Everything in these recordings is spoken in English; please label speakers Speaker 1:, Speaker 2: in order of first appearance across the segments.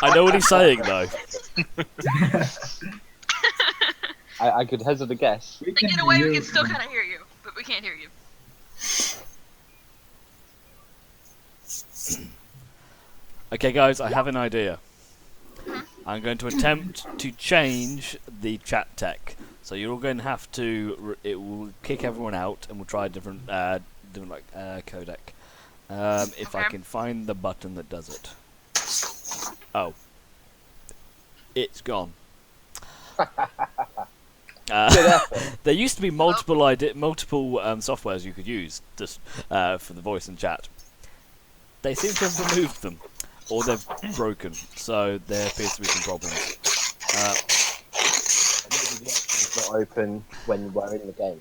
Speaker 1: I know what he's saying though.
Speaker 2: I could hazard a guess.
Speaker 3: Like, in a way, we can still kind of hear you, but we can't hear you.
Speaker 1: Okay, guys, I have an idea. I'm going to attempt to change the chat tech. So you're all going to have to. It will kick everyone out, and we'll try a different codec. If I can find the button that does it. Oh, it's gone. There used to be multiple softwares you could use just for the voice and chat. They seem to have removed them, or they've broken. So there appears to be some problems.
Speaker 2: Maybe the option's not open when we're in the game.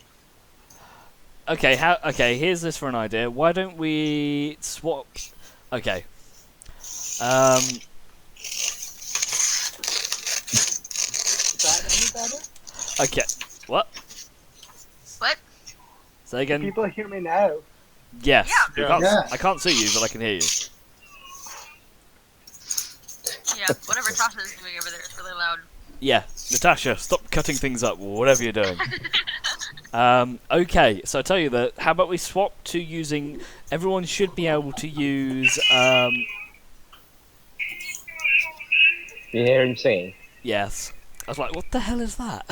Speaker 1: Okay, here's this for an idea. Why don't we swap? Okay.
Speaker 2: Is that any better?
Speaker 1: Okay. What?
Speaker 3: What?
Speaker 1: Say again.
Speaker 4: People hear me now.
Speaker 1: Yes.
Speaker 3: Yeah.
Speaker 1: I can't see you, but I can hear you.
Speaker 3: Yeah, whatever Tasha is doing over there is really loud.
Speaker 1: Yeah, Natasha, stop cutting things up, or whatever you're doing. Okay, so I tell you that. How about we swap to using? Everyone should be able to use.
Speaker 2: You hear him singing?
Speaker 1: Yes. I was like, what the hell is that?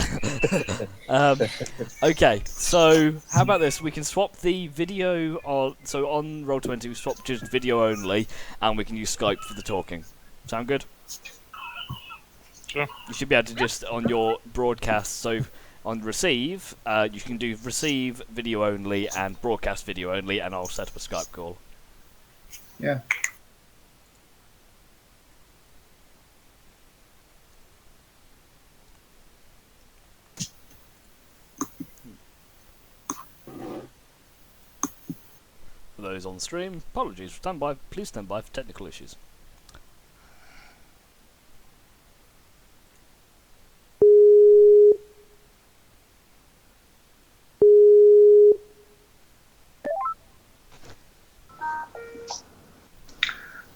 Speaker 1: Okay, so how about this? We can swap the video on. So on Roll20, we swap just video only, and we can use Skype for the talking. Sound good?
Speaker 5: Sure.
Speaker 1: You should be able to just on your broadcast. So on receive, you can do receive video only and broadcast video only, and I'll set up a Skype call.
Speaker 4: Yeah.
Speaker 1: For those on stream, apologies. Stand by. Please stand by for technical issues.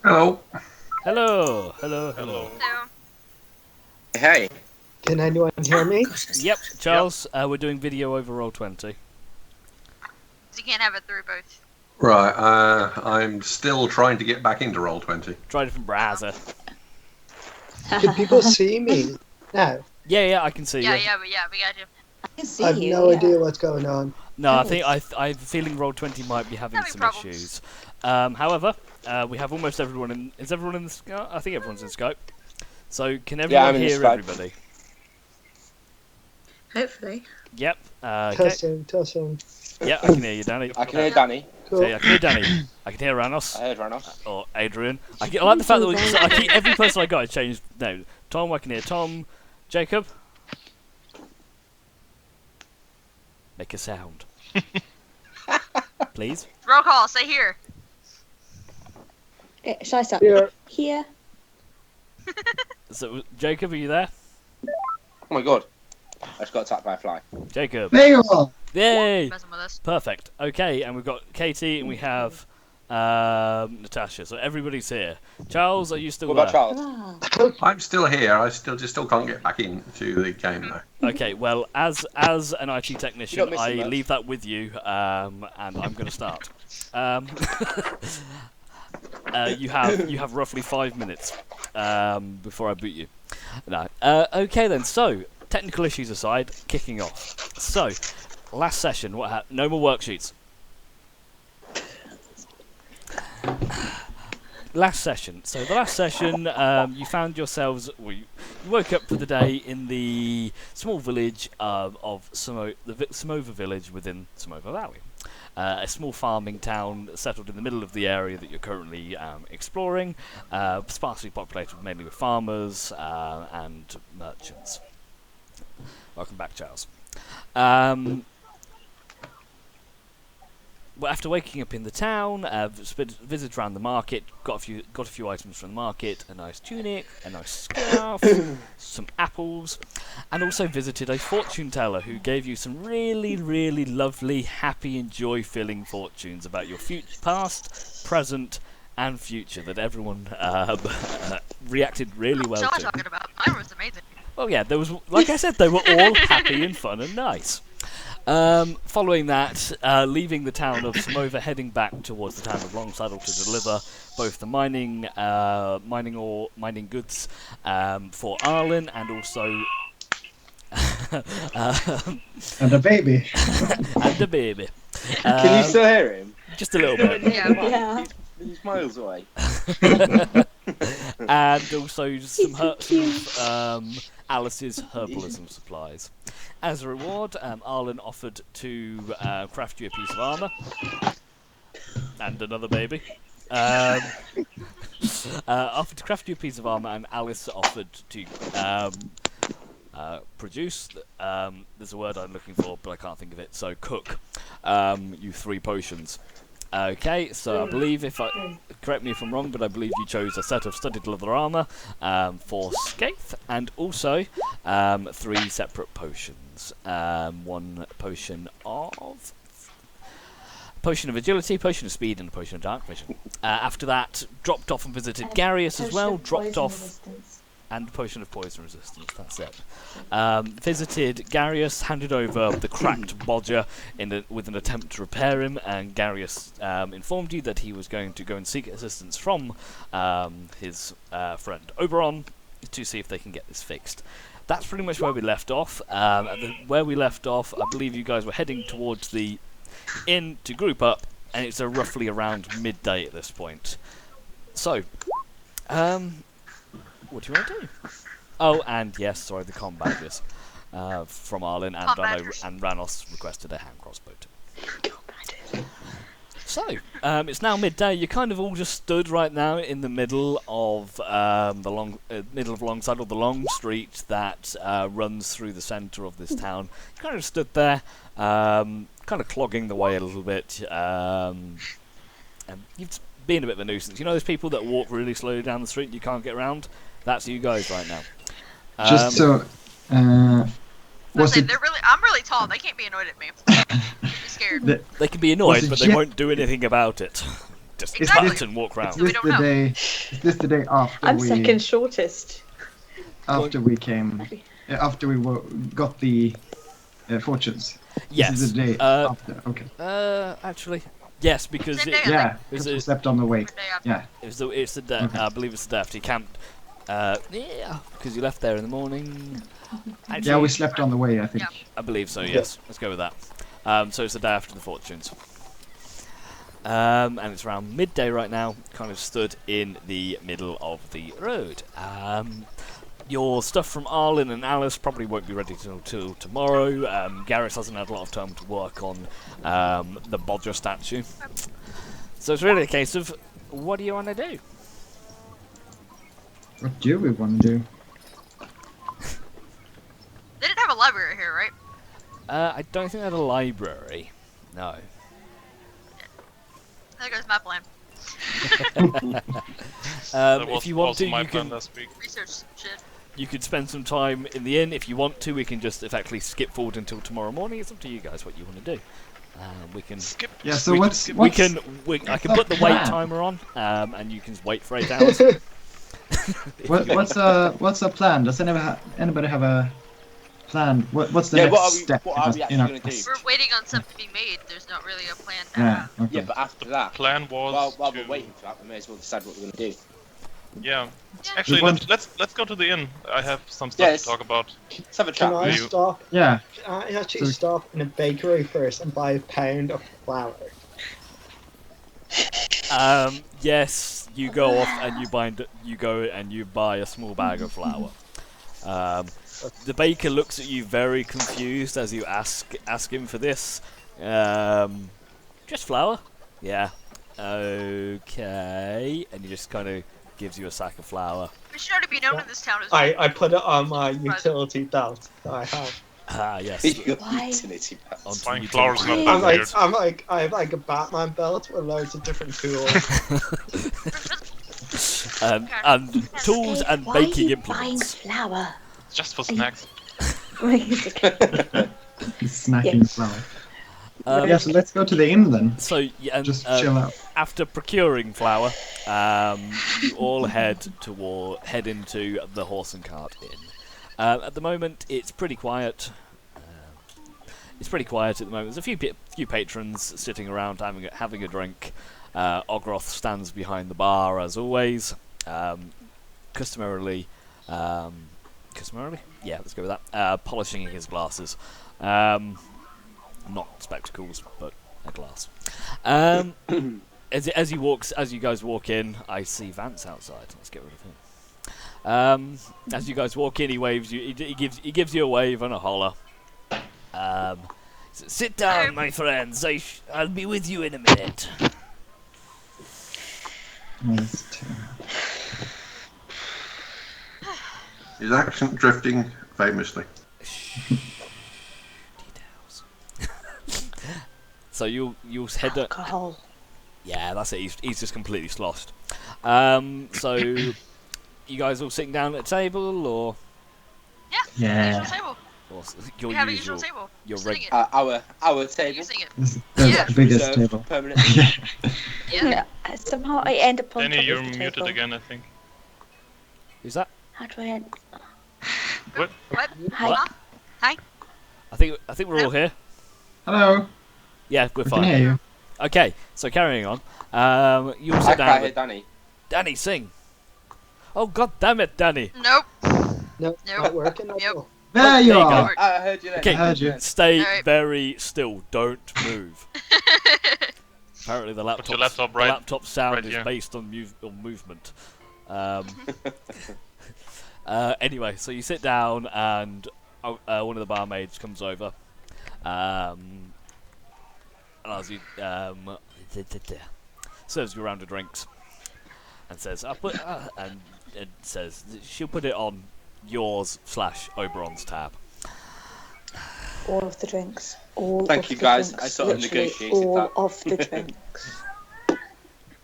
Speaker 6: Hello.
Speaker 1: Hello, hello, hello.
Speaker 3: So,
Speaker 6: Hey.
Speaker 4: Can anyone hear me?
Speaker 1: Yep, Charles. We're doing video over Roll20.
Speaker 3: you can't have it through both.
Speaker 6: Right, I'm still trying to get back into Roll20.
Speaker 1: Try a different browser.
Speaker 4: Can people see me now?
Speaker 1: Yeah, I can see
Speaker 3: Yeah,
Speaker 1: you.
Speaker 3: we got you.
Speaker 7: I can see
Speaker 4: I have
Speaker 7: you.
Speaker 4: no
Speaker 7: yeah.
Speaker 4: idea what's going on.
Speaker 1: No, I think I have a feeling Roll20 might be having
Speaker 3: Having
Speaker 1: some
Speaker 3: problems.
Speaker 1: issues. However, we have almost everyone in. Is everyone in the Skype? I think everyone's in Skype. So can everyone
Speaker 2: I'm in
Speaker 1: hear
Speaker 2: Skype.
Speaker 1: everybody?
Speaker 7: Hopefully.
Speaker 1: Yep. Okay.
Speaker 4: Testing.
Speaker 1: Yeah, I can hear you, Danny.
Speaker 2: I can hear Danny.
Speaker 4: Cool.
Speaker 1: Okay, I can hear Danny. I can hear Ranos.
Speaker 2: I heard Ranos.
Speaker 1: Or Adrian. I like the fact that I keep, every person I got has changed name. Tom, I can hear Tom. Jacob. Make a sound. Please.
Speaker 3: Roll call, say here.
Speaker 7: Shall I start?
Speaker 4: Here.
Speaker 7: Here.
Speaker 1: So, Jacob, are you there?
Speaker 2: Oh my god. I just got attacked by a fly.
Speaker 1: Jacob.
Speaker 4: There you are.
Speaker 1: Yay!
Speaker 3: Messing with us.
Speaker 1: Perfect. Okay, and we've got Katie and we have Natasha. So everybody's here. Charles, are you still
Speaker 2: What about
Speaker 1: there?
Speaker 2: Charles?
Speaker 7: Ah.
Speaker 6: I'm still here. I still can't get back into the game though.
Speaker 1: Okay, well, as an IT
Speaker 2: You
Speaker 1: technician,
Speaker 2: don't miss
Speaker 1: I
Speaker 2: him much.
Speaker 1: leave that with you, and I'm going to start. You have roughly 5 minutes before I boot you. No. Okay then. So technical issues aside, kicking off. So last session, what happened? No more worksheets. Last session. So the last session, you found yourselves. You woke up for the day in the small village of the Somova village within Somova Valley. A small farming town settled in the middle of the area that you're currently exploring, sparsely populated mainly with farmers and merchants. Welcome back, Charles. Well, after waking up in the town, visited around the market, got a few items from the market: a nice tunic, a nice scarf, some apples, and also visited a fortune teller who gave you some really, really lovely, happy, and joy-filling fortunes about your future, past, present, and future that everyone reacted really well
Speaker 3: What
Speaker 1: to.
Speaker 3: y'all talking about? Mine was amazing.
Speaker 1: Well, yeah, there was, like I said, they were all happy and fun and nice. Following that, leaving the town of Somova, heading back towards the town of Longsaddle to deliver both the mining goods for Arlen and also
Speaker 7: And a baby.
Speaker 1: and a baby.
Speaker 2: Can you still hear him?
Speaker 1: Just a little bit.
Speaker 3: Yeah.
Speaker 2: He's miles away.
Speaker 1: And also some Alice's herbalism supplies. As a reward, Arlen offered to craft you a piece of armour. And another baby. Offered to craft you a piece of armour, and Alice offered to produce. There's a word I'm looking for, but I can't think of it. So cook you 3 potions. Okay, so I believe correct me if I'm wrong, but I believe you chose a set of studded leather armour for Skaith, and also 3 separate potions. 1 potion of agility, potion of speed, and a potion of dark vision. After that, dropped off and visited Garius as well. Dropped off. And a potion of poison resistance, that's it. Visited Garius, handed over the cracked bodger with an attempt to repair him, and Garius informed you that he was going to go and seek assistance from his friend Oberon to see if they can get this fixed. That's pretty much where we left off. Where we left off, I believe you guys were heading towards the inn to group up, and it's roughly around midday at this point. So, what do you want to do? Oh, and yes, sorry, the comm badges from Arlen and and Ranos requested a hand crossbow. So, it's now midday. You're kind of all just stood right now in the middle of Longsaddle, the long street that runs through the centre of this town. You kind of stood there, kind of clogging the way a little bit. And you've been a bit of a nuisance. You know those people that walk really slowly down the street and you can't get around? That's you guys right now.
Speaker 7: Just so, was it?
Speaker 3: I'm really tall. They can't be annoyed at me. I'm scared.
Speaker 1: They can be annoyed, but they
Speaker 7: jet-
Speaker 1: won't do anything about it. Just
Speaker 3: Exactly.
Speaker 1: cut and walk round.
Speaker 3: So we don't know.
Speaker 7: Is this the day after
Speaker 8: I'm
Speaker 7: we
Speaker 8: second shortest.
Speaker 7: after we came after we got the fortunes?
Speaker 1: Yes.
Speaker 7: This is the day after. Okay.
Speaker 1: Actually, yes, because
Speaker 3: Same day,
Speaker 7: Yeah,
Speaker 1: Is
Speaker 7: because we
Speaker 1: it-
Speaker 7: slept on the way.
Speaker 3: Day after.
Speaker 7: Yeah.
Speaker 1: it's the day.
Speaker 7: Okay.
Speaker 1: I believe it's the day after you camped. Yeah, because you left there in the morning. Actually,
Speaker 7: Yeah, we slept on the way, I think.
Speaker 3: Yeah.
Speaker 1: I believe so. Yes, let's go with that. So it's the day after the fortunes. And it's around midday right now. Kind of stood in the middle of the road. Your stuff from Arlen and Alice probably won't be ready till tomorrow. Garrus hasn't had a lot of time to work on the Bodger statue. So it's really a case of, what do you want to do?
Speaker 7: What do we want to do?
Speaker 3: They didn't have a library here, right?
Speaker 1: I don't think they had a library. No.
Speaker 3: There goes my plan.
Speaker 5: That was
Speaker 1: If you want
Speaker 5: also
Speaker 1: to,
Speaker 5: my
Speaker 1: you
Speaker 5: plan
Speaker 1: can
Speaker 5: last week.
Speaker 3: Research some shit.
Speaker 1: you could spend some time in the inn. If you want to, we can just effectively skip forward until tomorrow morning. It's up to you guys what you want to do. We can.
Speaker 5: Skip.
Speaker 7: Yeah. So
Speaker 1: we,
Speaker 7: what's
Speaker 1: we
Speaker 7: what's
Speaker 1: can. I can put the wait
Speaker 7: plan?
Speaker 1: timer on, and you can wait for 8 hours.
Speaker 7: what's a plan? Does anybody have a plan? What's the
Speaker 2: Yeah,
Speaker 7: next step?
Speaker 2: what are we actually gonna do?
Speaker 3: We're waiting on something to be made. There's not really a plan to
Speaker 7: Yeah.
Speaker 3: have.
Speaker 7: Okay.
Speaker 2: Yeah, but after that,
Speaker 5: Plan was
Speaker 2: while
Speaker 5: to...
Speaker 2: we're waiting for that, we may as well decide what we're going to do.
Speaker 5: Yeah.
Speaker 3: Yeah.
Speaker 5: Actually,
Speaker 7: We want-
Speaker 5: let's go to the inn. I have some stuff
Speaker 2: Yes.
Speaker 5: to talk about.
Speaker 2: Let's have a chat.
Speaker 4: Can I
Speaker 5: You-
Speaker 4: stop?
Speaker 7: Yeah.
Speaker 4: Can I actually
Speaker 7: So-
Speaker 4: stop in a bakery first and buy a pound of flour?
Speaker 1: Yes, you go off and you go and you buy a small bag of flour. The baker looks at you very confused as you ask him for this. Just flour? Yeah. Okay. And he just kind of gives you a sack of flour.
Speaker 3: We should already be known in this town as
Speaker 4: I put it on my utility belt that I have.
Speaker 1: Ah, yes.
Speaker 8: Why?
Speaker 2: Utility belt.
Speaker 1: Onto
Speaker 5: Buying
Speaker 1: the
Speaker 5: flour's
Speaker 1: utility
Speaker 5: not
Speaker 1: belt.
Speaker 5: that weird.
Speaker 4: I have like a Batman belt with loads of different tools.
Speaker 1: And tools and
Speaker 8: Why are
Speaker 1: baking
Speaker 8: you buying
Speaker 1: implements.
Speaker 8: flour?
Speaker 5: Just for snacks.
Speaker 7: Snacking flour. Yeah, so let's go to the inn then.
Speaker 1: So yeah, and,
Speaker 7: Just chill out.
Speaker 1: after procuring flour, you all head into the Horse and Cart Inn. At the moment, it's pretty quiet. It's pretty quiet at the moment. There's a few patrons sitting around having a drink. Ogroth stands behind the bar as always. Customarily, yeah, let's go with that. Polishing his glasses. Not spectacles, but a glass. As you guys walk in, I see Vance outside. Let's get rid of him. As you guys walk in, he waves you. He gives you a wave and a holler. Sit down, my friends. I'll be with you in a minute.
Speaker 6: His accent drifting famously.
Speaker 1: Details. So you'll head.
Speaker 8: Alcohol.
Speaker 1: Yeah, that's it. He's just completely sloshed. So you guys all sitting down at a table, or
Speaker 7: Yeah.
Speaker 3: Usual table.
Speaker 1: your
Speaker 3: We have a
Speaker 1: usual?
Speaker 3: usual table.
Speaker 1: Your
Speaker 3: Sitting
Speaker 1: reg-
Speaker 3: it.
Speaker 2: Our table.
Speaker 3: Using it.
Speaker 7: That's
Speaker 3: Yeah.
Speaker 7: the biggest
Speaker 2: Reserved
Speaker 7: table.
Speaker 2: permanently.
Speaker 3: Yeah.
Speaker 8: Somehow I end up on
Speaker 5: Danny,
Speaker 8: top
Speaker 5: you're
Speaker 8: of the
Speaker 5: muted
Speaker 8: table.
Speaker 5: again, I think.
Speaker 1: Who's that?
Speaker 8: How do I end?
Speaker 5: What?
Speaker 3: What?
Speaker 8: Hi.
Speaker 3: Huh?
Speaker 1: I think we're all here.
Speaker 7: Hello.
Speaker 1: Yeah, we're
Speaker 7: I can hear
Speaker 1: fine.
Speaker 7: you.
Speaker 1: Okay, so carrying on. You all
Speaker 2: I
Speaker 1: sit
Speaker 2: can't
Speaker 1: down.
Speaker 2: hear
Speaker 1: With
Speaker 2: Danny.
Speaker 1: Danny, sing. Oh god damn it, Danny!
Speaker 3: Nope.
Speaker 4: No,
Speaker 3: Nope.
Speaker 4: not working at
Speaker 3: Yep.
Speaker 4: all.
Speaker 7: There you
Speaker 1: there you
Speaker 7: are.
Speaker 1: go.
Speaker 2: I heard you then.
Speaker 1: Okay.
Speaker 2: I heard you then.
Speaker 1: Stay
Speaker 3: Alright.
Speaker 1: very still. Don't move. Apparently the
Speaker 5: Put your laptop right-
Speaker 1: laptop sound
Speaker 5: right
Speaker 1: is
Speaker 5: here.
Speaker 1: based on movement. Anyway, so you sit down and one of the barmaids comes over. And as you serves you a round of drinks and says, "I'll put," and it says she'll put it on yours/Oberon's tab.
Speaker 8: All of the drinks. All
Speaker 2: Thank
Speaker 8: of
Speaker 2: you,
Speaker 8: the
Speaker 2: guys.
Speaker 8: drinks.
Speaker 2: I sort of
Speaker 8: Literally
Speaker 2: negotiated
Speaker 8: all
Speaker 2: that.
Speaker 8: of the drinks.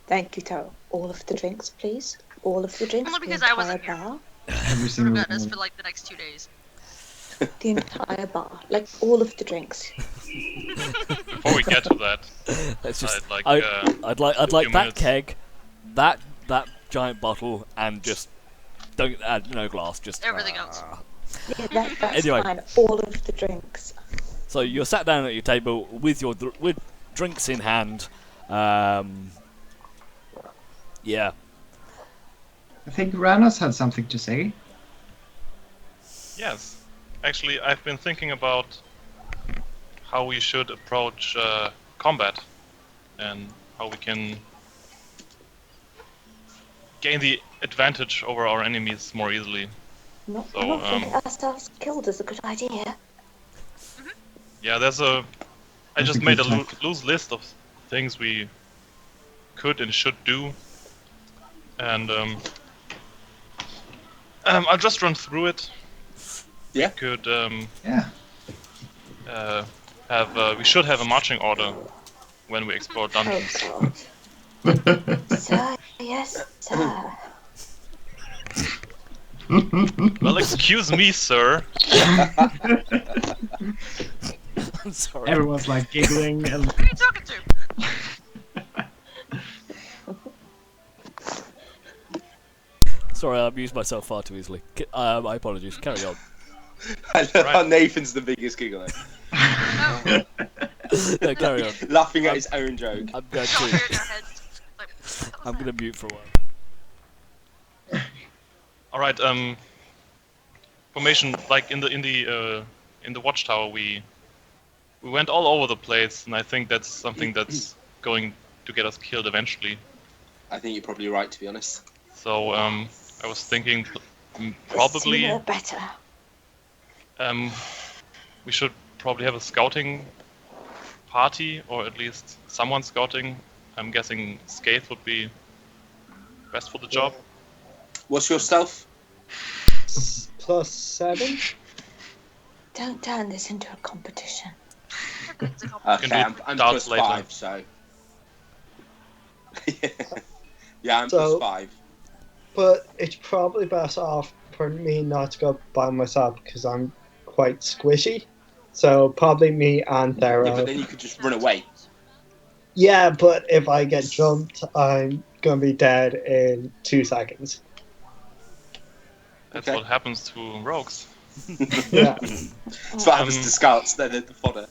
Speaker 8: Thank you, Taro. All of the drinks, please. All of the drinks.
Speaker 3: Only
Speaker 8: the
Speaker 3: because I
Speaker 8: entire
Speaker 3: wasn't here.
Speaker 8: bar.
Speaker 7: Every
Speaker 3: We're
Speaker 7: single
Speaker 3: got us
Speaker 7: one.
Speaker 3: for like the next 2 days.
Speaker 8: The entire bar. Like all of the drinks.
Speaker 5: Before we get to that,
Speaker 1: Let's just.
Speaker 5: I'd like,
Speaker 1: I'd like
Speaker 5: a
Speaker 1: that
Speaker 5: few minutes.
Speaker 1: keg, that giant bottle, and just don't add no glass. Just
Speaker 3: Everything else.
Speaker 8: Yeah, that's
Speaker 1: Anyway.
Speaker 8: fine. All of the drinks.
Speaker 1: So you're sat down at your table with with drinks in hand. Yeah.
Speaker 7: I think Ranos had something to say.
Speaker 5: yes. Actually, I've been thinking about how we should approach combat and how we can gain the advantage over our enemies more easily.
Speaker 8: Not,
Speaker 5: So,
Speaker 8: I don't think ourselves killed is a good idea.
Speaker 5: Yeah, there's a. I
Speaker 7: That's
Speaker 5: just
Speaker 7: a
Speaker 5: made a
Speaker 7: good tactic.
Speaker 5: loose list of things we could and should do, and I'll just run through it.
Speaker 2: Yeah.
Speaker 5: We could
Speaker 7: Yeah.
Speaker 5: we should have a marching order when we explore
Speaker 8: Oh
Speaker 5: dungeons.
Speaker 8: god. Sir, yes, sir.
Speaker 5: Well, excuse me, sir.
Speaker 1: I'm sorry.
Speaker 7: Everyone's like giggling and
Speaker 3: Who are you talking to?
Speaker 1: Sorry, I amused myself far too easily. My apologies. Carry on.
Speaker 2: I love how
Speaker 5: Right.
Speaker 2: Nathan's the biggest giggler.
Speaker 3: No.
Speaker 1: No, carry on.
Speaker 2: Laughing at his own joke.
Speaker 1: I'm going
Speaker 3: No, we're in
Speaker 1: to.
Speaker 3: our heads. Like, what was
Speaker 1: I'm
Speaker 3: that?
Speaker 1: going to mute for a while.
Speaker 5: All right. Formation like in the watchtower we went all over the place, and I think that's something that's going to get us killed eventually.
Speaker 2: I think you're probably right, to be honest.
Speaker 5: So I was thinking
Speaker 8: The
Speaker 5: probably
Speaker 8: sooner better.
Speaker 5: we should probably have a scouting party, or at least someone scouting. I'm guessing Skaith would be best for the job.
Speaker 2: What's your stealth?
Speaker 4: +7?
Speaker 8: Don't turn this into a competition.
Speaker 3: It's a compliment.
Speaker 2: Okay,
Speaker 5: do
Speaker 2: I'm
Speaker 5: darts
Speaker 2: plus
Speaker 5: later.
Speaker 2: 5, so. Yeah, I'm
Speaker 4: So-
Speaker 2: plus 5.
Speaker 4: But it's probably best off for me not to go by myself because I'm quite squishy. So probably me and
Speaker 2: Yeah,
Speaker 4: Thera.
Speaker 2: but then you could just run away.
Speaker 4: Yeah, but if I get jumped, I'm gonna be dead in 2 seconds.
Speaker 5: That's
Speaker 2: Okay.
Speaker 5: what happens to rogues.
Speaker 4: Yeah.
Speaker 2: That's what happens to scouts. They're the fodder.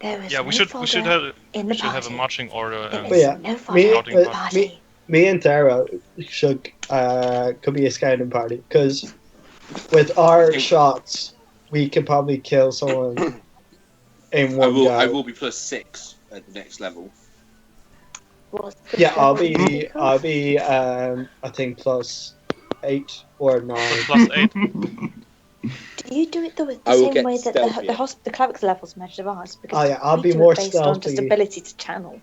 Speaker 8: There is
Speaker 5: Yeah,
Speaker 8: no
Speaker 5: we should
Speaker 8: fodder in the
Speaker 5: have a
Speaker 8: party.
Speaker 5: marching order
Speaker 8: There
Speaker 5: and
Speaker 4: But
Speaker 8: is
Speaker 4: yeah,
Speaker 8: no fodder
Speaker 4: me,
Speaker 5: Scouting
Speaker 8: in the
Speaker 5: party.
Speaker 8: party.
Speaker 4: me and Thera should could be a scouting party because with our
Speaker 2: think-
Speaker 4: shots, we could probably kill someone in one go.
Speaker 2: I will be +6 at the next level.
Speaker 8: What's the
Speaker 4: Yeah, I'll
Speaker 8: level you
Speaker 4: be,
Speaker 8: speak of?
Speaker 4: I'll be, I think +8 or 9.
Speaker 5: +8.
Speaker 8: Do you do it the
Speaker 2: I will
Speaker 8: same
Speaker 2: get
Speaker 8: way that
Speaker 2: stealthier.
Speaker 8: the cleric's levels measure of ours? Because
Speaker 4: Oh yeah, I'll
Speaker 8: we
Speaker 4: be
Speaker 8: do
Speaker 4: more
Speaker 8: it based on just
Speaker 4: stealthy.
Speaker 8: ability to channel.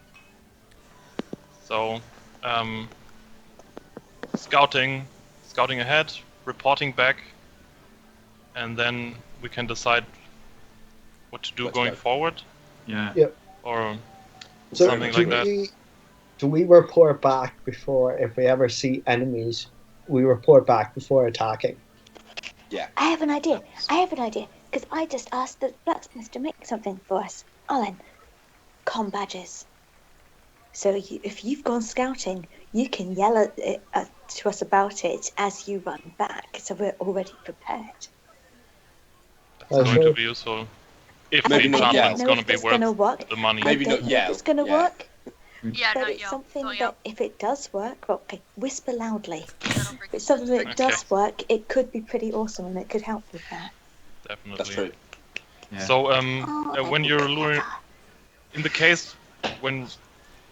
Speaker 5: So, scouting ahead, reporting back, and then we can decide what to do
Speaker 2: Let's
Speaker 5: going
Speaker 2: go.
Speaker 5: forward,
Speaker 7: Yeah.
Speaker 5: or
Speaker 4: So
Speaker 5: something like that.
Speaker 4: do we report back before, if we ever see enemies, we report back before attacking?
Speaker 8: I have an idea. Because I just asked the blacksmith to make something for us. Alan, comm badges. So if you've gone scouting, you can yell to us about it as you run back. So we're already prepared.
Speaker 5: That's
Speaker 4: Oh,
Speaker 5: going
Speaker 4: sure.
Speaker 5: to be useful. If
Speaker 2: Maybe
Speaker 5: the
Speaker 2: not
Speaker 5: enchantment's
Speaker 2: yell.
Speaker 5: going to be
Speaker 8: It's going to
Speaker 5: worth
Speaker 8: work.
Speaker 5: the money.
Speaker 2: Maybe
Speaker 8: I don't
Speaker 2: not
Speaker 8: know if
Speaker 2: yell,
Speaker 8: it's going to
Speaker 2: yeah.
Speaker 8: work,
Speaker 3: Yeah,
Speaker 8: but
Speaker 3: not
Speaker 8: it's
Speaker 3: yell.
Speaker 8: something
Speaker 3: Don't
Speaker 8: that
Speaker 3: yell.
Speaker 8: if it does work, well, okay, whisper loudly.
Speaker 3: That'll
Speaker 8: If
Speaker 3: break
Speaker 8: it's something that
Speaker 5: Okay.
Speaker 8: does work, it could be pretty awesome and it could help with that.
Speaker 5: Definitely.
Speaker 2: That's true.
Speaker 7: Yeah.
Speaker 5: So,
Speaker 8: Oh,
Speaker 5: when you're
Speaker 8: clever.
Speaker 5: luring, in the case when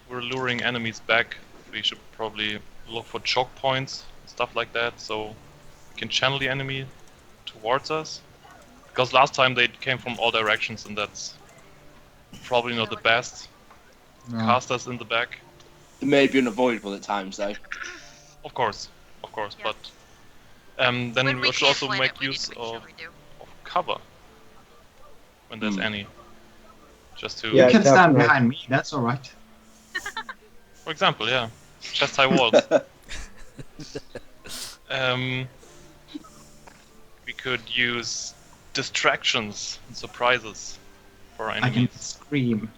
Speaker 5: we're luring enemies back, we should probably look for choke points, stuff like that, so we can channel the enemy towards us. Because last time they came from all directions, and that's probably not the best.
Speaker 7: No.
Speaker 5: Cast us in the back,
Speaker 2: It may be unavoidable at times, though.
Speaker 5: of course,
Speaker 3: Yeah.
Speaker 5: but then
Speaker 3: When
Speaker 5: we
Speaker 3: we
Speaker 5: should
Speaker 3: can't
Speaker 5: also
Speaker 3: plan
Speaker 5: make
Speaker 3: it, we need
Speaker 5: use
Speaker 3: to make sure
Speaker 5: of
Speaker 3: we do.
Speaker 5: cover when there's
Speaker 2: Hmm.
Speaker 5: any. Just to,
Speaker 4: Yeah,
Speaker 7: You can stand
Speaker 4: definitely.
Speaker 7: behind me, that's alright.
Speaker 5: for example, yeah, chest high walls. We could use distractions and surprises for our
Speaker 7: I can
Speaker 5: enemies.
Speaker 7: scream.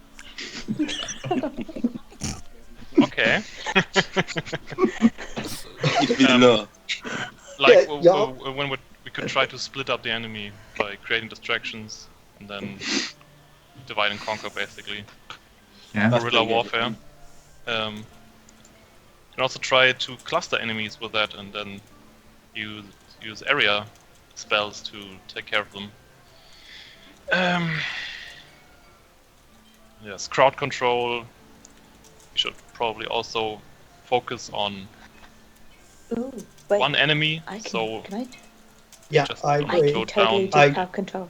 Speaker 5: Okay.
Speaker 2: You'd be low.
Speaker 5: Like
Speaker 4: Yeah,
Speaker 5: when we could try to split up the enemy by creating distractions and then divide and conquer, basically.
Speaker 7: Yeah.
Speaker 2: That's
Speaker 5: Guerrilla
Speaker 2: pretty good.
Speaker 5: warfare. Can also try to cluster enemies with that and then use area spells to take care of them. Yes, crowd control. We should probably also focus on
Speaker 8: Ooh, wait.
Speaker 5: one enemy,
Speaker 8: I can,
Speaker 5: so
Speaker 8: can
Speaker 4: Yeah,
Speaker 5: just
Speaker 4: I
Speaker 5: don't
Speaker 8: I
Speaker 4: agree.
Speaker 5: go
Speaker 8: can totally
Speaker 5: down.
Speaker 8: do crowd control.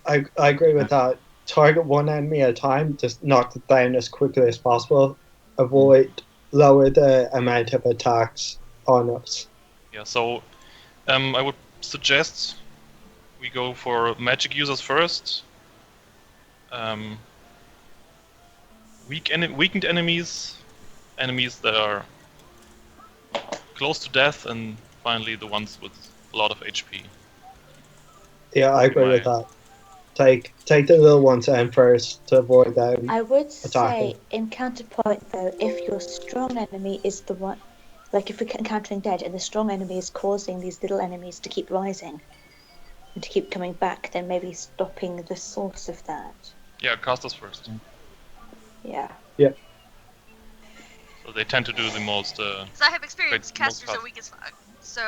Speaker 4: I agree with that. Target one enemy at a time, just knock it down as quickly as possible. Lower the amount of attacks on us.
Speaker 5: Yeah, so I would suggest we go for magic users first. Weakened enemies, enemies that are close to death, and finally the ones with a lot of HP.
Speaker 4: Yeah, I agree with that. Take the little ones in first to avoid them.
Speaker 8: I would
Speaker 4: attacking.
Speaker 8: say, in counterpoint though, if your strong enemy is the one, like if we're encountering dead and the strong enemy is causing these little enemies to keep rising and to keep coming back, then maybe stopping the source of that.
Speaker 5: Yeah, casters first.
Speaker 8: Yeah.
Speaker 5: So they tend to do the most.
Speaker 3: Because I have experience,
Speaker 5: Great, most
Speaker 3: casters are
Speaker 5: fast.
Speaker 3: weak as fuck. So,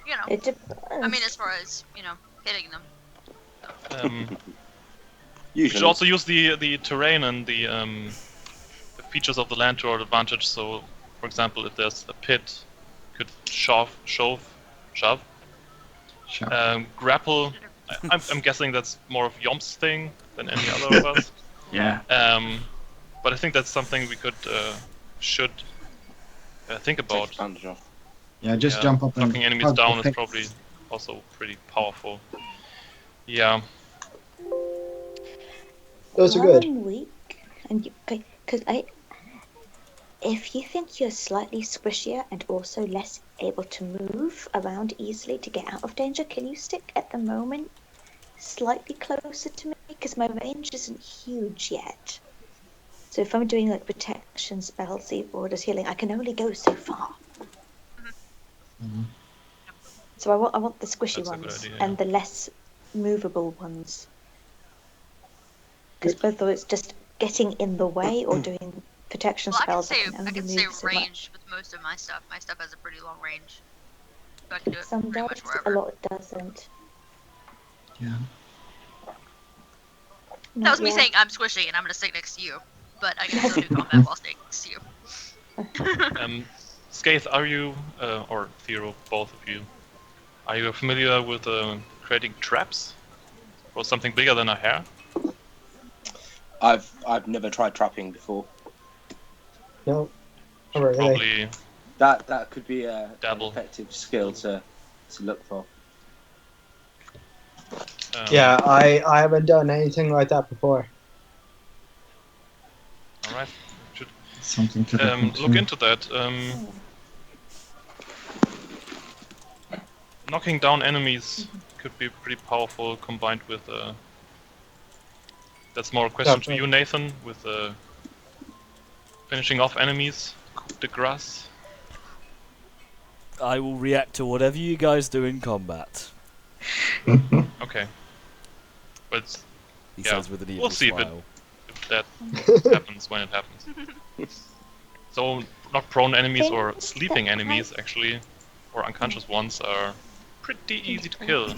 Speaker 3: you know,
Speaker 8: It depends.
Speaker 3: I mean, as far as, you know, hitting them.
Speaker 5: We should
Speaker 2: Usually.
Speaker 5: also use the terrain and the features of the land to our advantage. So, for example, if there's a pit, could shove, grapple. I'm guessing that's more of Yomp's thing than any other of us.
Speaker 7: Yeah.
Speaker 5: But I think that's something we should think
Speaker 2: Take
Speaker 5: about.
Speaker 2: advantage of.
Speaker 7: Yeah, just
Speaker 5: Yeah,
Speaker 7: jump up and
Speaker 5: knocking enemies
Speaker 7: hug the
Speaker 5: down is
Speaker 7: face.
Speaker 5: probably also pretty powerful. Yeah.
Speaker 4: Those are
Speaker 8: While
Speaker 4: good.
Speaker 8: I'm weak, and because If you think you're slightly squishier and also less able to move around easily to get out of danger, can you stick at the moment slightly closer to me? Because my range isn't huge yet. So if I'm doing like protection spells or just healing, I can only go so far.
Speaker 7: Mhm.
Speaker 8: So I want the squishy
Speaker 5: That's a good
Speaker 8: ones
Speaker 5: idea,
Speaker 8: and the less movable ones. Because whether it's just getting in the way or doing protection
Speaker 3: Well,
Speaker 8: spells, I can
Speaker 3: I
Speaker 8: only
Speaker 3: can say
Speaker 8: move so
Speaker 3: range
Speaker 8: much.
Speaker 3: with most of my stuff. My stuff has a pretty long range, so I can do it
Speaker 8: Some
Speaker 3: pretty
Speaker 8: does,
Speaker 3: much
Speaker 8: a
Speaker 3: wherever.
Speaker 8: lot doesn't.
Speaker 7: Yeah.
Speaker 3: That was
Speaker 8: Not
Speaker 3: me
Speaker 8: yet.
Speaker 3: saying I'm squishy and I'm gonna sit next to you, but I can still do combat while staying next to you.
Speaker 5: Skaith, are you, or Theo, both of you, are you familiar with creating traps for something bigger than a hare?
Speaker 2: I've never tried trapping before.
Speaker 4: No,
Speaker 5: Should
Speaker 4: not really.
Speaker 5: probably
Speaker 2: That could be an
Speaker 5: Dabble.
Speaker 2: effective skill to look for.
Speaker 4: Yeah, I haven't done anything like that before.
Speaker 5: All right. Should
Speaker 7: Something to
Speaker 5: look into that. Knocking down enemies could be pretty powerful combined with. That's more a question to you, Nathan, with finishing off enemies, coup de grace.
Speaker 1: I will react to whatever you guys do in combat.
Speaker 5: Okay. But
Speaker 1: He
Speaker 5: Yeah,
Speaker 1: says with an evil
Speaker 5: we'll see if it-
Speaker 1: smile.
Speaker 5: if that happens when it happens. So, not prone enemies or sleeping enemies, actually, or unconscious ones, are pretty easy to kill.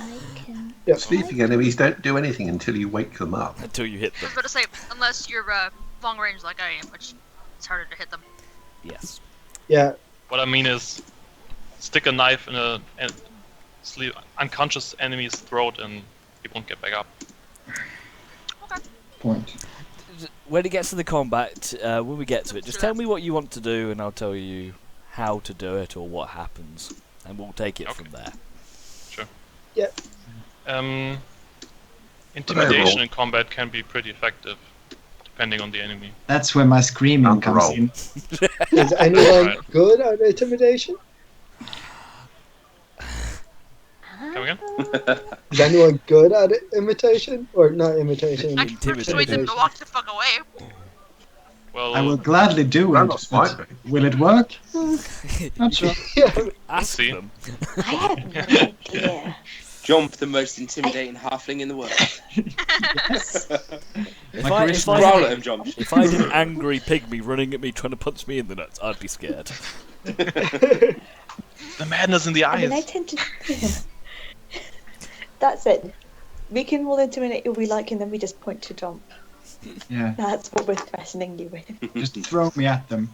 Speaker 8: I can.
Speaker 4: Yeah.
Speaker 6: Sleeping enemies don't do anything until you wake them up.
Speaker 1: Until you hit
Speaker 3: I
Speaker 1: them.
Speaker 3: was about to say, unless you're long range like I am, which it's harder to hit them.
Speaker 1: Yes.
Speaker 4: Yeah,
Speaker 5: What I mean is, stick a knife in a sleep unconscious enemy's throat and he won't get back up.
Speaker 7: Point.
Speaker 1: When it gets to the combat, when we get to it, just tell me what you want to do and I'll tell you how to do it or what happens. And we'll take it from there.
Speaker 5: Sure.
Speaker 4: Yeah.
Speaker 5: Intimidation in combat can be pretty effective, depending on the enemy.
Speaker 7: That's where my screaming comes
Speaker 6: roll.
Speaker 7: in.
Speaker 4: is anyone
Speaker 5: Right.
Speaker 4: good at intimidation?
Speaker 5: Come again?
Speaker 4: Is anyone good at imitation? Or not imitation?
Speaker 3: I can persuade them to walk the fuck away.
Speaker 5: Well,
Speaker 7: I will gladly do it,
Speaker 6: Randall's
Speaker 7: but
Speaker 6: might be.
Speaker 7: will it work? Not sure.
Speaker 4: Yeah,
Speaker 1: Ask
Speaker 5: see.
Speaker 1: them.
Speaker 8: I have no idea.
Speaker 2: Jump, the most intimidating halfling in the world.
Speaker 7: Yes.
Speaker 1: If
Speaker 7: My
Speaker 1: I
Speaker 7: charisma-
Speaker 2: Growl
Speaker 1: did
Speaker 2: at him, Jump.
Speaker 1: if I did an angry pygmy running at me trying to punch me in the nuts, I'd be scared.
Speaker 5: the madness in the
Speaker 8: I mean, I
Speaker 5: eyes.
Speaker 8: tend to. That's it. We can roll intimidate if we like, and then we just point to jump.
Speaker 7: Yeah.
Speaker 8: That's what we're threatening you with.
Speaker 7: Just throw me at them.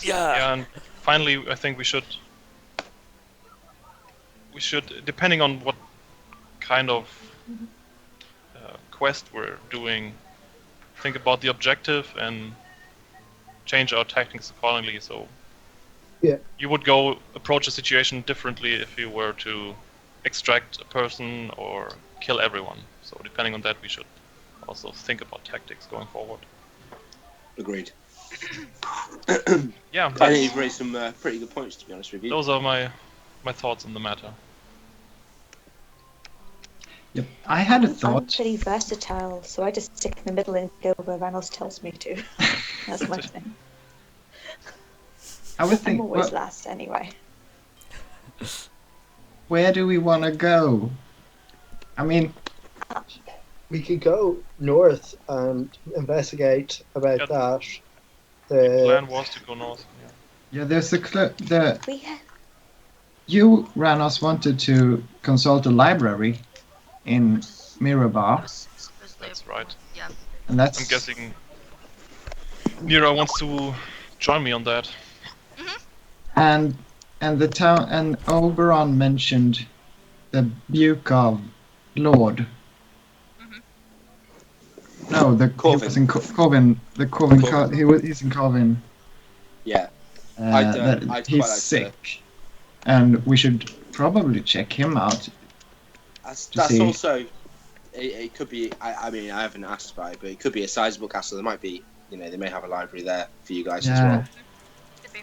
Speaker 5: Yeah, and finally, I think we should, depending on what kind of quest we're doing, think about the objective and change our tactics accordingly. So,
Speaker 4: Yeah.
Speaker 5: you would go approach a situation differently if you were to extract a person or kill everyone. So, depending on that, we should also think about tactics going forward.
Speaker 2: Agreed.
Speaker 5: Yeah,
Speaker 2: I think
Speaker 5: that's-
Speaker 2: you've raised some pretty good points, to be honest with you.
Speaker 5: those are my thoughts on the matter.
Speaker 7: Yep. I had a
Speaker 8: I'm
Speaker 7: thought.
Speaker 8: pretty versatile, so I just stick in the middle and go where Reynolds tells me to. That's my thing.
Speaker 7: I would
Speaker 8: I'm
Speaker 7: think,
Speaker 8: always
Speaker 7: well,
Speaker 8: last anyway.
Speaker 7: where do we want to go? I mean,
Speaker 4: we could go north and investigate about
Speaker 5: Yeah.
Speaker 4: that.
Speaker 5: The plan
Speaker 4: The,
Speaker 5: was to go north. Yeah.
Speaker 7: yeah, there's the
Speaker 8: We have.
Speaker 7: you, Ranos, wanted to consult the library in Mirabar,
Speaker 5: That's right.
Speaker 3: Yeah.
Speaker 7: and that's
Speaker 5: I'm guessing Mira wants to join me on that.
Speaker 7: and the town and Oberon mentioned the Bukov Lord. No, he was in Corvin. The Corvin.
Speaker 2: Corvin.
Speaker 7: He's in Corvin.
Speaker 2: Yeah.
Speaker 7: That
Speaker 2: I'd quite
Speaker 7: he's
Speaker 2: like to-
Speaker 7: sick, and we should probably check him out.
Speaker 2: That's
Speaker 7: see.
Speaker 2: also it could be. I mean, I haven't asked about it, but it could be a sizable castle. There might be, they may have a library there for you guys as well.
Speaker 3: Could be.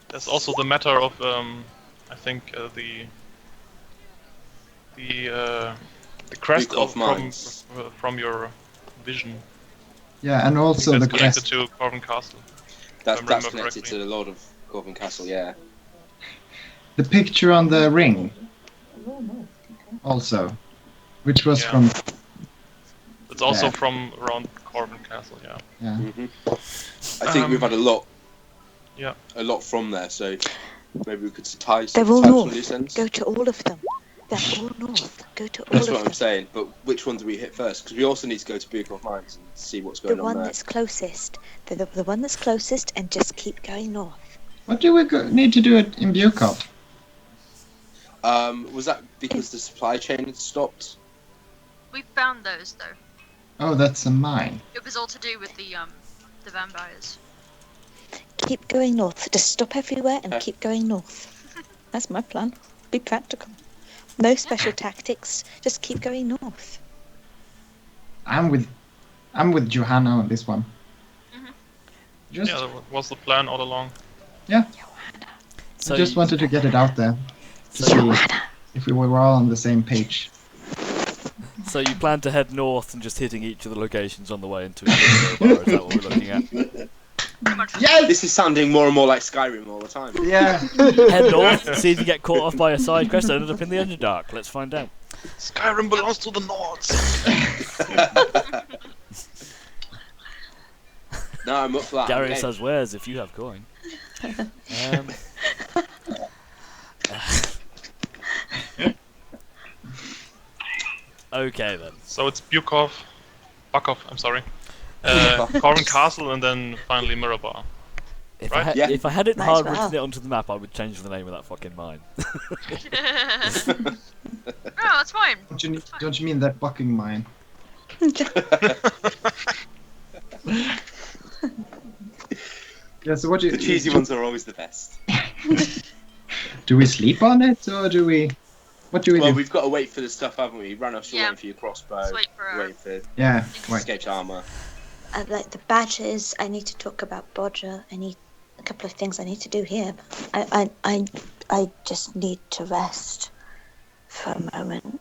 Speaker 5: There's also the matter of I think the crest
Speaker 2: Beacon of Mines.
Speaker 5: from your vision.
Speaker 7: Yeah, and also
Speaker 5: That's
Speaker 7: the
Speaker 5: connected
Speaker 7: crest.
Speaker 5: to Corvin Castle.
Speaker 2: That's
Speaker 5: if I remember
Speaker 2: connected
Speaker 5: correctly.
Speaker 2: to the Lord of Corvin Castle. Yeah.
Speaker 7: The picture on the ring. Also, which was
Speaker 5: Yeah.
Speaker 7: from.
Speaker 5: It's also
Speaker 7: Yeah.
Speaker 5: from around Corvin Castle. Yeah.
Speaker 7: Yeah.
Speaker 2: I think we've had a lot.
Speaker 5: Yeah.
Speaker 2: A lot from there, so maybe we could tie
Speaker 8: They're all
Speaker 2: some
Speaker 8: north.
Speaker 2: loose ends.
Speaker 8: Go to all of them. They're all north. Go to all
Speaker 2: That's
Speaker 8: of
Speaker 2: what I'm
Speaker 8: them.
Speaker 2: saying. But which one do we hit first? Because we also need to go to Beacon of Mines and see what's going
Speaker 8: The
Speaker 2: on
Speaker 8: one
Speaker 2: there.
Speaker 8: that's closest. The one that's closest, and just keep going north.
Speaker 7: What do we need to do in Bukov?
Speaker 2: Was that because the supply chain had stopped?
Speaker 3: We found those though.
Speaker 7: Oh, that's a mine.
Speaker 3: It was all to do with the vampires.
Speaker 8: Keep going north. Just stop everywhere and
Speaker 2: Okay.
Speaker 8: keep going north. That's my plan. Be practical. No special tactics. Just keep going north.
Speaker 7: I'm with Johanna on this one.
Speaker 3: Mhm.
Speaker 7: Just,
Speaker 5: Yeah, that was the plan all along.
Speaker 1: So
Speaker 7: I just wanted to get it out there to
Speaker 1: So-
Speaker 7: see if we were all on the same page.
Speaker 1: So you plan to head north and just hitting each of the locations on the way into it? Is that what we're looking at?
Speaker 3: Pretty much.
Speaker 7: Yes!
Speaker 2: This is sounding more and more like Skyrim all the time.
Speaker 7: Yeah.
Speaker 1: Head north, see if you get caught off by a side quest, ended up in the Underdark. Let's find out.
Speaker 5: Skyrim belongs to the Nords.
Speaker 2: No, I'm up for that.
Speaker 1: Darius
Speaker 2: Okay.
Speaker 1: has wares if you have coin. Okay then.
Speaker 5: So it's Bukov, I'm sorry. Corvin Castle, and then finally Mirabar.
Speaker 1: If,
Speaker 5: Right?
Speaker 1: I,
Speaker 2: Yeah.
Speaker 1: if I hadn't
Speaker 8: Might as
Speaker 1: hard
Speaker 8: well.
Speaker 1: written it onto the map, I would change the name of that fucking mine.
Speaker 3: No, that's fine.
Speaker 7: Don't you mean that bucking mine? Yeah. So what do you?
Speaker 2: The cheesy ones are always the best.
Speaker 7: Do we sleep on it, or do we? What do we
Speaker 2: Well,
Speaker 7: do?
Speaker 2: we've got to wait for the stuff, haven't we? Ranos, you're
Speaker 3: Yeah.
Speaker 2: waiting for your crossbow,
Speaker 3: Let's wait for our-
Speaker 2: waiting for
Speaker 7: Yeah. Right.
Speaker 2: escaped armor.
Speaker 8: Like the badges, I need to talk about Bodger. I need a couple of things I need to do here. I just need to rest for a moment,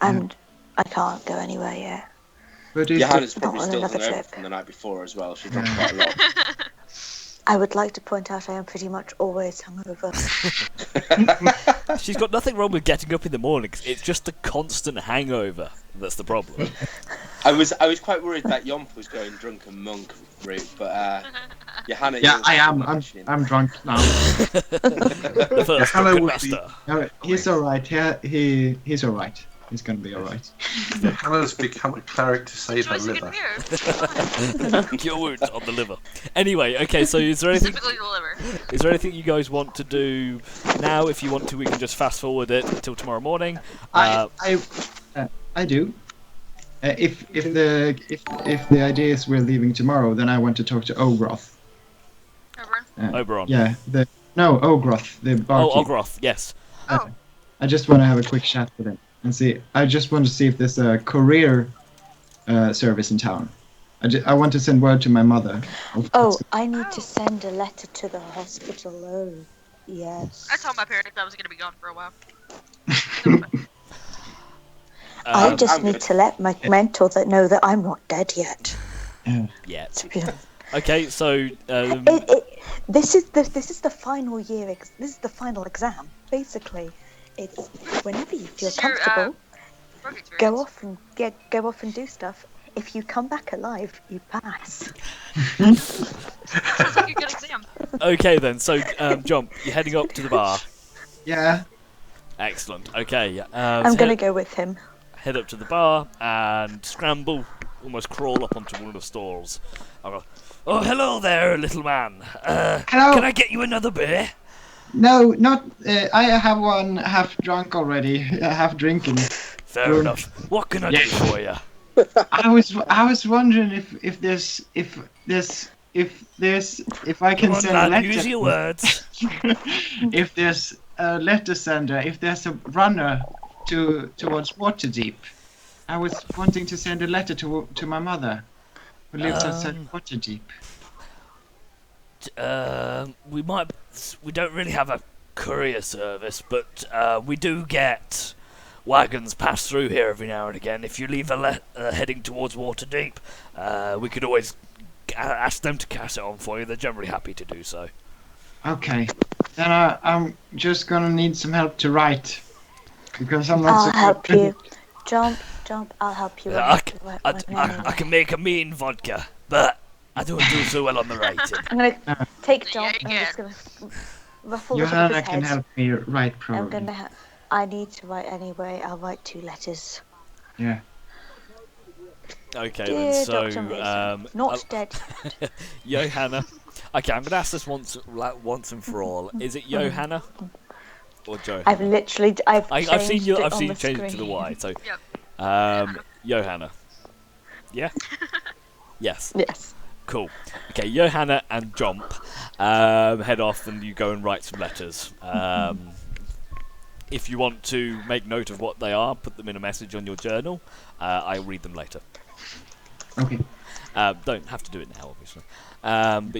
Speaker 8: and I can't go anywhere yet.
Speaker 7: But if
Speaker 2: Johanna's
Speaker 8: Not
Speaker 2: probably
Speaker 8: on
Speaker 2: still
Speaker 8: another
Speaker 2: hungover
Speaker 8: trip.
Speaker 2: from the night before as well. She drank
Speaker 7: Yeah.
Speaker 2: quite a lot.
Speaker 8: I would like to point out I am pretty much always hungover.
Speaker 1: She's got nothing wrong with getting up in the morning. It's just the constant hangover that's the problem.
Speaker 2: I was quite worried that Yomp was going drunken monk route, but Johanna.
Speaker 7: yeah,
Speaker 2: you're
Speaker 7: I am.
Speaker 2: mentioning-
Speaker 7: I'm drunk now.
Speaker 1: The first
Speaker 7: Hello,
Speaker 1: drunken
Speaker 7: would be-
Speaker 1: master.
Speaker 7: No, he's all right. He's all right. He's gonna be all right.
Speaker 6: Hannah's become a cleric to save her
Speaker 3: Choice you
Speaker 6: liver.
Speaker 3: can do.
Speaker 1: Cure wounds on the liver. Anyway, okay, so is there anything
Speaker 3: Specifically the liver.
Speaker 1: Is there anything you guys want to do now? If you want to, we can just fast forward it until tomorrow morning.
Speaker 7: I do. If the idea is we're leaving tomorrow, then I want to talk to Ogroth.
Speaker 3: Everyone.
Speaker 1: Oberon.
Speaker 7: Yeah. Ogroth, the
Speaker 1: Oh,
Speaker 7: barkeep.
Speaker 1: Ogroth, yes.
Speaker 3: Oh.
Speaker 7: I just want to have a quick chat with him and see. I just want to see if there's a courier service in town. I want to send word to my mother.
Speaker 8: Oh, I need to send a letter to the hospital. Oh, yes.
Speaker 3: I told my parents I was gonna be gone for a while.
Speaker 8: I
Speaker 1: Um,
Speaker 8: just
Speaker 2: I'm
Speaker 8: need
Speaker 2: good.
Speaker 8: to let my mentor know that I'm not dead yet.
Speaker 1: yet.
Speaker 8: To be honest.
Speaker 1: Okay, so
Speaker 8: This is the final year. This is the final exam. Basically, it's whenever you feel
Speaker 3: This is your,
Speaker 8: comfortable,
Speaker 3: Work experience.
Speaker 8: go off and do stuff. If you come back alive, you pass.
Speaker 3: Sounds like a good exam.
Speaker 1: okay then. So John, you're heading up to the bar.
Speaker 7: Yeah.
Speaker 1: Excellent. Okay.
Speaker 8: I'm gonna go with him.
Speaker 1: head up to the bar and scramble, almost crawl up onto one of the stalls. I'll go, oh, hello there, little man.
Speaker 7: Hello.
Speaker 1: Can I get you another beer?
Speaker 7: No, not. I have one half drunk already. Half drinking.
Speaker 1: Fair
Speaker 7: Um,
Speaker 1: enough. What can I do
Speaker 7: yeah.
Speaker 1: for you?
Speaker 7: I was wondering if I can
Speaker 1: Come on,
Speaker 7: send
Speaker 1: lad,
Speaker 7: letter.
Speaker 1: use your words.
Speaker 7: If there's a letter sender, if there's a runner towards Waterdeep. I was wanting to send a letter to my mother, who lives outside
Speaker 1: Um,
Speaker 7: Waterdeep.
Speaker 1: We don't really have a courier service, but we do get wagons pass through here every now and again. If you leave heading towards Waterdeep, we could always ask them to cast it on for you. They're generally happy to do so.
Speaker 7: Okay, then I'm just gonna need some help to write, because I'm not
Speaker 8: I'll
Speaker 7: so
Speaker 8: help
Speaker 7: good.
Speaker 8: you. Jump. I'll help you.
Speaker 1: I can make a mean vodka, but I don't do so well on the writing.
Speaker 8: I'm gonna take
Speaker 3: Yeah,
Speaker 8: Jump
Speaker 3: you
Speaker 8: and I'm just gonna ruffle the top of
Speaker 7: Johanna
Speaker 8: his
Speaker 7: can
Speaker 8: head.
Speaker 7: help me write,
Speaker 8: I'm
Speaker 7: probably.
Speaker 8: gonna. I need to write anyway. I'll write 2 letters.
Speaker 7: Yeah.
Speaker 1: Okay,
Speaker 8: Dear
Speaker 1: then. So,
Speaker 8: Dr. Mason, not dead.
Speaker 1: Johanna. Okay, I'm gonna ask this once and for all. Is it Johanna or Johanna?
Speaker 8: I've literally. I've
Speaker 1: seen
Speaker 8: changed
Speaker 1: you.
Speaker 8: it
Speaker 1: I've
Speaker 8: on
Speaker 1: seen
Speaker 8: the
Speaker 1: you change it to the
Speaker 8: screen.
Speaker 1: Y. So,
Speaker 3: Yep.
Speaker 1: Johanna. Yeah. Yes.
Speaker 8: Yes.
Speaker 1: Cool. Okay, Johanna and Jump head off, and you go and write some letters. If you want to make note of what they are, put them in a message on your journal. I'll read them later.
Speaker 7: Okay.
Speaker 1: Don't have to do it now, obviously. But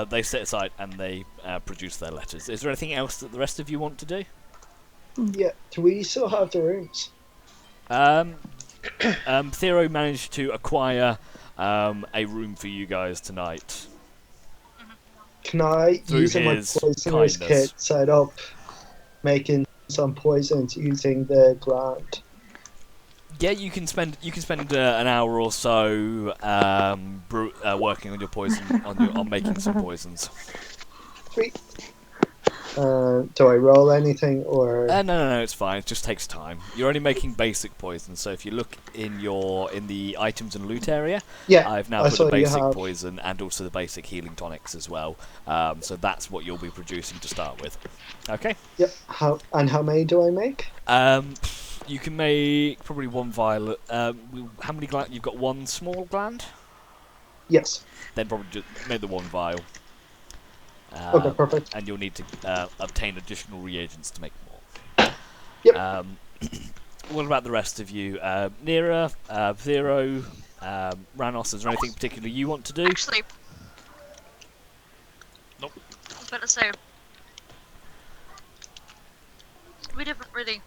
Speaker 1: they set aside and they produce their letters. Is there anything else that the rest of you want to do?
Speaker 4: Yeah, do we still have the rooms?
Speaker 1: Theo managed to acquire a room for you guys tonight.
Speaker 4: Can I,
Speaker 1: Through
Speaker 4: using my
Speaker 1: his
Speaker 4: poisonous
Speaker 1: kindness.
Speaker 4: kit, set up making some poisons using the gland?
Speaker 1: Yeah, you can spend an hour or so working on your poison on making some poisons.
Speaker 4: Sweet. Do I roll anything or?
Speaker 1: No, it's fine. It just takes time. You're only making basic poison, so if you look in the items and loot area,
Speaker 4: Yeah,
Speaker 1: I've now
Speaker 4: I
Speaker 1: put
Speaker 4: saw
Speaker 1: the
Speaker 4: you
Speaker 1: basic
Speaker 4: have.
Speaker 1: poison and also the basic healing tonics as well. So that's what you'll be producing to start with. Okay.
Speaker 4: Yep. How many do I make?
Speaker 1: You can make probably one vial. How many gland? You've got one small gland.
Speaker 4: Yes.
Speaker 1: Then probably just make the one vial.
Speaker 4: Okay, perfect.
Speaker 1: And you'll need to obtain additional reagents to make more.
Speaker 4: Yep.
Speaker 1: What about the rest of you? Nira, Zero, Ranos, is there anything particular you want to do?
Speaker 3: Actually,
Speaker 5: Nope.
Speaker 3: I was about to say, we didn't really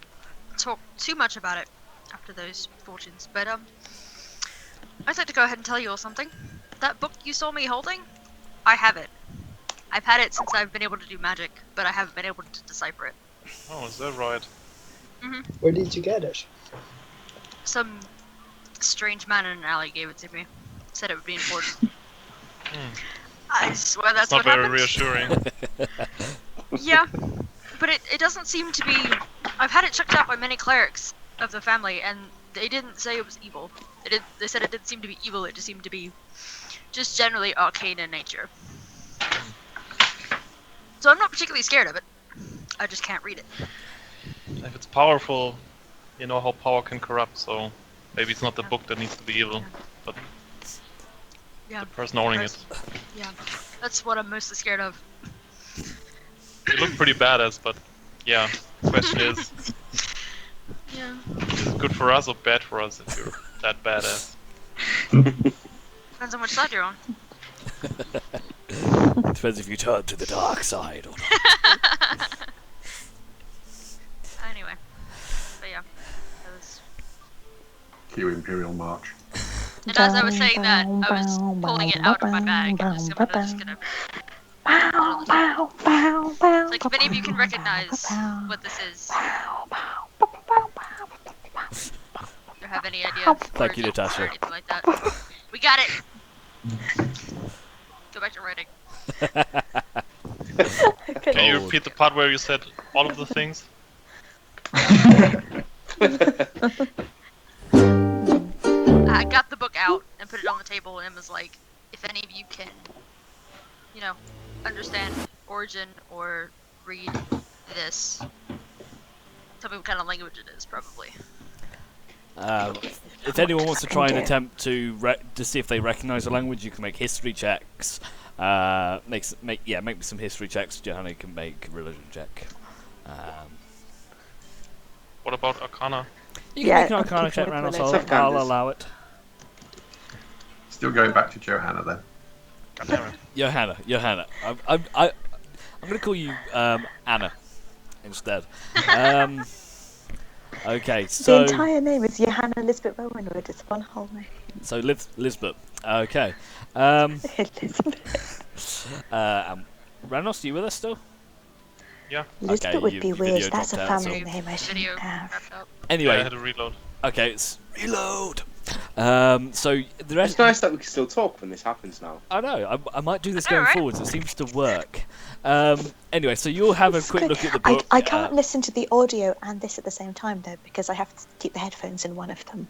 Speaker 3: talk too much about it after those fortunes, but I'd like to go ahead and tell you all something. That book you saw me holding, I have it. I've had it since I've been able to do magic, but I haven't been able to decipher it.
Speaker 5: Oh, is that right?
Speaker 4: Where did you get it?
Speaker 3: Some strange man in an alley gave it to me. Said it would be important. I swear that's
Speaker 5: It's not
Speaker 3: what
Speaker 5: very
Speaker 3: happened.
Speaker 5: reassuring.
Speaker 3: Yeah, but it doesn't seem to be... I've had it checked out by many clerics of the family, and they didn't say it was evil. They said it didn't seem to be evil, it just seemed to be just generally arcane in nature. So I'm not particularly scared of it. I just can't read it.
Speaker 5: If it's powerful, you know how power can corrupt, so maybe it's not the book that needs to be evil, but
Speaker 3: Yeah,
Speaker 5: the person owning it.
Speaker 3: yeah. That's what I'm mostly scared of.
Speaker 5: You look pretty badass, but yeah, the question is
Speaker 3: Yeah.
Speaker 5: it good for us or bad for us if you're that badass?
Speaker 3: Depends on which side you're on.
Speaker 1: Depends if you turn to the dark side or not.
Speaker 3: Anyway. But yeah. That was...
Speaker 6: Cue Imperial March.
Speaker 3: And as I was saying that, I was pulling it out of my bag and just gonna... It's like, if any of you can recognize what this is, or have any idea of
Speaker 1: Thank you,
Speaker 3: origins
Speaker 1: Natasha.
Speaker 3: or anything like that. We got it! Go back to writing.
Speaker 5: Can you
Speaker 1: Oh.
Speaker 5: repeat the part where you said all of the things?
Speaker 3: I got the book out and put it on the table and was like, if any of you can, you know, understand origin or read this, tell me what kind of language it is, probably.
Speaker 1: If anyone wants to try and attempt to see if they recognise the language, you can make history checks. Make some history checks. Johanna can make a religion check.
Speaker 5: What about Arcana?
Speaker 1: You can
Speaker 8: Yeah,
Speaker 1: make an
Speaker 8: I'm
Speaker 1: Arcana
Speaker 8: keeping
Speaker 1: check,
Speaker 8: with
Speaker 1: Reynolds.
Speaker 8: my
Speaker 1: I'll,
Speaker 8: notes.
Speaker 1: I'll allow it.
Speaker 6: Still going back to Johanna then.
Speaker 5: God damn it.
Speaker 1: Johanna. I'm going to call you Anna instead. Okay,
Speaker 8: The
Speaker 1: so
Speaker 8: entire name is Johanna Elizabeth Rowanwood. It's one whole name.
Speaker 1: so Lisbeth. Okay.
Speaker 8: Elizabeth.
Speaker 1: Reynolds, are you with us still?
Speaker 8: Elizabeth
Speaker 1: Okay,
Speaker 8: would
Speaker 1: you-
Speaker 8: be
Speaker 1: your
Speaker 8: weird.
Speaker 1: video
Speaker 8: That's a
Speaker 1: dropped out,
Speaker 8: family
Speaker 1: so-
Speaker 8: name I shouldn't
Speaker 3: Video
Speaker 8: have.
Speaker 3: wrapped up.
Speaker 1: Anyway,
Speaker 5: Yeah, I had to reload.
Speaker 1: okay, it's reload. So the rest.
Speaker 2: It's nice that we can still talk when this happens now.
Speaker 1: I know. I might do this
Speaker 3: I know,
Speaker 1: going
Speaker 3: right?
Speaker 1: forwards. It seems to work. Anyway, so you'll have a
Speaker 8: It's
Speaker 1: quick
Speaker 8: good.
Speaker 1: look at the book.
Speaker 8: I can't listen to the audio and this at the same time though, because I have to keep the headphones in one of them.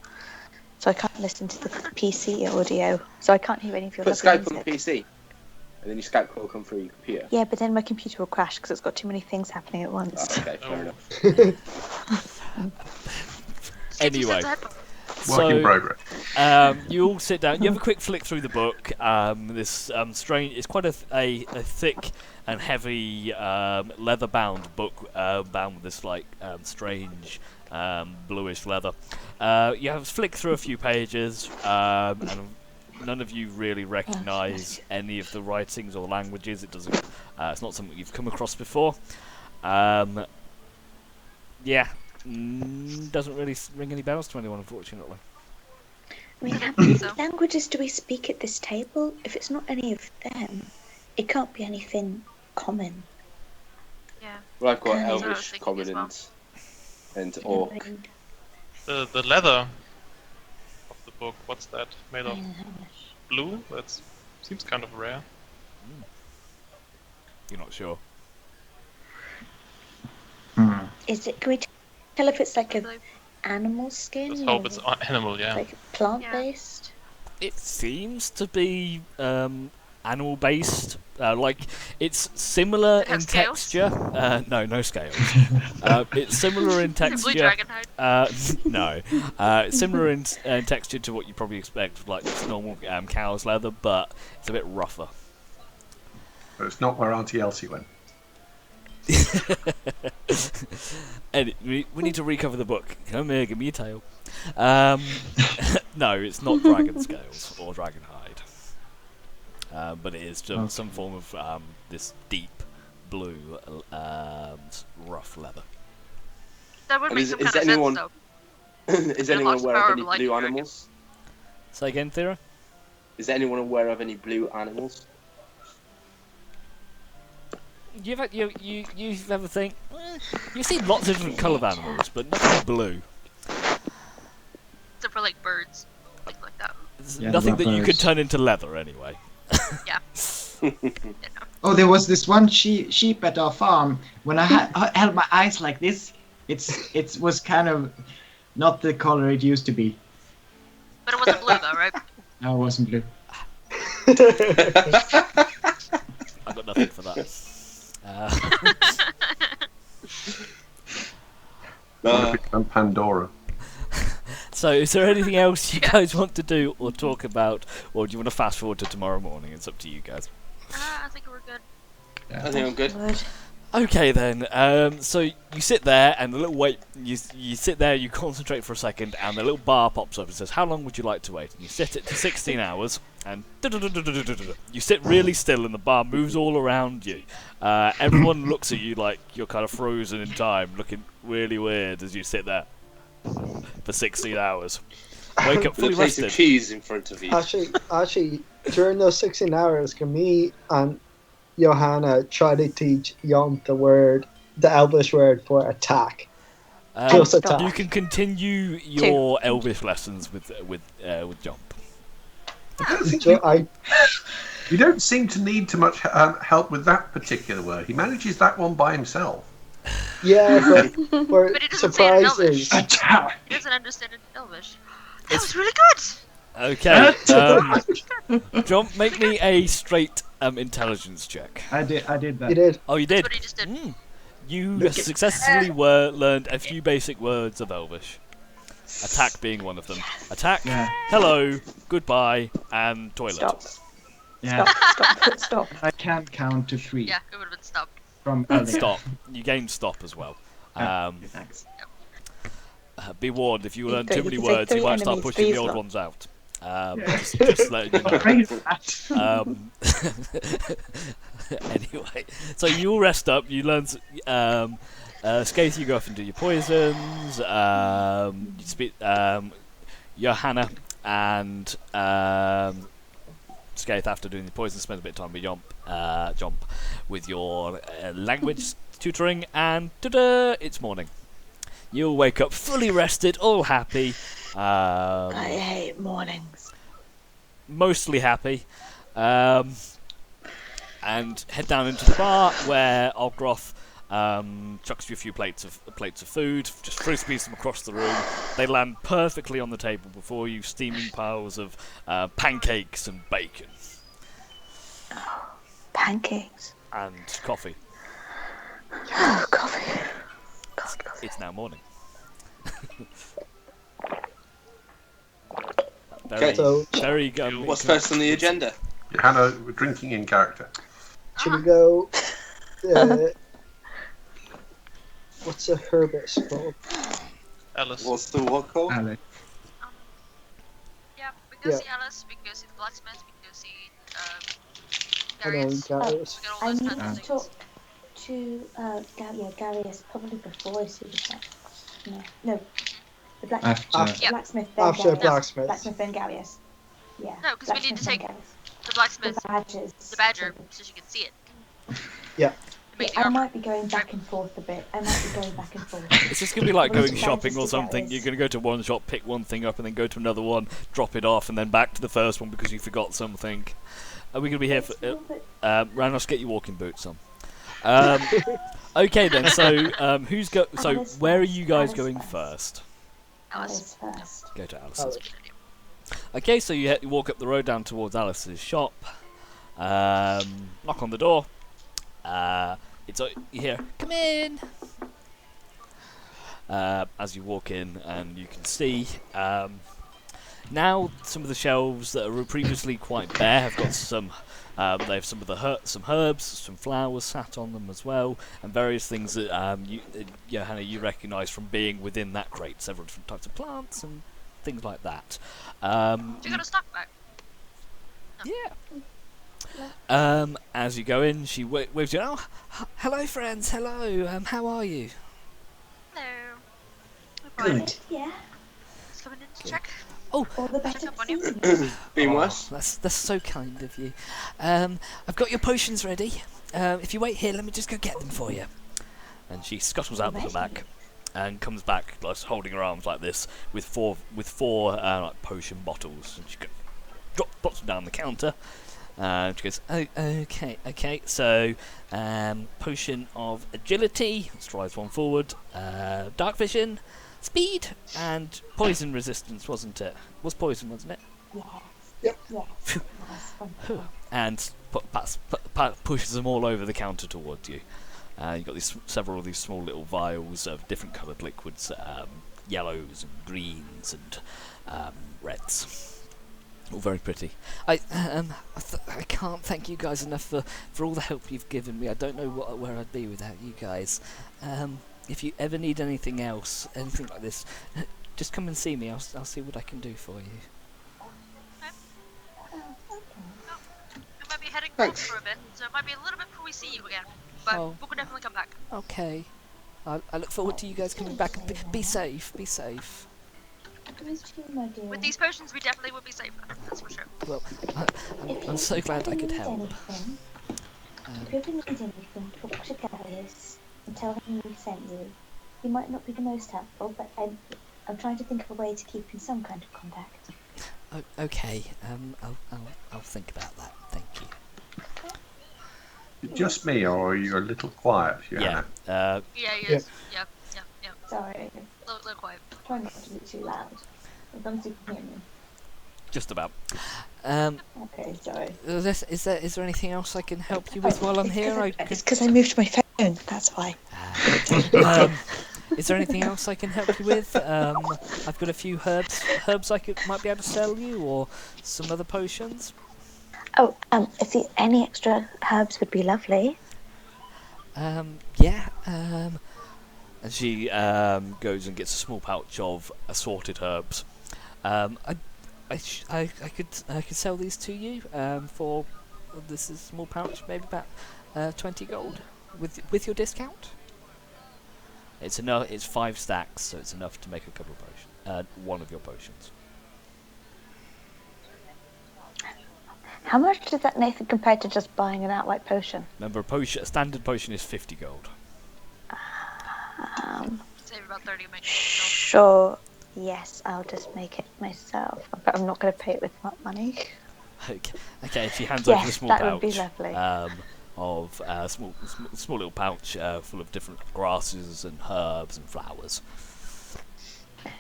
Speaker 8: So I can't listen to the PC audio. So I can't hear any of your
Speaker 2: Put
Speaker 8: lovely
Speaker 2: Skype on the
Speaker 8: music.
Speaker 2: PC, and then your Skype call will come through your computer.
Speaker 8: Yeah, but then my computer will crash because it's got too many things happening at once.
Speaker 2: Oh, okay, fair
Speaker 5: Oh.
Speaker 2: enough.
Speaker 1: Anyway,
Speaker 6: Work in progress.
Speaker 1: you all sit down. You have a quick flick through the book. This strange. It's quite a thick and heavy leather-bound book, bound with this like strange bluish leather. You have flick through a few pages, and none of you really recognise any of the writings or languages. It doesn't. It's not something you've come across before. Yeah. Doesn't really ring any bells to anyone, unfortunately.
Speaker 8: I mean, how
Speaker 3: think
Speaker 8: many
Speaker 3: so.
Speaker 8: languages do we speak at this table? If it's not any of them, it can't be anything common.
Speaker 3: Yeah.
Speaker 2: Well, I've got
Speaker 8: That's
Speaker 3: what I was
Speaker 2: Elvish,
Speaker 3: thinking
Speaker 2: Common,
Speaker 3: as well.
Speaker 2: and
Speaker 8: I
Speaker 2: Orc.
Speaker 8: mean,
Speaker 5: The leather of the book, what's that? Made
Speaker 8: I
Speaker 5: of
Speaker 8: don't know how much.
Speaker 5: blue? That seems kind of rare.
Speaker 1: You're not sure.
Speaker 8: Is it? Can we tell if it's like an
Speaker 3: Blue.
Speaker 8: animal skin?
Speaker 5: Let's
Speaker 8: or
Speaker 5: hope it's animal, yeah.
Speaker 8: like plant-based.
Speaker 1: It seems to be animal-based. Like it's similar
Speaker 3: Does it have
Speaker 1: in
Speaker 3: scales?
Speaker 1: texture. No scales. It's similar in
Speaker 3: Is it blue
Speaker 1: texture.
Speaker 3: dragon hide?
Speaker 1: No. It's similar in texture to what you probably expect, like just normal cow's leather, but it's a bit rougher.
Speaker 6: But it's not where Auntie Elsie went.
Speaker 1: Eddie, we need to recover the book. Come here, give me your tail. No, it's not dragon scales or dragon hide. But it is some form of this deep blue, rough leather.
Speaker 3: That would
Speaker 2: And
Speaker 3: make
Speaker 2: is-
Speaker 3: some
Speaker 2: is
Speaker 3: kind of
Speaker 2: anyone-
Speaker 3: sense,
Speaker 2: Is
Speaker 3: It
Speaker 2: anyone
Speaker 3: unlocks the
Speaker 2: aware
Speaker 3: power
Speaker 2: of
Speaker 3: of
Speaker 2: any
Speaker 3: lightning
Speaker 2: blue
Speaker 3: dragon.
Speaker 2: animals?
Speaker 1: Say again, Thera?
Speaker 2: Is anyone aware of any blue animals?
Speaker 1: You've ever think you've seen lots of different coloured animals, but nothing blue.
Speaker 3: though. Except for like birds, things like that.
Speaker 1: There's
Speaker 7: Yeah,
Speaker 1: nothing that you could
Speaker 7: birds.
Speaker 1: turn into leather anyway.
Speaker 3: Yeah. You know.
Speaker 7: Oh, there was this one sheep at our farm. When I held my eyes like this, it was kind of not the color it used to be.
Speaker 3: But it wasn't blue though, right?
Speaker 7: No, it wasn't blue.
Speaker 1: I've got nothing for that.
Speaker 6: And Pandora.
Speaker 1: So, is there anything else you guys want to do or talk about, or do you want to fast forward to tomorrow morning? It's up to you guys.
Speaker 3: I think we're good.
Speaker 2: I think I'm good.
Speaker 8: Would.
Speaker 1: Okay then. So you sit there, and the little wait. You sit there. You concentrate for a second, and the little bar pops up and says, "How long would you like to wait?" And you set it to 16 hours, and you sit really still, and the bar moves all around you. Everyone looks at you like you're kind of frozen in time, looking really weird as you sit there for 16 hours. Wake up
Speaker 2: With a
Speaker 1: fully
Speaker 2: plate of
Speaker 1: rested.
Speaker 2: cheese in front of you.
Speaker 4: Actually, during those 16 hours, can me and Johanna try to teach Jon the Elvish word for attack? Just attack.
Speaker 1: You can continue your Elvish lessons with Jump.
Speaker 6: You don't seem to need too much help with that particular word. He manages that one by himself.
Speaker 4: Yeah, but for
Speaker 3: But he doesn't say it in
Speaker 4: surprises.
Speaker 7: Attack!
Speaker 3: He doesn't understand it in Elvish. That was really good!
Speaker 1: Okay. Jump, make me a straight intelligence check.
Speaker 7: I did that.
Speaker 4: You did.
Speaker 1: Oh, you did.
Speaker 3: That's what he just did.
Speaker 1: You successfully learned a few basic words of Elvish. Attack being one of them. Attack,
Speaker 7: Yeah.
Speaker 1: hello, goodbye, and toilet.
Speaker 8: Stop.
Speaker 7: Yeah.
Speaker 8: Stop.
Speaker 7: I can't count to 3
Speaker 3: Yeah, it would have been stop.
Speaker 7: from earlier.
Speaker 1: Stop. You gained stop as well.
Speaker 7: Okay, thanks.
Speaker 1: Be warned, if you learn
Speaker 8: Three-
Speaker 1: too
Speaker 8: you
Speaker 1: many
Speaker 8: can say
Speaker 1: words, you
Speaker 8: 3
Speaker 1: might start
Speaker 8: enemies,
Speaker 1: pushing
Speaker 8: 3
Speaker 1: the old
Speaker 8: slot.
Speaker 1: ones out. Just letting you know.
Speaker 7: Phrase that.
Speaker 1: Anyway, so you all rest up. You learn. Skaith, you go off and do your poisons. You speak. Johanna and Skaith, after doing the poison, spend a bit of time with Jump with your language tutoring, and ta-da! It's morning. You'll wake up fully rested, all happy.
Speaker 8: I hate mornings.
Speaker 1: Mostly happy. And head down into the bar where Olgroth chucks you a few plates of food, just frisbees them across the room. They land perfectly on the table before you, steaming piles of pancakes and bacon
Speaker 8: Pancakes.
Speaker 1: and coffee.
Speaker 8: Oh, coffee. God, coffee.
Speaker 1: It's now morning.
Speaker 2: Okay.
Speaker 4: So,
Speaker 1: Very
Speaker 2: What's first on the agenda?
Speaker 6: Johanna, we're drinking in character.
Speaker 4: should we go? What's a herbace called?
Speaker 5: Alice.
Speaker 2: What's the what called?
Speaker 7: Alex.
Speaker 3: Yeah, we go
Speaker 4: Yeah.
Speaker 3: see Alice, we go see the blacksmith, we go see
Speaker 4: I know,
Speaker 3: Darius.
Speaker 4: Darius.
Speaker 3: We got all
Speaker 8: I
Speaker 3: those
Speaker 8: need
Speaker 3: kinds
Speaker 8: to
Speaker 3: of things.
Speaker 8: talk to Garius probably before I see the blacksmith. No, the blacksmith.
Speaker 7: After.
Speaker 3: Yeah.
Speaker 8: Blacksmith then
Speaker 4: After
Speaker 8: Garius.
Speaker 4: blacksmith.
Speaker 8: Blacksmith then Garius. Yeah.
Speaker 3: No, 'cause we need to
Speaker 8: Blacksmith then
Speaker 3: take
Speaker 8: Garius.
Speaker 3: The blacksmith,
Speaker 8: The badges.
Speaker 3: the badger, so she can see it.
Speaker 4: Yeah.
Speaker 3: Make the
Speaker 8: I
Speaker 3: armor.
Speaker 8: might be going back and forth a bit.
Speaker 1: It's just gonna be like
Speaker 8: Well,
Speaker 1: going
Speaker 8: it's
Speaker 1: shopping
Speaker 8: just
Speaker 1: or
Speaker 8: to
Speaker 1: something.
Speaker 8: Garius.
Speaker 1: You're gonna go to one shop, pick one thing up, and then go to another one, drop it off, and then back to the first one because you forgot something. Are we gonna be here for? Ranos, get your walking boots on. Okay then. So who's go? So
Speaker 8: Alice
Speaker 1: where are
Speaker 8: first,
Speaker 1: you guys
Speaker 8: Alice
Speaker 1: going
Speaker 8: first.
Speaker 1: first?
Speaker 3: Alice.
Speaker 8: Alice first.
Speaker 1: Go to Alice's.
Speaker 4: Alice.
Speaker 1: Okay, so you walk up the road down towards Alice's shop. Knock on the door. You hear, "Come in." As you walk in, and you can see now some of the shelves that were previously quite bare have got some. They have some of the some herbs, some flowers sat on them as well, and various things that Johanna, you recognise from being within that crate. Several different types of plants and things like that.
Speaker 3: You got a stock back.
Speaker 1: Yeah. As you go in, she waves you. Oh, hello, friends. Hello. How are you?
Speaker 3: Hello.
Speaker 8: Good. Yeah.
Speaker 3: Just coming in to check.
Speaker 8: All the better
Speaker 3: Check up
Speaker 8: for
Speaker 3: on you.
Speaker 8: seeing you.
Speaker 2: Been
Speaker 1: Oh,
Speaker 2: worse?
Speaker 1: that's so kind of you. I've got your potions ready. If you wait here, let me just go get them for you. And she scuttles out to the back and comes back, like, holding her arms like this, with four like potion bottles. And she drops them down the counter. She goes, "Oh, okay. So, potion of agility, strides one forward. Dark vision, speed, and poison resistance, wasn't it? Was poison, wasn't it?
Speaker 8: Yes.
Speaker 4: Yep.
Speaker 8: Yes. Nice, wonderful.
Speaker 1: And pushes them all over the counter towards you. You've got several of these small little vials of different coloured liquids, yellows and greens and reds. All very pretty. I can't thank you guys enough for all the help you've given me. I don't know where I'd be without you guys. If you ever need anything else, anything like this, just come and see me. I'll see what I can do for you.
Speaker 3: We might be heading
Speaker 2: Thanks.
Speaker 3: north for a bit, so it might be a little bit before we see you again. But
Speaker 1: Oh.
Speaker 3: we'll definitely come back.
Speaker 1: Okay. I look forward to you guys coming back. Be safe. Be safe.
Speaker 8: You too, my dear.
Speaker 3: With these potions, we definitely would be safer. That's for sure.
Speaker 1: Well,
Speaker 8: If
Speaker 1: I'm
Speaker 8: you
Speaker 1: so glad
Speaker 8: ever
Speaker 1: I could
Speaker 8: need
Speaker 1: help.
Speaker 8: anything, if you ever need anything, talk to Garius and tell him we sent you. He might not be the most helpful, but I'm trying to think of a way to keep in some kind of contact.
Speaker 1: Okay. I'll think about that. Thank you.
Speaker 6: Just me, or are you a little quiet, Johanna?
Speaker 3: Yeah, yes. Yep.
Speaker 8: Sorry,
Speaker 3: Little quiet.
Speaker 8: try not to be too loud. As long as you can hear me.
Speaker 1: Just about.
Speaker 8: Okay, sorry.
Speaker 1: Is there anything else I can help you with while I'm here?
Speaker 8: It's because I moved my phone, that's why.
Speaker 1: Is there anything else I can help you with? I've got a few herbs might be able to sell you, or some other potions.
Speaker 8: Oh, any extra herbs would be lovely.
Speaker 1: Yeah. and she goes and gets a small pouch of assorted herbs. I could sell these to you for this is a small pouch, maybe about 20 gold with your discount. It's enough. It's 5 stacks, so it's enough to make a couple of potions. One of your potions.
Speaker 8: How much does that, Nathan, compare to just buying an outright potion?
Speaker 1: Remember, a standard potion is 50 gold.
Speaker 3: Save about 30 to make it.
Speaker 8: Sure. Yes, I'll just make it myself. But I'm not going to pay it with money.
Speaker 1: Okay. She hands over a small
Speaker 8: that
Speaker 1: pouch.
Speaker 8: would be lovely.
Speaker 1: Of small little pouch full of different grasses and herbs and flowers.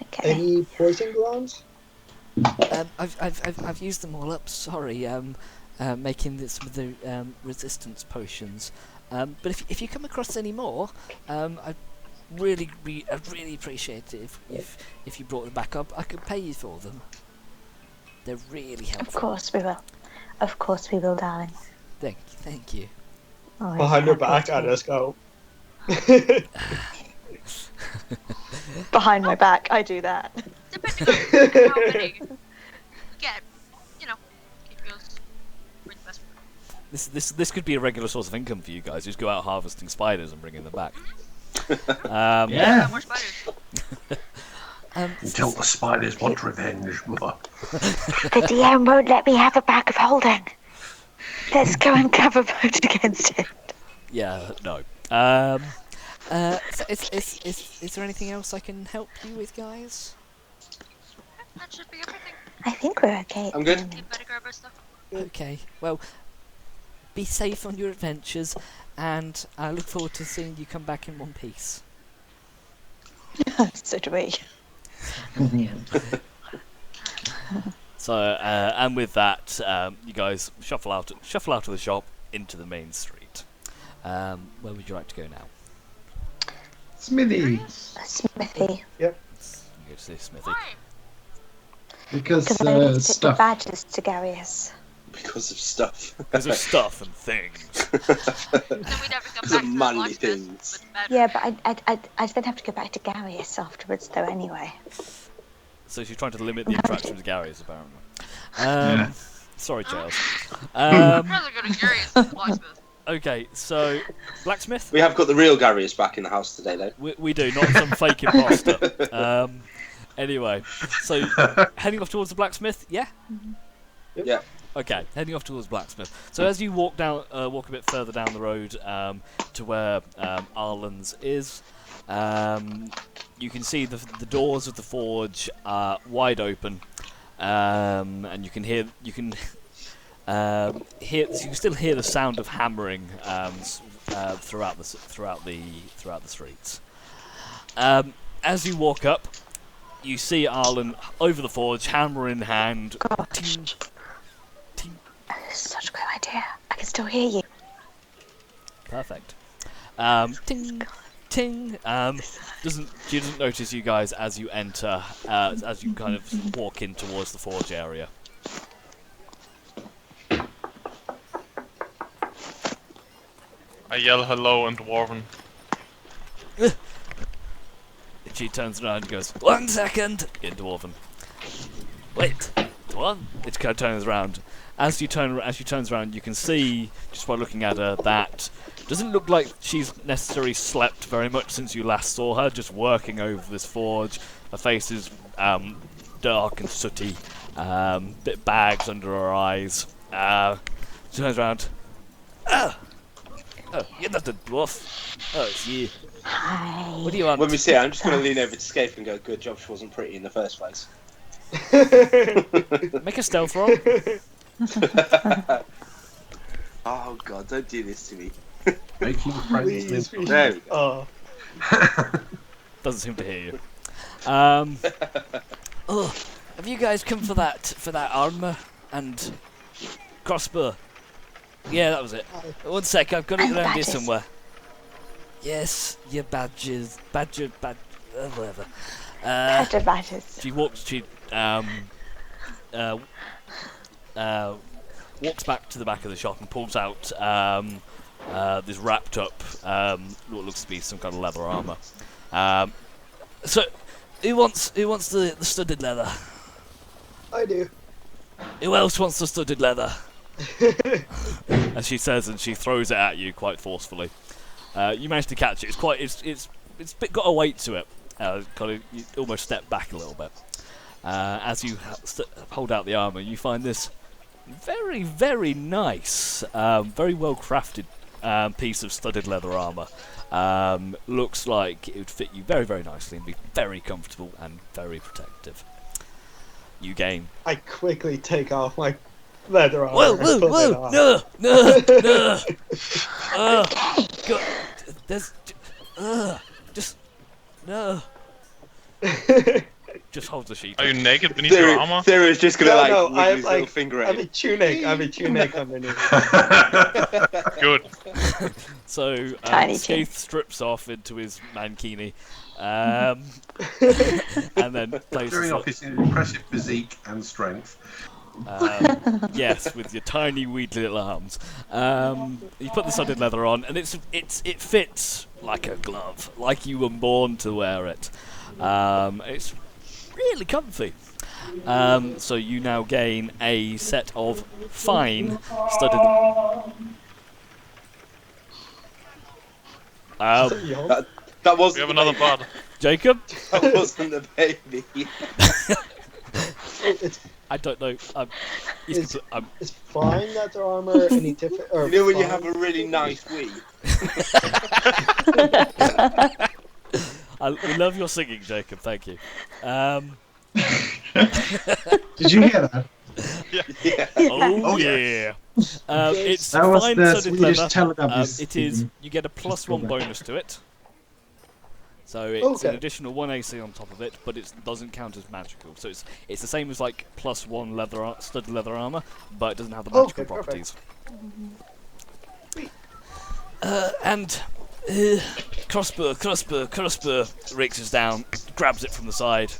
Speaker 8: Okay.
Speaker 4: Any poison glands?
Speaker 1: I've used them all up. Sorry, making some of the resistance potions. But if you come across any more, I'd really appreciate it if you brought them back up. I could pay you for them. They're really helpful.
Speaker 8: Of course we will. Of course we will, darling.
Speaker 1: Thank you.
Speaker 8: Oh,
Speaker 4: Behind her
Speaker 8: it's
Speaker 4: back,
Speaker 8: happy
Speaker 4: I
Speaker 8: to.
Speaker 4: just go.
Speaker 8: Behind my back, I do that.
Speaker 3: Depending on how many you get, keep yours with the best.
Speaker 1: This could be a regular source of income for you guys. Just go out harvesting spiders and bringing them back.
Speaker 7: Yeah.
Speaker 3: More spiders.
Speaker 6: Until the spiders want revenge, mother.
Speaker 8: The DM won't let me have a bag of holding. Let's go and have a vote against it.
Speaker 1: Yeah, no. Is there anything else I can help you with, guys?
Speaker 3: That should be everything.
Speaker 8: I think we're okay.
Speaker 2: I'm good.
Speaker 3: You better grab our stuff.
Speaker 1: Okay. Well, be safe on your adventures, and I look forward to seeing you come back in one piece.
Speaker 8: So do we.
Speaker 1: So, and with that, you guys shuffle out of the shop into the main street. Where would you like to go now?
Speaker 7: Smithy.
Speaker 8: A smithy.
Speaker 1: You go to see Smithy.
Speaker 3: Why?
Speaker 7: Because
Speaker 8: Because I need to take the
Speaker 7: stuff.
Speaker 8: badges to Garius.
Speaker 2: Because of stuff.
Speaker 1: Because of stuff and things.
Speaker 3: Then we'd have to come
Speaker 2: Because
Speaker 3: back
Speaker 2: of
Speaker 3: to the
Speaker 2: manly
Speaker 3: blacksmith
Speaker 2: things.
Speaker 3: with bad
Speaker 8: Yeah, but I'd then have to go back to Garius afterwards, though, anyway.
Speaker 1: So she's trying to limit the interaction with Gary's, apparently.
Speaker 7: Yeah.
Speaker 1: Sorry, Giles.
Speaker 3: I'd rather go to Gary's than the blacksmith.
Speaker 1: Okay, so blacksmith.
Speaker 2: We have got the real Garius back in the house today, though.
Speaker 1: We do, not some fake imposter. Anyway, so heading off towards the blacksmith, yeah?
Speaker 2: Yeah.
Speaker 1: Okay, heading off towards blacksmith. So as you walk a bit further down the road to where Arlen's is, you can see the doors of the forge are wide open, and you can still hear the sound of hammering throughout the streets. As you walk up, you see Arlen over the forge, hammer in hand.
Speaker 8: Gosh.
Speaker 1: Ting, ting.
Speaker 8: This is such a great idea. I can still hear you.
Speaker 1: Perfect. Ting, ting. She doesn't notice you guys as you enter, as you kind of walk in towards the forge area.
Speaker 5: I yell hello in Dwarven.
Speaker 1: She turns around and goes, 1 second! In Dwarven. Wait, what? It kind of turns around. As she turns around, you can see, just by looking at her, that doesn't look like she's necessarily slept very much since you last saw her, just working over this forge. Her face is dark and sooty, bit bags under her eyes. She turns around. Oh, you're not a dwarf. Oh, it's you.
Speaker 8: Hi.
Speaker 1: What do you want?
Speaker 2: When we see her, I'm just going to lean over to Scape and go, good job she wasn't pretty in the first place.
Speaker 1: Make a stealth roll.
Speaker 2: Oh, God, don't do this to me.
Speaker 6: Making friends
Speaker 4: Please,
Speaker 6: with
Speaker 4: please.
Speaker 2: There we go.
Speaker 4: Oh.
Speaker 1: Doesn't seem to hear you. Oh, have you guys come for that armor and crossbow? Yeah, that was it. 1 sec, I've got it
Speaker 8: And
Speaker 1: around here
Speaker 8: badges.
Speaker 1: somewhere. Yes, your badges, whatever.
Speaker 8: Badges.
Speaker 1: She walks back to the back of the shop and pulls out this wrapped up what looks to be some kind of leather armor. So, who wants the studded leather?
Speaker 4: I do.
Speaker 1: Who else wants the studded leather? As she says, and she throws it at you quite forcefully. You manage to catch it. It's got a weight to it. You almost step back a little bit. As you hold out the armor, you find this very, very nice, very well crafted piece of studded leather armor. Looks like it would fit you very, very nicely and be very comfortable and very protective. You gain.
Speaker 4: I quickly take off my leather armor.
Speaker 1: Whoa,
Speaker 4: and
Speaker 1: whoa,
Speaker 4: put it
Speaker 1: whoa!
Speaker 4: on.
Speaker 1: No! God, there's. Just. No. Just hold the sheet.
Speaker 5: Are you naked beneath your armor?
Speaker 2: Sarah's just gonna
Speaker 4: No,
Speaker 2: wiggle
Speaker 4: I have
Speaker 2: his little finger
Speaker 4: I
Speaker 2: at
Speaker 4: have a
Speaker 2: you.
Speaker 4: tunic. I have a tunic underneath.
Speaker 5: Good.
Speaker 1: So
Speaker 8: Tiny
Speaker 1: Skaith strips off into his mankini, and then places
Speaker 6: Showing off his impressive physique and strength.
Speaker 1: yes, with your tiny weedy little arms. You put the studded leather on, and it fits like a glove, like you were born to wear it. It's really comfy. So you now gain a set of fine studded.
Speaker 2: That wasn't.
Speaker 5: We have another bud.
Speaker 1: Jacob?
Speaker 2: That wasn't the baby.
Speaker 1: I don't know.
Speaker 4: It's fine leather armor. Any different?
Speaker 2: You know when you have a really nice wee.
Speaker 1: We love your singing, Jacob. Thank you.
Speaker 7: Did you hear that?
Speaker 2: Yeah.
Speaker 1: Oh
Speaker 6: yes.
Speaker 1: yeah. It's
Speaker 7: That was
Speaker 1: fine
Speaker 7: the
Speaker 1: studded
Speaker 7: Swedish
Speaker 1: leather.
Speaker 7: Teletubbies
Speaker 1: It is.
Speaker 7: speaking.
Speaker 1: You get a +1 bonus to it. So it's
Speaker 4: Okay.
Speaker 1: an additional 1 AC on top of it, but it doesn't count as magical. So it's the same as like +1 studded leather armor, but it doesn't have the magical
Speaker 4: Okay, perfect.
Speaker 1: properties. And Crossbow reaches down, grabs it from the side,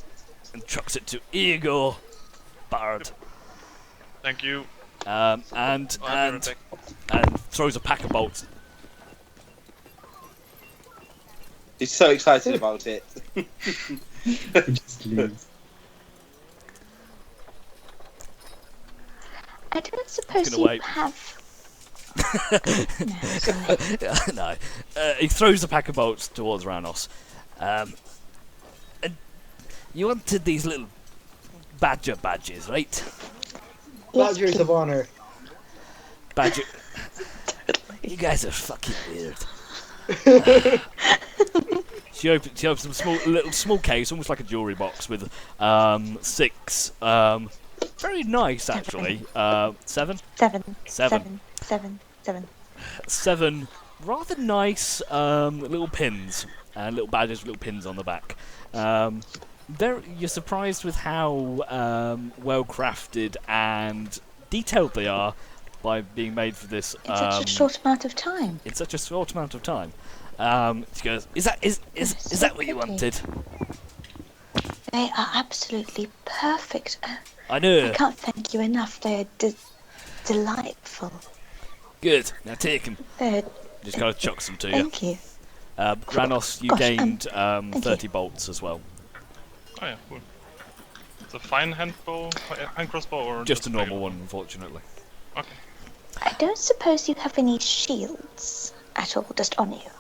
Speaker 1: and chucks it to Igor Bard.
Speaker 5: Thank you.
Speaker 1: And throws a pack of bolts.
Speaker 2: He's so excited about it.
Speaker 7: Just leaves.
Speaker 8: I don't suppose
Speaker 1: Gonna
Speaker 8: you
Speaker 1: wait.
Speaker 8: have. No, sorry.
Speaker 1: No. He throws a pack of bolts towards Ranos. And you wanted these little badges, right?
Speaker 8: Yes,
Speaker 4: Badgers of honor.
Speaker 1: Badger. You guys are fucking weird. She opens some small case, almost like a jewelry box, with 6. Very nice, actually. 7. Seven rather nice little pins and little badges with little pins on the back. You're surprised with how well crafted and detailed they are by being made for this.
Speaker 8: In such a short amount of time.
Speaker 1: In such a short amount of time. She goes, "Is that what you wanted?"
Speaker 8: They are absolutely perfect.
Speaker 1: I know.
Speaker 8: I can't thank you enough. They're delightful.
Speaker 1: Good. Now take them.
Speaker 8: They're,
Speaker 1: Just kind of chucks them to you.
Speaker 8: thank you.
Speaker 1: Ranos, you
Speaker 8: Gosh,
Speaker 1: gained
Speaker 8: thank
Speaker 1: 30
Speaker 8: you.
Speaker 1: bolts as well.
Speaker 5: Oh yeah, cool. It's a fine hand crossbow, or
Speaker 1: Just a normal
Speaker 5: regular?
Speaker 1: one, unfortunately.
Speaker 5: Okay.
Speaker 8: I don't suppose you have any shields at all, just on you.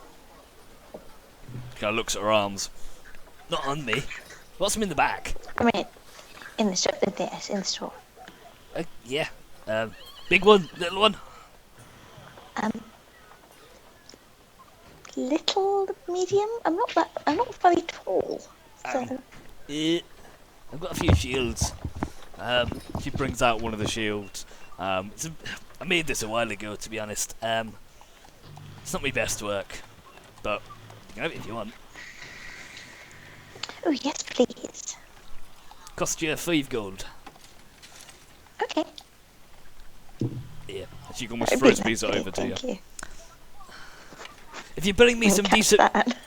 Speaker 1: She kind of looks at her arms. Not on me. What's them in the back?
Speaker 8: I mean, in the store. Yes, in the store.
Speaker 1: Yeah. Big one, little one.
Speaker 8: Little, medium. I'm not very tall. So
Speaker 1: I've got a few shields. She brings out one of the shields. I made this a while ago, to be honest. It's not my best work, but you can have it if you want.
Speaker 8: oh yes, please.
Speaker 1: Cost you 5 gold.
Speaker 8: Okay.
Speaker 1: Yeah. And she almost
Speaker 8: I'd be
Speaker 1: frisbees it
Speaker 8: happy,
Speaker 1: over to you.
Speaker 8: thank you.
Speaker 1: If you bring me
Speaker 8: I'll
Speaker 1: some
Speaker 8: catch
Speaker 1: decent,
Speaker 8: that.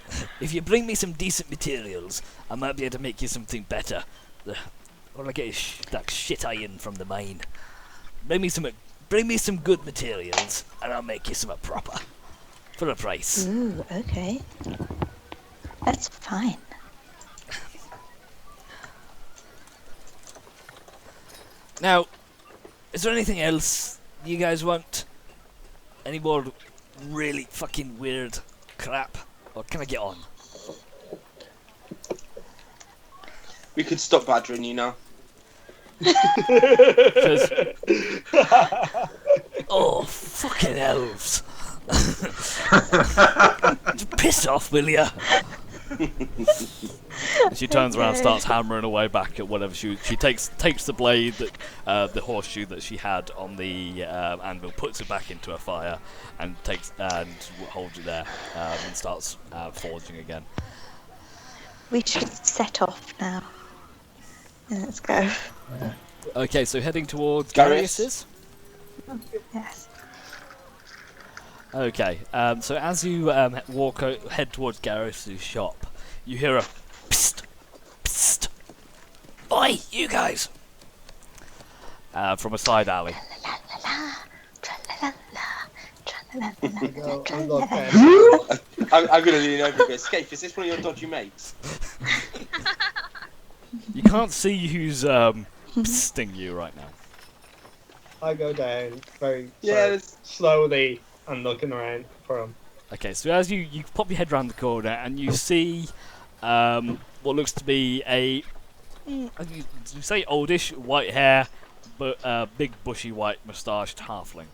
Speaker 1: if you bring me some decent materials, I might be able to make you something better. Or I get that shit iron from the mine. Bring me some good materials, and I'll make you something proper for a price.
Speaker 8: Ooh, okay. That's fine.
Speaker 1: Now, is there anything else you guys want? Any more really fucking weird crap? Or can I get on?
Speaker 2: We could stop badgering you now.
Speaker 1: Oh, fucking elves. Just piss off, will ya? She turns around, starts hammering away back at whatever she takes the blade that the horseshoe that she had on the anvil, puts it back into a fire, and holds it there, and starts forging again.
Speaker 8: We should set off now. Let's go.
Speaker 1: Okay, so heading towards
Speaker 2: Darius?
Speaker 1: Darius's.
Speaker 8: Yes.
Speaker 1: Okay, so as you head towards Garrus's shop, you hear a psst, psst. Oi, you guys! From a side alley.
Speaker 4: I'm not there.
Speaker 2: I'm going to lean over and go, Scape, is this one of your dodgy mates?
Speaker 1: You can't see who's psting you right now.
Speaker 4: I go down very
Speaker 2: Yes.
Speaker 4: slowly and looking around for him.
Speaker 1: Okay, so as you pop your head round the corner and you see what looks to be a you say oldish, white hair, but big bushy white moustached halfling.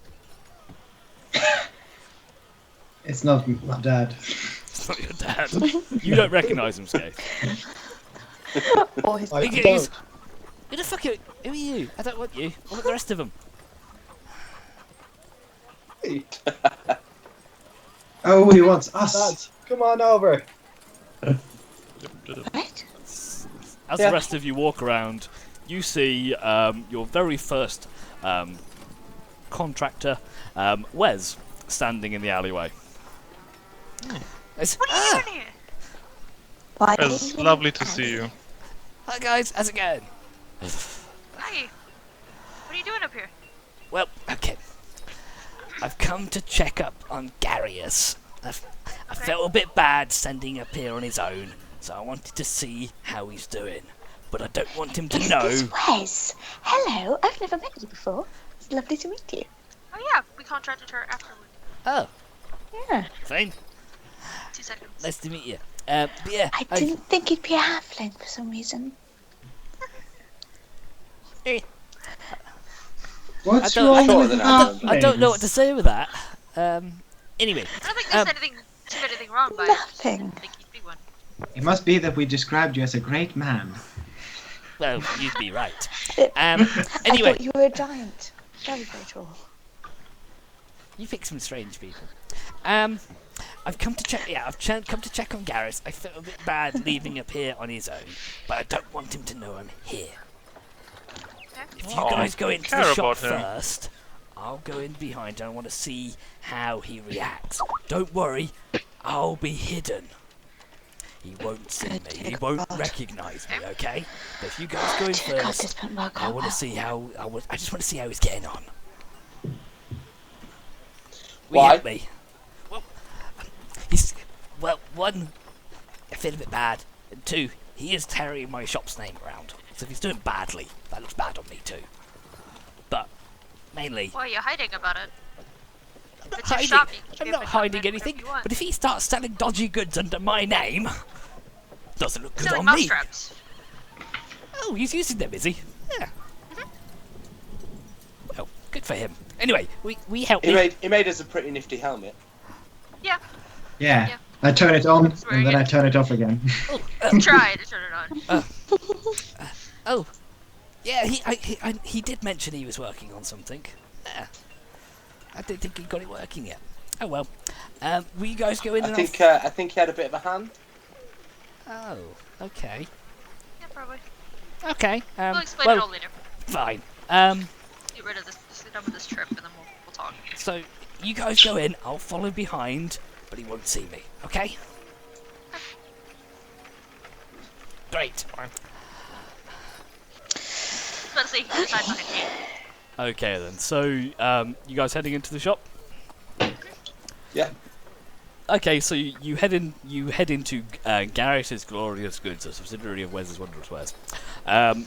Speaker 7: It's not my dad.
Speaker 1: It's not your dad. You don't recognise him, Scaife.
Speaker 8: Or his
Speaker 4: I
Speaker 1: Who
Speaker 4: don't.
Speaker 1: the fuck are you? I don't want you. I want the rest of them.
Speaker 7: Oh, he wants us.
Speaker 4: Lads, come on over.
Speaker 8: Right?
Speaker 1: As the rest of you walk around, you see your very first contractor, Wes, standing in the alleyway. It's,
Speaker 3: What are you doing here?
Speaker 8: Why
Speaker 5: It's lovely to see you.
Speaker 1: Hi guys, how's it going?
Speaker 3: Hi. What are you doing up here?
Speaker 1: Well, okay. I've come to check up on Garius. I felt a bit bad sending up here on his own, so I wanted to see how he's doing. But I don't want him to
Speaker 8: Is
Speaker 1: know.
Speaker 8: this Wes? Hello, I've never met you before. It's lovely to meet you.
Speaker 3: Oh yeah, we contracted her afterward.
Speaker 1: Oh,
Speaker 8: Yeah.
Speaker 1: fine.
Speaker 3: 2 seconds.
Speaker 1: Nice to meet you. But yeah,
Speaker 8: I didn't think you'd be a halfling for some reason.
Speaker 7: What's
Speaker 1: I don't-
Speaker 7: wrong
Speaker 2: Shorter
Speaker 7: with
Speaker 2: than I don't-
Speaker 1: I don't know what to say with that. Anyway,
Speaker 3: I don't think there's anything wrong by it. I
Speaker 8: Nothing.
Speaker 3: didn't think you'd be one.
Speaker 7: It must be that we described you as a great man.
Speaker 1: well, you'd be right.
Speaker 8: I
Speaker 1: Anyway,
Speaker 8: thought you were a giant. Very, very tall.
Speaker 1: you pick some strange people. I've come to check. Yeah, come to check on Garrus. I felt a bit bad leaving up here on his own, but I don't want him to know I'm here. If you
Speaker 5: Oh,
Speaker 1: guys go into
Speaker 5: care
Speaker 1: the shop
Speaker 5: about him.
Speaker 1: first, I'll go in behind and I want to see how he reacts. Don't worry, I'll be hidden. He won't see me.
Speaker 8: Good
Speaker 1: He won't
Speaker 8: God.
Speaker 1: recognise me. Okay? But if you guys go in
Speaker 8: Dear God,
Speaker 1: first,
Speaker 8: this won't work
Speaker 1: I
Speaker 8: out
Speaker 1: want to
Speaker 8: well.
Speaker 1: see how. I just want to see how he's getting on. Will you
Speaker 2: Why?
Speaker 1: help me? Well, one, I feel a bit bad, and two, he is carrying my shop's name around. So if he's doing badly, that looks bad on me too. But mainly,
Speaker 3: Why are you hiding about it?
Speaker 1: I'm not
Speaker 3: It's your
Speaker 1: hiding.
Speaker 3: shop, you can
Speaker 1: I'm
Speaker 3: keep
Speaker 1: not
Speaker 3: it
Speaker 1: hiding
Speaker 3: whatever
Speaker 1: anything.
Speaker 3: you want.
Speaker 1: But if he starts selling dodgy goods under my name, doesn't look good
Speaker 3: Selling
Speaker 1: on me.
Speaker 3: mousetraps.
Speaker 1: Oh, he's using them, is he? Yeah. Well, good for him. Anyway, we help
Speaker 2: He
Speaker 1: me.
Speaker 2: made us a pretty nifty helmet.
Speaker 3: Yeah,
Speaker 7: Yeah.
Speaker 3: Yeah.
Speaker 7: I turn it on
Speaker 3: That's wearing
Speaker 7: and then
Speaker 3: it.
Speaker 7: I turn it off again.
Speaker 3: try to turn it on.
Speaker 1: Oh, yeah. He did mention he was working on something. I don't think he got it working yet. Oh well. Will you guys go in?
Speaker 2: I
Speaker 1: and
Speaker 2: think he had a bit of a hand.
Speaker 1: Oh, okay.
Speaker 3: Yeah, probably.
Speaker 1: Okay.
Speaker 3: We'll explain
Speaker 1: well,
Speaker 3: it all later.
Speaker 1: fine.
Speaker 3: Get rid of this. Just get done with this trip, and then we'll talk.
Speaker 1: So you guys go in. I'll follow behind, but he won't see me. Okay. Great.
Speaker 3: Let's see. He's hiding behind me.
Speaker 1: Okay then. So you guys heading into the shop?
Speaker 2: Yeah.
Speaker 1: Okay, so you head into Garrus's Glorious Goods, a subsidiary of Wes's Wondrous Wares, and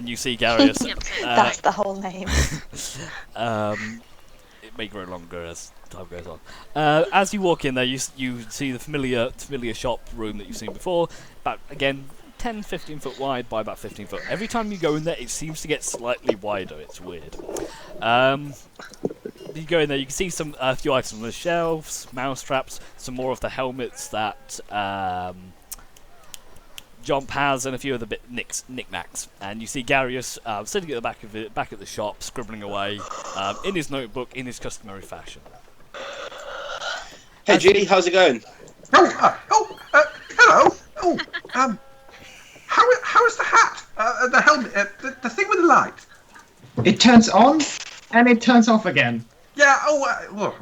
Speaker 1: you see Garrus.
Speaker 8: That's the whole name.
Speaker 1: It may grow longer as time goes on. As you walk in there, you see the familiar shop room that you've seen before. About again 10, 15 foot wide by about 15 foot. Every time you go in there, it seems to get slightly wider. It's weird. You go in there, you can see a few items on the shelves, mouse traps, some more of the helmets that Jomp has, and a few other knickknacks. And you see Garrus sitting at the back of the shop, scribbling away in his notebook in his customary fashion.
Speaker 2: Hey, G, how's it going?
Speaker 6: Hello. How is the hat? The helmet? The thing with the light?
Speaker 7: It turns on and it turns off again.
Speaker 6: Yeah. Well,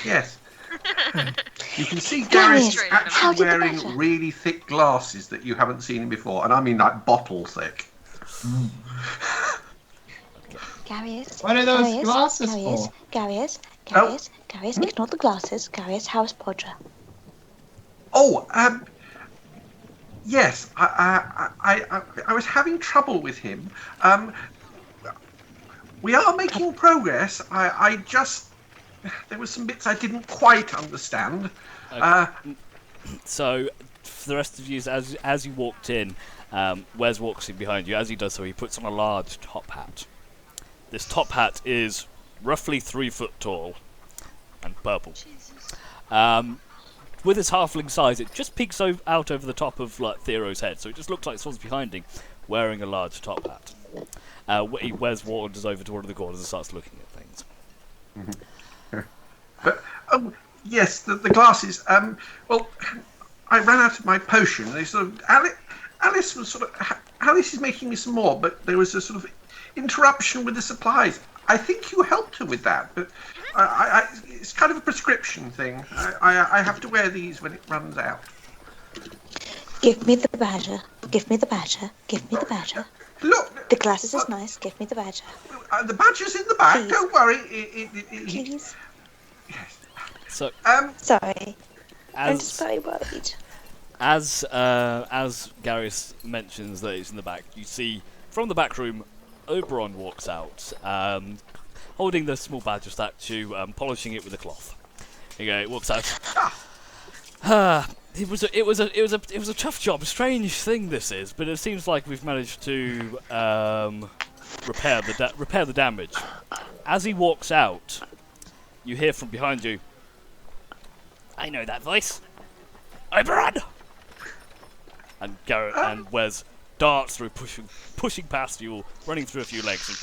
Speaker 6: yes. You can see Garrus is
Speaker 8: How
Speaker 6: actually
Speaker 8: did the
Speaker 6: wearing
Speaker 8: badger-
Speaker 6: really thick glasses that you haven't seen him before, and I mean like bottle thick.
Speaker 8: Garrus.
Speaker 7: What are those glasses for?
Speaker 8: Garrus. Ignore the glasses. Garrus, how's Podger?
Speaker 6: Yes. I was having trouble with him. We are making progress. There were some bits I didn't quite understand.
Speaker 1: So, for the rest of you, as you walked in, Wes walks in behind you. As he does so, he puts on a large top hat. This top hat is roughly 3 foot tall and purple. With its halfling size, it just peeks out over the top of Thero's head, so it just looks like someone's behind him, wearing a large top hat. Wes wanders over to one of the corners and starts looking at things.
Speaker 6: But yes, the glasses. Well, I ran out of my potion. They sort of Alice was sort of Alice is making me some more, but there was a sort of interruption with the supplies. I think you helped her with that, but it's kind of a prescription thing. I have to wear these when it runs out.
Speaker 8: Give me the badger. Give me the badger. Give me the badger.
Speaker 6: Look,
Speaker 8: The glasses is nice. Give me the badger.
Speaker 6: the badger's in the back.
Speaker 8: Please.
Speaker 6: Don't worry.
Speaker 8: Please.
Speaker 6: Yes.
Speaker 1: So,
Speaker 8: Sorry. I'm just
Speaker 1: as
Speaker 8: very worried.
Speaker 1: as Garrus mentions that it's in the back, you see from the back room, Oberon walks out, holding the small badger statue, polishing it with a cloth. It walks out. It was a tough job, a strange thing this is, but it seems like we've managed to repair the damage. As he walks out, you hear from behind you, "I know that voice, Oberon!" And and Wes darts through, pushing past you all, running through a few legs and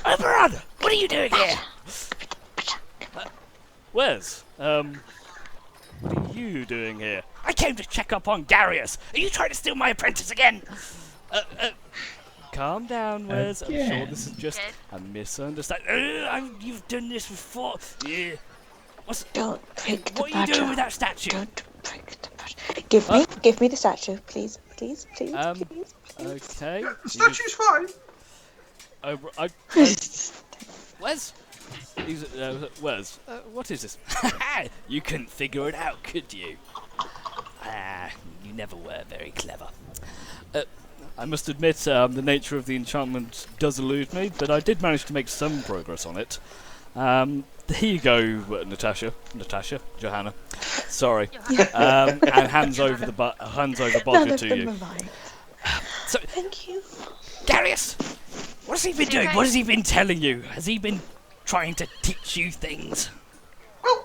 Speaker 1: "Oberon! What are you doing here?" Wes, what are you doing here? "I came to check up on Garrus. Are you trying to steal my apprentice again?" Calm down, Wes. I'm sure this is just a misunderstanding. You've done this before. Yeah.
Speaker 8: Don't prick the
Speaker 1: What are you doing with that statue?
Speaker 8: Don't prick the badger. Give me the statue, please. Please.
Speaker 1: Okay.
Speaker 6: The statue's fine.
Speaker 1: Wes? Wes, what is this? You couldn't figure it out, could you? You never were very clever. I must admit, the nature of the enchantment does elude me, but I did manage to make some progress on it. Here you go, Johanna. Sorry. And hands over Bodger to you. So,
Speaker 8: Thank you.
Speaker 1: Garrus, what has he been doing? What has he been telling you? Has he been trying to teach you things?
Speaker 6: Well,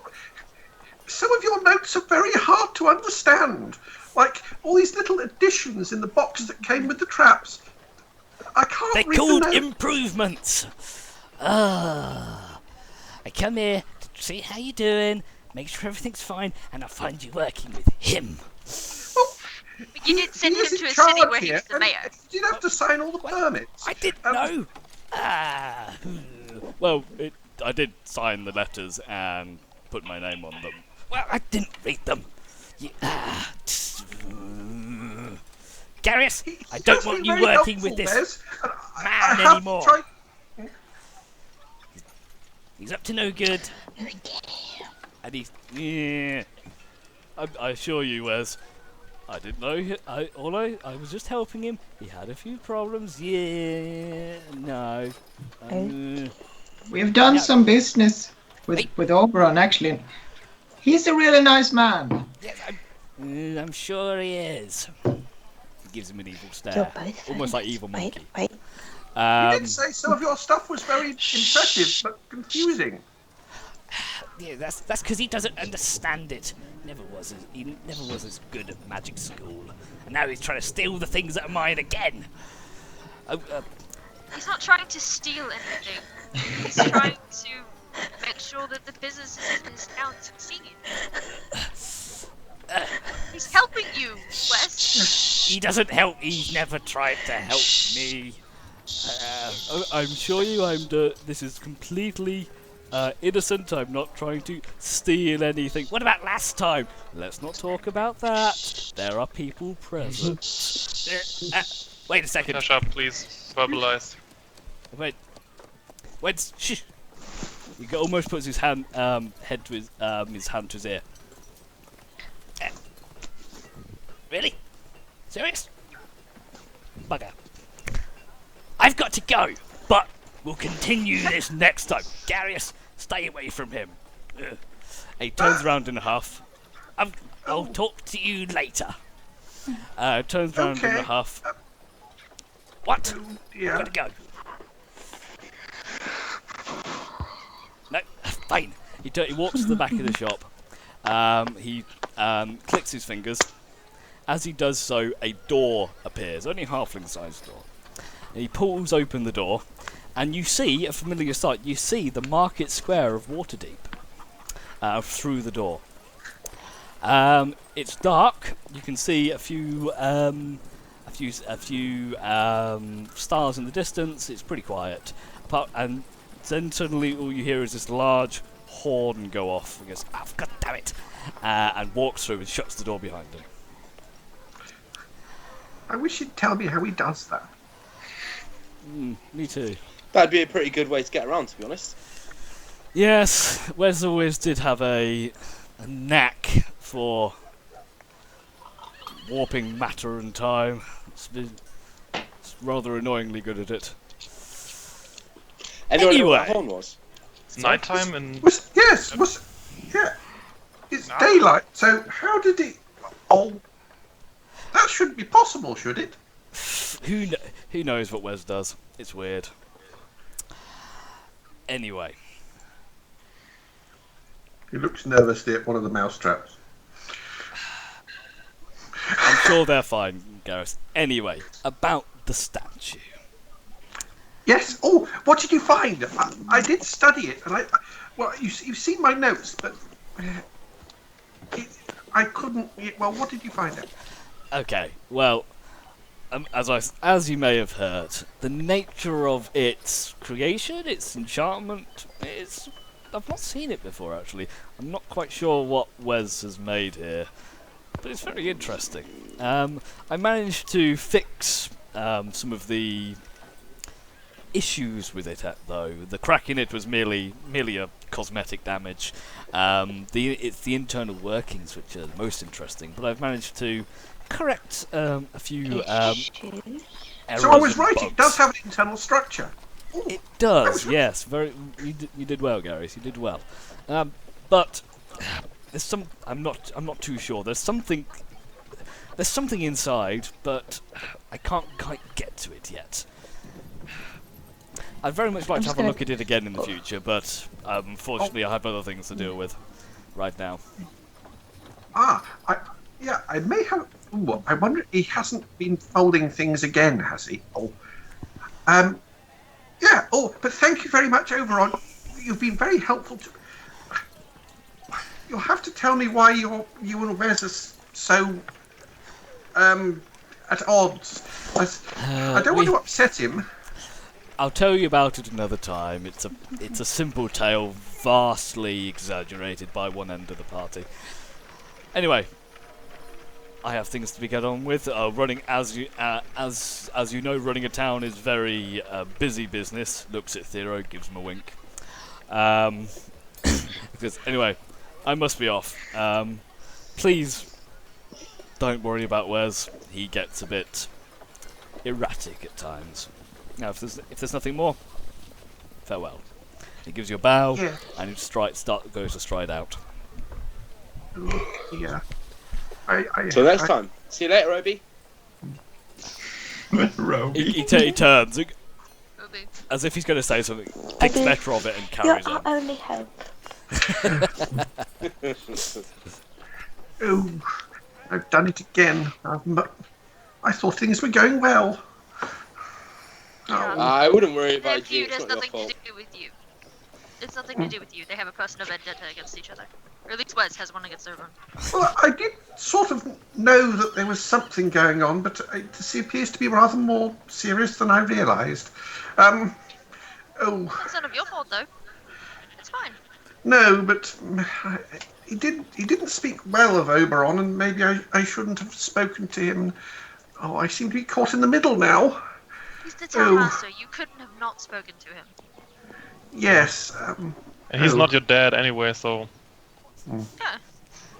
Speaker 6: some of your notes are very hard to understand. Like all these little additions in the box that came with the traps. I can't
Speaker 1: They're
Speaker 6: read
Speaker 1: called
Speaker 6: the note.
Speaker 1: improvements. I come here to see how you're doing, make sure everything's fine, and I find you working with him.
Speaker 3: You did send
Speaker 6: He
Speaker 3: him
Speaker 6: is in
Speaker 3: to a
Speaker 6: charge
Speaker 3: city where
Speaker 6: here,
Speaker 3: he's the
Speaker 6: and
Speaker 3: mayor.
Speaker 6: You didn't have to sign all the permits.
Speaker 1: I didn't know. Well, I did sign the letters and put my name on them. Well, I didn't read them. Garrus, I don't want you working with this man anymore. He's up to no good. And he's... Yeah. I assure you, Wes, I didn't know. I was just helping him. He had a few problems. Yeah, no.
Speaker 7: We've done
Speaker 1: Yeah.
Speaker 7: some business
Speaker 1: Hey.
Speaker 7: with Oberon, actually. He's a really nice man.
Speaker 1: Yes, I'm sure he is. He gives him an evil
Speaker 8: You're
Speaker 1: stare,
Speaker 8: both
Speaker 1: almost like
Speaker 8: phonies.
Speaker 1: evil
Speaker 8: Wait,
Speaker 1: monkey.
Speaker 8: wait.
Speaker 6: You did say some of your stuff was very impressive but confusing.
Speaker 1: Yeah, that's because he doesn't understand it. He never was as good at magic school, and now he's trying to steal the things that are mine again.
Speaker 3: He's not trying to steal anything. He's trying to make sure that the businesses in his town succeed. He's helping you, Wes.
Speaker 1: He doesn't help. He's never tried to help me. I'm sure you. This is completely innocent. I'm not trying to steal anything. What about last time? Let's not talk about that. There are people present. Wait a second.
Speaker 5: Hush up, please. Verbalize.
Speaker 1: Wait. Shh. He almost puts his hand to his hand to his ear. Really? Serious? Bugger. I've got to go, but we'll continue this next time. Darius, stay away from him. He turns around in a huff. I'll talk to you later. Turns around in a huff. What?
Speaker 6: Yeah.
Speaker 1: Gotta go. No, fine. He walks to the back of the shop. He clicks his fingers. As he does so, a door appears, only a halfling-sized door. And he pulls open the door, and you see a familiar sight. You see the market square of Waterdeep through the door. It's dark. You can see a few stars in the distance. It's pretty quiet. And then suddenly, all you hear is this large horn go off. He goes, "Oh, God damn it!" And walks through and shuts the door behind him.
Speaker 6: I wish you'd tell me how he does that.
Speaker 1: Me too.
Speaker 2: That'd be a pretty good way to get around, to be honest.
Speaker 1: Yes, Wes always did have a knack for warping matter and time. It's rather annoyingly good at it.
Speaker 2: Anyone know what
Speaker 1: Anyway.
Speaker 2: that horn was?
Speaker 5: It's nighttime and
Speaker 6: Yeah. It's daylight, so how did it... Oh, that shouldn't be possible, should it?
Speaker 1: Who knows what Wes does? It's weird. Anyway.
Speaker 6: He looks nervously at one of the mousetraps.
Speaker 1: I'm sure they're fine, Gareth. Anyway, about the statue.
Speaker 6: Yes. Oh, what did you find? I did study it, and well, you've seen my notes, but I couldn't. Well, what did you find out?
Speaker 1: Okay, well, as you may have heard, the nature of its creation, its enchantment, I've not seen it before actually. I'm not quite sure what Wes has made here, but it's very interesting. I managed to fix some of the issues with it, though. The crack in it was merely a cosmetic damage. It's the internal workings which are most interesting, but I've managed to correct a few errors.
Speaker 6: So I was
Speaker 1: and
Speaker 6: right.
Speaker 1: bugs.
Speaker 6: It does have an internal structure. Ooh.
Speaker 1: It does, yes. Very. You did well, Gary. You did well. But there's some. I'm not too sure. There's something inside, but I can't quite get to it yet. I'd very much like to have a look at it again in the future, but unfortunately I have other things to deal with right now.
Speaker 6: I may have. Ooh, I wonder. He hasn't been folding things again, has he? Oh. Yeah. Oh, but thank you very much, Oberon. You've been very helpful. You'll have to tell me why you and Wes are so at odds. I don't want to upset him.
Speaker 1: I'll tell you about it another time. It's a simple tale, vastly exaggerated by one end of the party. Anyway, I have things to get on with. Running, as you know, running a town is very busy business. Looks at Thero, gives him a wink. Because anyway, I must be off. Please don't worry about Wes. He gets a bit erratic at times. Now, if there's nothing more, farewell. He gives you a bow,
Speaker 6: Yeah.
Speaker 1: and you goes to stride out.
Speaker 6: Yeah.
Speaker 2: Till next time. See you later, Obi.
Speaker 7: Roby.
Speaker 1: He turns,
Speaker 3: Ruby.
Speaker 1: as if he's going to say something, thinks
Speaker 8: Obi,
Speaker 1: better of it, and
Speaker 8: You're
Speaker 1: carries
Speaker 8: our
Speaker 1: on.
Speaker 8: only hope.
Speaker 6: Oh, I've done it again. I thought things were going well.
Speaker 3: Yeah.
Speaker 6: Oh,
Speaker 2: I wouldn't worry
Speaker 3: Their
Speaker 2: about G.
Speaker 3: feud
Speaker 2: It's
Speaker 3: has
Speaker 2: not your
Speaker 3: nothing
Speaker 2: fault.
Speaker 3: to do with you. It's nothing to do with you. They have a personal vendetta against each other. Or at least Wes has one against everyone.
Speaker 6: well, I did sort of know that there was something going on, but it appears to be rather more serious than I realised. Oh,
Speaker 3: It's none of your fault, though. It's fine.
Speaker 6: no, but he didn't speak well of Oberon, and maybe I shouldn't have spoken to him. Oh, I seem to be caught in the middle now.
Speaker 3: He's the town
Speaker 6: Oh.
Speaker 3: master. You couldn't have not spoken to him.
Speaker 6: Yes.
Speaker 5: And he's
Speaker 6: Oh.
Speaker 5: not your dad anyway, so
Speaker 3: Yeah.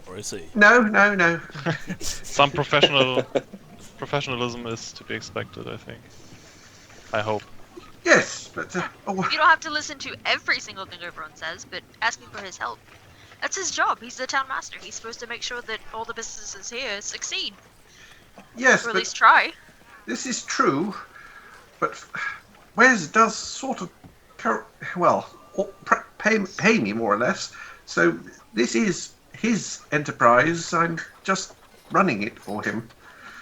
Speaker 1: Or is he?
Speaker 6: No.
Speaker 5: some professionalism is to be expected, I think. I hope.
Speaker 6: Yes, but oh,
Speaker 3: You don't have to listen to every single thing Oberon says, but asking for his help. That's his job. He's the town master. He's supposed to make sure that all the businesses here succeed.
Speaker 6: yes,
Speaker 3: Or at
Speaker 6: but
Speaker 3: least try.
Speaker 6: this is true. But Wes does sort of, pay me more or less. So this is his enterprise. I'm just running it for him.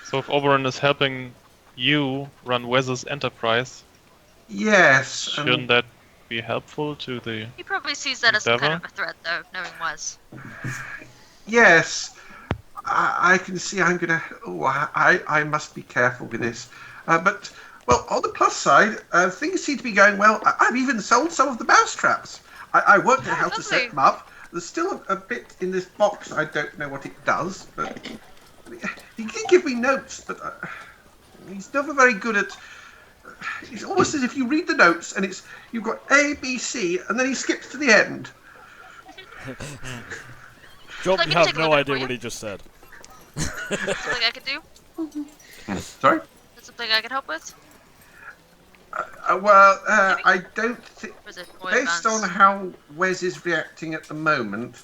Speaker 5: So if Oberon is helping you run Wes's enterprise,
Speaker 6: Yes.
Speaker 5: shouldn't that be helpful to the...
Speaker 3: He probably sees that as some kind
Speaker 5: Endeavor?
Speaker 3: of a threat, though, knowing Wes.
Speaker 6: Yes. I can see I'm gonna. Oh, I must be careful with this. But well, on the plus side, things seem to be going well. I've even sold some of the mouse traps. I worked out how to set
Speaker 3: lovely.
Speaker 6: them up. There's still a bit in this box. I don't know what it does, but he did give me notes. But he's never very good at. It's almost as if you read the notes and you've got A, B, C, and then he skips to the end.
Speaker 1: Job,
Speaker 3: Let
Speaker 1: you
Speaker 3: me
Speaker 1: have
Speaker 3: take a
Speaker 1: no
Speaker 3: look at it
Speaker 1: idea
Speaker 3: for
Speaker 1: what
Speaker 3: you.
Speaker 1: he just said.
Speaker 3: Something I could do?
Speaker 6: Sorry.
Speaker 3: That's something I could help with?
Speaker 6: Well, I don't think.
Speaker 3: Or is it more
Speaker 6: Based
Speaker 3: advanced?
Speaker 6: on how Wes is reacting at the moment,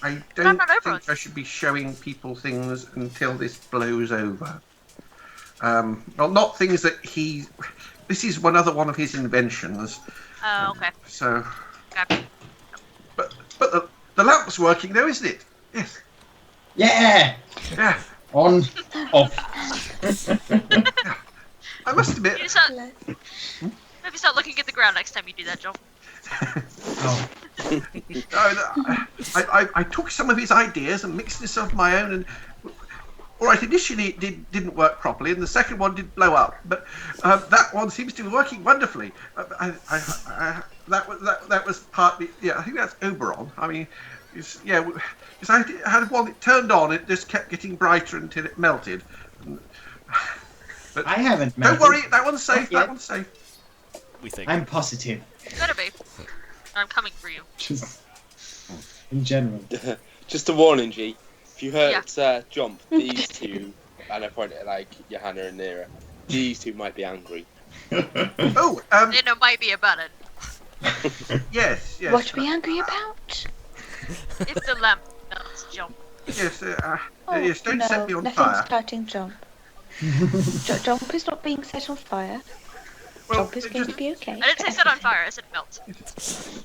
Speaker 6: I
Speaker 3: I'm
Speaker 6: don't
Speaker 3: not over
Speaker 6: think I should be showing people things until this blows over. Well, not things that he. This is one of his inventions.
Speaker 3: Oh, okay.
Speaker 6: So,
Speaker 3: Okay.
Speaker 6: but the lamp's working though, isn't it? Yes.
Speaker 7: Yeah!
Speaker 6: Yeah.
Speaker 7: On, off.
Speaker 6: I must admit.
Speaker 3: You start, maybe start looking at the ground next time you do that, Joel.
Speaker 7: Oh.
Speaker 6: I took some of his ideas and mixed this of my own, and all right, initially it didn't work properly, and the second one did blow up, but that one seems to be working wonderfully. That was partly, yeah. I think that's Oberon. I mean, because I had one that turned on, it just kept getting brighter until it melted. But
Speaker 7: I haven't
Speaker 6: don't
Speaker 7: melted.
Speaker 6: worry, that one's safe.
Speaker 7: Not yet.
Speaker 6: That one's safe.
Speaker 1: We think.
Speaker 7: I'm positive.
Speaker 3: Better be. I'm coming for you.
Speaker 7: Just in general.
Speaker 2: Just a warning, G. If you hurt
Speaker 3: Yeah.
Speaker 2: Jump, these two, and I point at like Johanna and Nira, these two might be angry.
Speaker 6: Oh,
Speaker 3: They know might be about it.
Speaker 6: yes.
Speaker 8: What are we angry about?
Speaker 3: If the lamp melts, Joel.
Speaker 6: Yes,
Speaker 8: Oh,
Speaker 6: yes. Don't
Speaker 8: no,
Speaker 6: set me on
Speaker 8: nothing's
Speaker 6: fire.
Speaker 8: starting Jump. Jump is not being set on fire.
Speaker 6: Well,
Speaker 8: Jump is going to be okay.
Speaker 3: I didn't say set on fire, I said melt. Apparently that's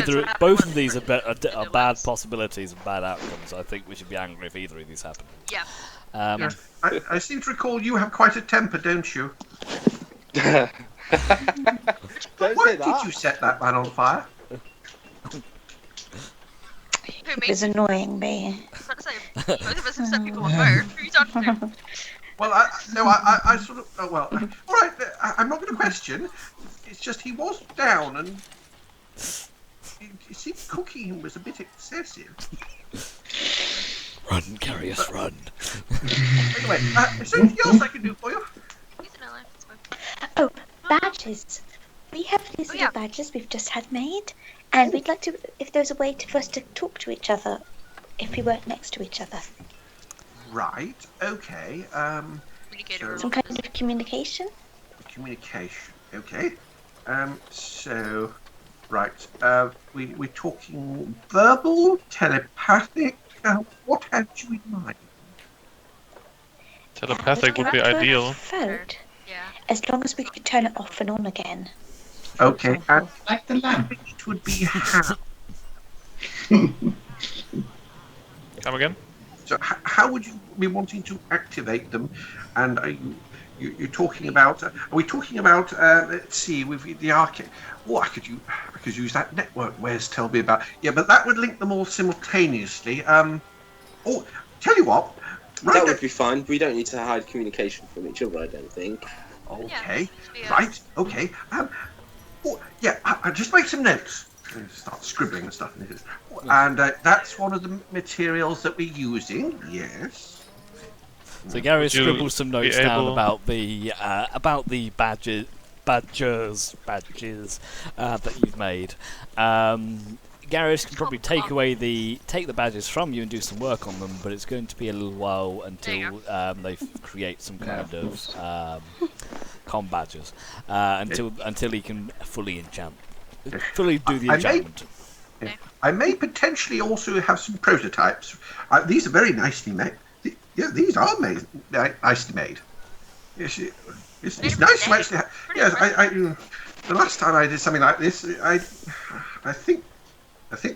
Speaker 1: Either
Speaker 3: what happened
Speaker 1: both
Speaker 3: when
Speaker 1: of these are,
Speaker 3: the
Speaker 1: are
Speaker 3: new
Speaker 1: bad
Speaker 3: ones.
Speaker 1: possibilities and bad outcomes. I think we should be angry if either of these happen.
Speaker 3: Yeah.
Speaker 6: Yes. I seem to recall you have quite a temper, don't you?
Speaker 2: Don't
Speaker 6: Why
Speaker 2: say
Speaker 6: did
Speaker 2: that.
Speaker 6: you set that man on fire?
Speaker 3: Who,
Speaker 8: It
Speaker 3: me?
Speaker 8: was annoying me.
Speaker 3: I was about to say, both of us have set people on fire. Who are you talking to?
Speaker 6: Well, I sort of. Oh, well, all right. I'm not going to question. It's just he was down, and it seemed cooking was a bit excessive.
Speaker 1: Run, Carius, run.
Speaker 6: Anyway, is there anything else I can do for you?
Speaker 3: He's an ally, it's fine.
Speaker 8: Oh, badges. We have these
Speaker 3: Oh,
Speaker 8: little
Speaker 3: yeah.
Speaker 8: badges we've just had made, and we'd like to, if there's a way for us to talk to each other if we weren't next to each other?
Speaker 6: Right. Okay.
Speaker 3: Communicator.
Speaker 8: Some kind of communication?
Speaker 6: Communication. Okay. So, right. We're talking verbal, telepathic. What had you in mind?
Speaker 5: Telepathic would be
Speaker 8: That
Speaker 5: ideal.
Speaker 8: phone,
Speaker 3: Yeah.
Speaker 8: as long as we could turn it off and on again.
Speaker 6: Okay. And
Speaker 7: Like the lamp.
Speaker 6: it would be how?
Speaker 5: Come again?
Speaker 6: So how would you be wanting to activate them? And are you're talking about? Are we talking about? Let's see, with the arcade. Oh, I could use that network. Wes told me about. Yeah, but that would link them all simultaneously. Oh, tell you what.
Speaker 2: That would be fine. We don't need to hide communication from each other, I don't think.
Speaker 6: Okay.
Speaker 3: Yeah.
Speaker 6: Right. Okay. Oh, yeah. I'll just make some notes. Start scribbling and stuff. And that's one of the materials that we're using. Yes.
Speaker 1: So Gary
Speaker 5: Would you
Speaker 1: scribbles some notes
Speaker 5: be
Speaker 1: down
Speaker 5: able-
Speaker 1: about the badges that you've made. Garrus can probably take the badges from you and do some work on them, but it's going to be a little while until they create some kind of com badges until he can fully enchant, fully do the enchantment.
Speaker 6: I may potentially also have some prototypes. These are very nicely made. Yeah, these are nicely made. Yes, it's nice to actually. Yes, the last time I did something like this, I think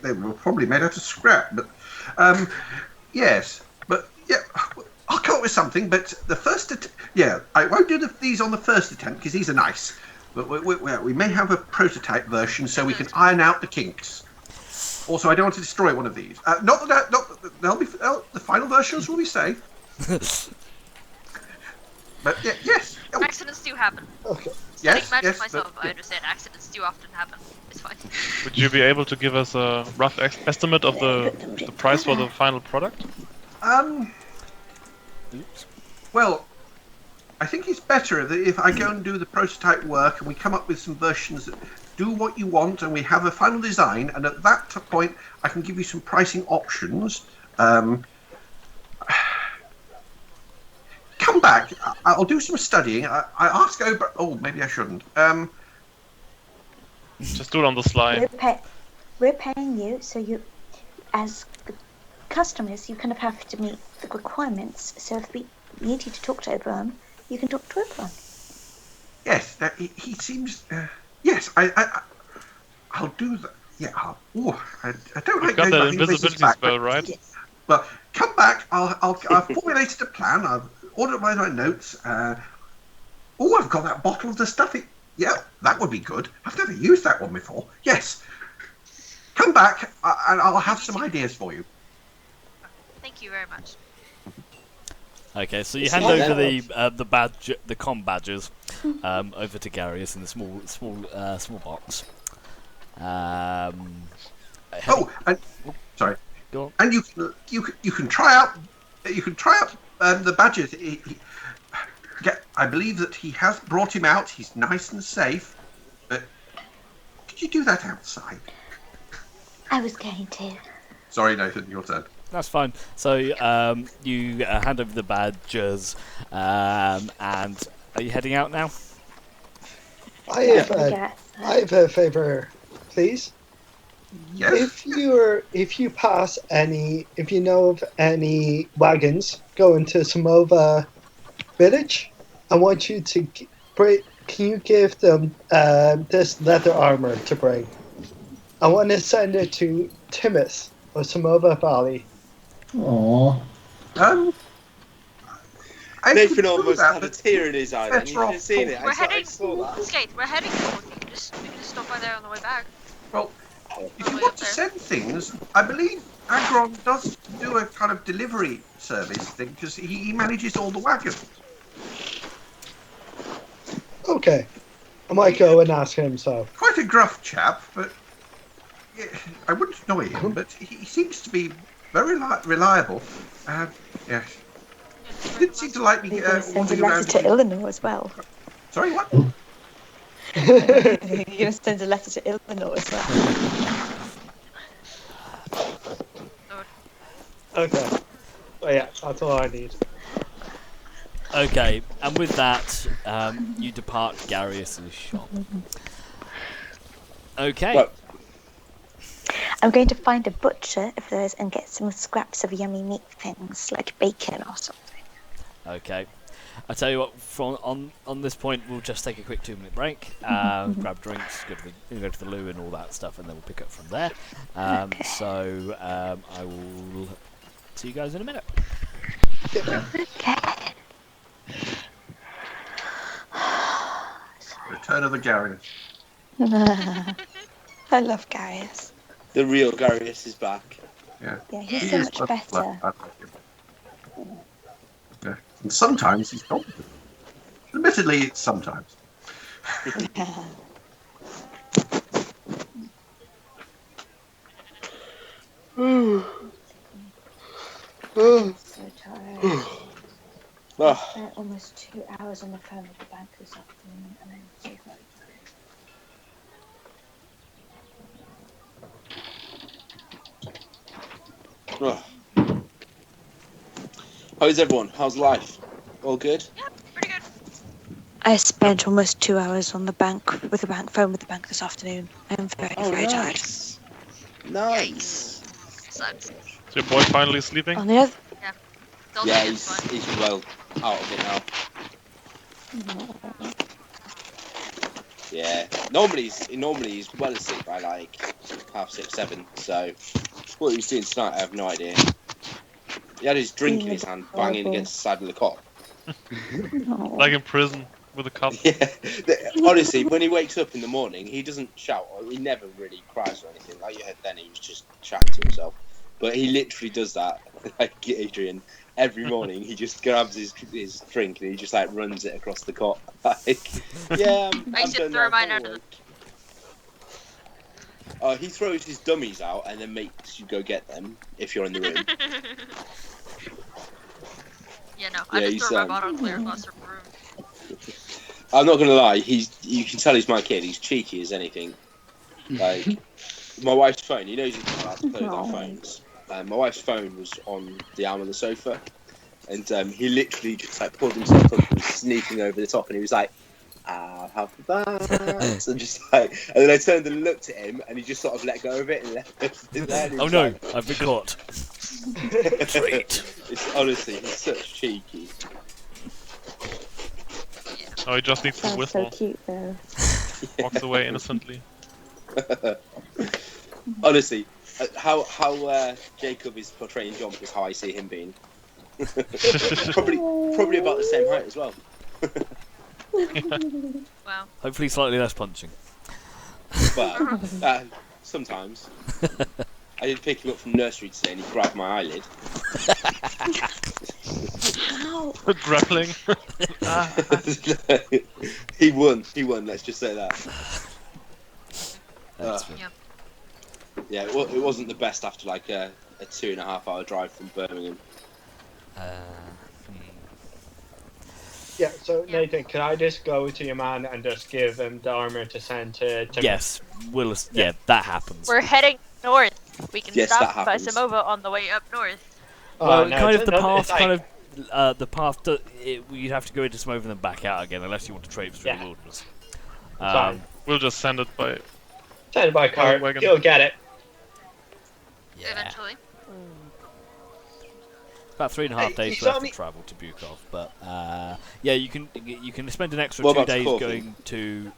Speaker 6: they were probably made out of scrap. But yes, but yeah, I'll come up with something. But the first, I won't do these on the first attempt because these are nice. But we may have a prototype version so we can iron out the kinks. Also, I don't want to destroy one of these. Not that they'll be the final versions will be safe. But yeah, yes. Oh,
Speaker 3: Accidents do happen.
Speaker 4: Okay.
Speaker 6: yes,
Speaker 3: Magic
Speaker 6: yes.
Speaker 3: myself,
Speaker 6: but,
Speaker 3: I understand accidents do often happen. It's fine.
Speaker 5: Would you be able to give us a rough estimate of the price for the final product?
Speaker 6: Well, I think it's better that if I go and do the prototype work and we come up with some versions that do what you want and we have a final design, and at that point I can give you some pricing options. Come back. I'll do some studying. I ask over. Oh, maybe I shouldn't.
Speaker 5: Just do it on the slide.
Speaker 8: We're paying you, so you, as customers, you kind of have to meet the requirements. So if we need you to talk to everyone, you can talk to everyone.
Speaker 6: Yes, he seems. Yes, I'll do that. Yeah. I don't like
Speaker 5: You've got that
Speaker 6: going
Speaker 5: invisibility
Speaker 6: back,
Speaker 5: spell,
Speaker 6: but-
Speaker 5: right?
Speaker 6: Well, come back. I've formulated a plan. I've ordered my notes. I've got that bottle of the stuff. Yeah, that would be good. I've never used that one before. Yes. Come back, and I'll have some ideas for you.
Speaker 3: Thank you very much.
Speaker 1: Okay, so you
Speaker 4: It's
Speaker 1: hand
Speaker 4: not
Speaker 1: over
Speaker 4: that
Speaker 1: the com badges over to Garius in the small box.
Speaker 6: Oh, and sorry.
Speaker 1: Go on.
Speaker 6: And you can try out the badges. I believe that he has brought him out. He's nice and safe. But could you do that outside?
Speaker 8: I was going to.
Speaker 6: Sorry, Nathan, your turn.
Speaker 1: That's fine. So you hand over the badges, and are you heading out now?
Speaker 4: I have
Speaker 8: Yes.
Speaker 4: I have a favor, please.
Speaker 6: Yes.
Speaker 4: If you know of any wagons going to Somova village, I want you to can you give them this leather armor to bring? I want to send it to Timoth of Somova Valley.
Speaker 7: Aww.
Speaker 6: I
Speaker 2: Nathan
Speaker 6: could do
Speaker 2: almost
Speaker 6: that,
Speaker 2: had a
Speaker 6: but
Speaker 2: tear in his eye. Then. You
Speaker 6: better
Speaker 2: should have seen it.
Speaker 3: We're
Speaker 2: I
Speaker 3: heading.
Speaker 2: saw that.
Speaker 3: Skate. We're heading north. We can just stop by there on the way back.
Speaker 6: Well, if you
Speaker 3: way
Speaker 6: want
Speaker 3: up
Speaker 6: to
Speaker 3: there.
Speaker 6: send things, I believe Agron does do a kind of delivery service thing because he manages all the wagons.
Speaker 4: Okay, I might go and ask him. So
Speaker 6: Quite a gruff chap, but yeah, I wouldn't annoy him. But he seems to be very reliable. Yes, he didn't seem to like me
Speaker 8: You're going to send a
Speaker 6: wandering
Speaker 8: letter
Speaker 6: around.
Speaker 8: to Eleanor as well.
Speaker 6: Sorry, what?
Speaker 8: You're going to send a letter to Eleanor as well.
Speaker 4: Okay. Oh, yeah, that's all I need.
Speaker 1: Okay, and with that, you depart Garius's shop. Okay.
Speaker 2: Right.
Speaker 8: I'm going to find a butcher if there is and get some scraps of yummy meat things like bacon or something.
Speaker 1: Okay. I tell you what. On this point, we'll just take a quick 2-minute break. Grab drinks, go to the loo, and all that stuff, and then we'll pick up from there.
Speaker 8: Okay.
Speaker 1: So I will see you guys in a minute.
Speaker 8: Okay.
Speaker 6: Return of the Garius.
Speaker 8: I love Garius.
Speaker 2: The real Garius is back.
Speaker 6: Yeah.
Speaker 8: Yeah, he's
Speaker 6: He
Speaker 8: so
Speaker 6: is
Speaker 8: much
Speaker 6: blood-
Speaker 8: better.
Speaker 6: blood- I like him. Yeah. And sometimes he's competent. Admittedly, it's sometimes.
Speaker 8: I'm so tired. I
Speaker 2: Oh,
Speaker 8: spent almost 2 hours on the phone with the bank this afternoon, and I'm so very tired.
Speaker 2: oh. How's everyone? How's life? All good?
Speaker 3: Yep, pretty good.
Speaker 8: I spent almost 2 hours on the bank with the bank phone with the bank this afternoon. I'm very, very tired.
Speaker 2: Nice.
Speaker 3: Sucks.
Speaker 5: Is your boy finally sleeping?
Speaker 8: On the other,
Speaker 3: Don't
Speaker 2: Yeah,
Speaker 3: think it's fun.
Speaker 2: he's well out of it now. Yeah. Normally he's well asleep by like 6:30, 7. So what he was doing tonight, I have no idea. He had his drink in his hand, banging against the side of the cot.
Speaker 5: Like in prison with a cup.
Speaker 2: Yeah. Honestly, when he wakes up in the morning, he doesn't shout. Or he never really cries or anything. Like you heard then, he was just chatting to himself. But he literally does that, like Adrian. Every morning, he just grabs his drink and he just like runs it across the cot. Like, yeah,
Speaker 3: I
Speaker 2: I'm
Speaker 3: used to
Speaker 2: done
Speaker 3: throw
Speaker 2: now,
Speaker 3: mine
Speaker 2: go
Speaker 3: under the-
Speaker 2: away. He throws his dummies out and then makes you go get them if you're in the room.
Speaker 3: Yeah, no. I
Speaker 2: Yeah,
Speaker 3: just
Speaker 2: he's,
Speaker 3: throw my bottle clear across the room.
Speaker 2: I'm not gonna lie, you can tell he's my kid. He's cheeky as anything. Like my wife's phone. He knows he's not allowed to play with our phones. My wife's phone was on the arm of the sofa, and he literally just like pulled himself up and was sneaking over the top, and he was like, "I'll have that," and just like, and then I turned and looked at him, and he just sort of let go of it and left it there. And he
Speaker 1: Oh
Speaker 2: was
Speaker 1: no,
Speaker 2: like,
Speaker 1: I've been caught. Treat.
Speaker 2: It's honestly, he's such cheeky.
Speaker 5: Oh, he just needs to
Speaker 8: sounds so
Speaker 5: whistle.
Speaker 8: cute though.
Speaker 5: Walks away innocently.
Speaker 2: Honestly, how Jacob is portraying Jump is how I see him being. probably about the same height as well.
Speaker 3: Wow.
Speaker 1: Hopefully slightly less punching.
Speaker 2: But sometimes I did pick him up from nursery today, and he grabbed my eyelid.
Speaker 8: Ow!
Speaker 5: Grappling.
Speaker 2: He won. Let's just say that.
Speaker 1: That's
Speaker 2: Yeah, it wasn't the best after like a 2.5 hour drive from Birmingham.
Speaker 4: Yeah, so
Speaker 3: Yeah.
Speaker 4: Nathan, can I just go to your man and just give him the armor to send to Timmy?
Speaker 1: Yes, yeah, that happens.
Speaker 3: We're heading north. We can
Speaker 2: Yes,
Speaker 3: stop
Speaker 2: that
Speaker 3: by
Speaker 2: happens.
Speaker 3: Somova on the way up north.
Speaker 1: Well,
Speaker 4: no,
Speaker 1: kind of
Speaker 4: it's-
Speaker 1: the
Speaker 4: no,
Speaker 1: path,
Speaker 4: it's like-
Speaker 1: kind of the path. You'd have to go into Somova and then back out again, unless you want to traipse through
Speaker 4: Yeah.
Speaker 1: the wilderness.
Speaker 4: Fine.
Speaker 5: We'll just send it by.
Speaker 4: Send it by car.
Speaker 5: wagon.
Speaker 4: He'll get it.
Speaker 1: Yeah,
Speaker 3: Eventually.
Speaker 1: about 3.5
Speaker 4: Hey,
Speaker 1: days
Speaker 4: it's
Speaker 1: left
Speaker 4: only-
Speaker 1: to travel to Bukov, but yeah, you can spend an extra
Speaker 2: What
Speaker 1: 2
Speaker 2: about
Speaker 1: days
Speaker 2: Corfu?
Speaker 1: going to.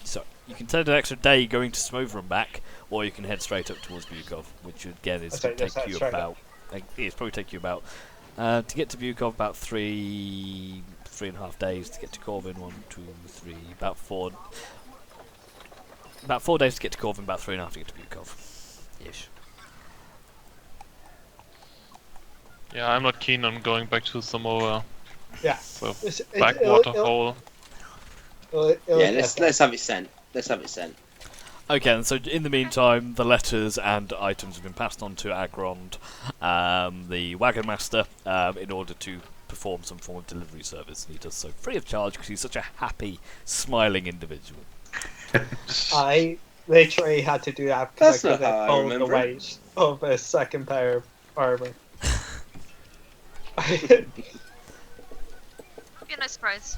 Speaker 1: Sorry, you can spend an extra day going to Somova and back, or you can head straight up towards Bukov, which again is
Speaker 4: Okay,
Speaker 1: take
Speaker 4: yes,
Speaker 1: you
Speaker 4: straight
Speaker 1: about. It's probably take you about to get to Bukov about 3.5 days. To get to Corvin, 1, 2, 3, about 4. About 4 days to get to Corvin, about 3.5 to get to Bukov. Ish.
Speaker 5: Yeah, I'm not keen on going back to Somova.
Speaker 4: Yeah.
Speaker 5: So
Speaker 4: It's-
Speaker 5: backwater
Speaker 4: it'll-
Speaker 5: hole.
Speaker 4: it'll
Speaker 2: Yeah,
Speaker 4: get
Speaker 2: let's have it sent. Let's have it sent.
Speaker 1: Okay, and so in the meantime, the letters and items have been passed on to Agrond, the wagon master, in order to perform some form of delivery service. And he does so free of charge because he's such a happy, smiling individual.
Speaker 4: I literally had to do that because
Speaker 2: That's
Speaker 4: I
Speaker 2: not
Speaker 4: couldn't
Speaker 2: how I
Speaker 4: hold the
Speaker 2: remember it.
Speaker 4: weight of a second pair of armor.
Speaker 3: Be a nice surprise.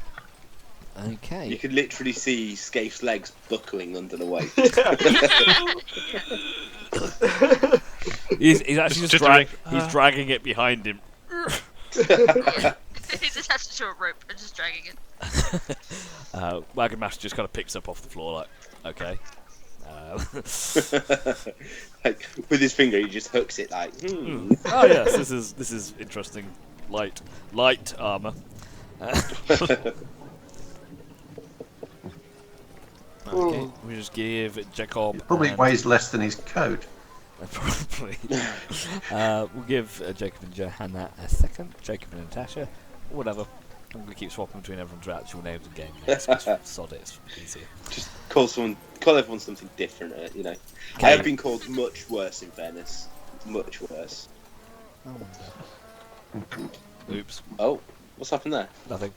Speaker 1: Okay.
Speaker 2: You could literally see Scafe's legs buckling under the weight.
Speaker 1: He's actually
Speaker 5: Just
Speaker 1: just
Speaker 5: jittering.
Speaker 1: he's dragging it behind him.
Speaker 3: He's attached to a rope and just dragging it.
Speaker 1: Wagon Master just kind of picks up off the floor, like, okay.
Speaker 2: Like, with his finger, he just hooks it like.
Speaker 1: Oh yes, this is interesting. Light armor. Okay, we just give Jacob.
Speaker 6: It probably
Speaker 1: and-
Speaker 6: weighs less than his coat.
Speaker 1: Probably. We'll give Jacob and Johanna a second. Jacob and Natasha, whatever. I'm gonna keep swapping between everyone's actual names and game names. Sod it, it's easier.
Speaker 2: Just call everyone something different, you know.
Speaker 1: Okay.
Speaker 2: I have been called much worse, in fairness. Much worse.
Speaker 1: Oops,
Speaker 2: Oh, what's happened there?
Speaker 1: nothing.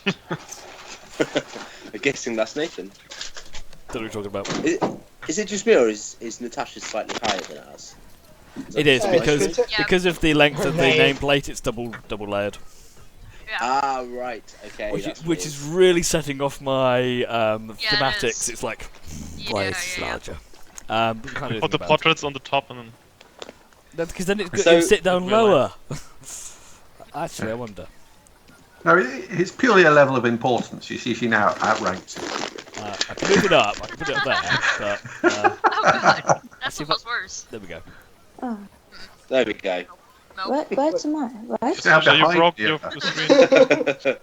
Speaker 2: I'm guessing that's Nathan.
Speaker 1: Don't know what you're talking about.
Speaker 2: Is it just me, or is Natasha slightly higher than ours?
Speaker 1: It is
Speaker 4: Yeah,
Speaker 1: because
Speaker 3: Yeah.
Speaker 1: because of the length of the
Speaker 4: Okay.
Speaker 1: nameplate. It's double layered,
Speaker 3: Yeah.
Speaker 2: Ah, right. Okay. that's
Speaker 1: which
Speaker 2: weird.
Speaker 1: is really setting off my
Speaker 3: it
Speaker 1: thematics.
Speaker 3: is.
Speaker 1: It's like
Speaker 3: Yeah,
Speaker 1: why it's
Speaker 3: yeah.
Speaker 1: larger. But we can't do
Speaker 5: Put the
Speaker 1: anything about it.
Speaker 5: portraits on the top and then.
Speaker 1: Because then it's
Speaker 2: So-
Speaker 1: it'll sit down
Speaker 5: Real
Speaker 1: lower. Actually, I wonder.
Speaker 6: No, it's purely a level of importance. You see, she now outranks him.
Speaker 1: I can move it up. I can put it up there. But
Speaker 3: Oh god, that's
Speaker 1: See if
Speaker 3: almost worse.
Speaker 1: there we go.
Speaker 8: Oh,
Speaker 2: There we go.
Speaker 3: No.
Speaker 8: where's mine? Right?
Speaker 6: She's now
Speaker 5: So you
Speaker 6: behind
Speaker 5: broke
Speaker 6: you.
Speaker 5: your screen.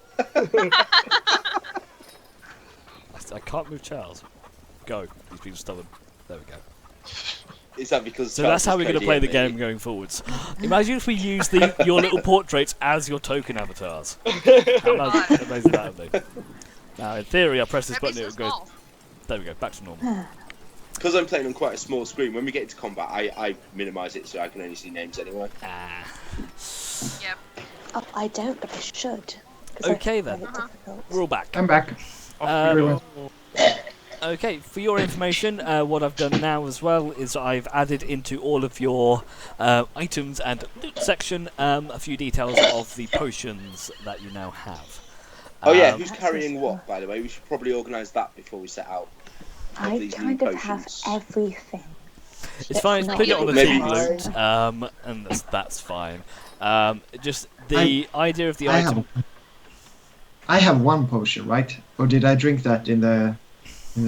Speaker 1: I can't move Charles. Go. He's been stubborn. There we go.
Speaker 2: Is that because?
Speaker 1: So
Speaker 2: Charles
Speaker 1: that's how
Speaker 2: is
Speaker 1: we're going to
Speaker 2: Cody
Speaker 1: play the
Speaker 2: and
Speaker 1: game
Speaker 2: me?
Speaker 1: going forwards. Imagine if we use your little portraits as your token avatars. How amazing that would be. Now, in theory, I press this
Speaker 3: That'd be
Speaker 1: button,
Speaker 3: so
Speaker 1: it goes.
Speaker 3: small.
Speaker 1: There we go. Back to normal.
Speaker 2: Because I'm playing on quite a small screen. When we get into combat, I minimise it so I can only see names anyway.
Speaker 1: Ah.
Speaker 3: Yep.
Speaker 8: Oh, I don't, but I should. 'cause
Speaker 1: Okay,
Speaker 8: I
Speaker 1: then.
Speaker 8: find it difficult.
Speaker 1: We're all back.
Speaker 7: I'm back. everyone.
Speaker 1: Okay, for your information, what I've done now as well is I've added into all of your items and loot section a few details of the potions that you now have.
Speaker 2: Oh yeah,
Speaker 1: Um,
Speaker 2: who's carrying what? By the way, we should probably organise that before we set out.
Speaker 8: I
Speaker 2: these
Speaker 8: kind
Speaker 2: new
Speaker 8: of have
Speaker 2: potions.
Speaker 8: everything.
Speaker 1: It's fine,
Speaker 8: Not
Speaker 1: put it on the
Speaker 2: Maybe
Speaker 1: team
Speaker 2: it's-
Speaker 1: loot, and that's fine. Just the idea of the
Speaker 7: I
Speaker 1: item.
Speaker 7: I have one potion, right? Or did I drink that in the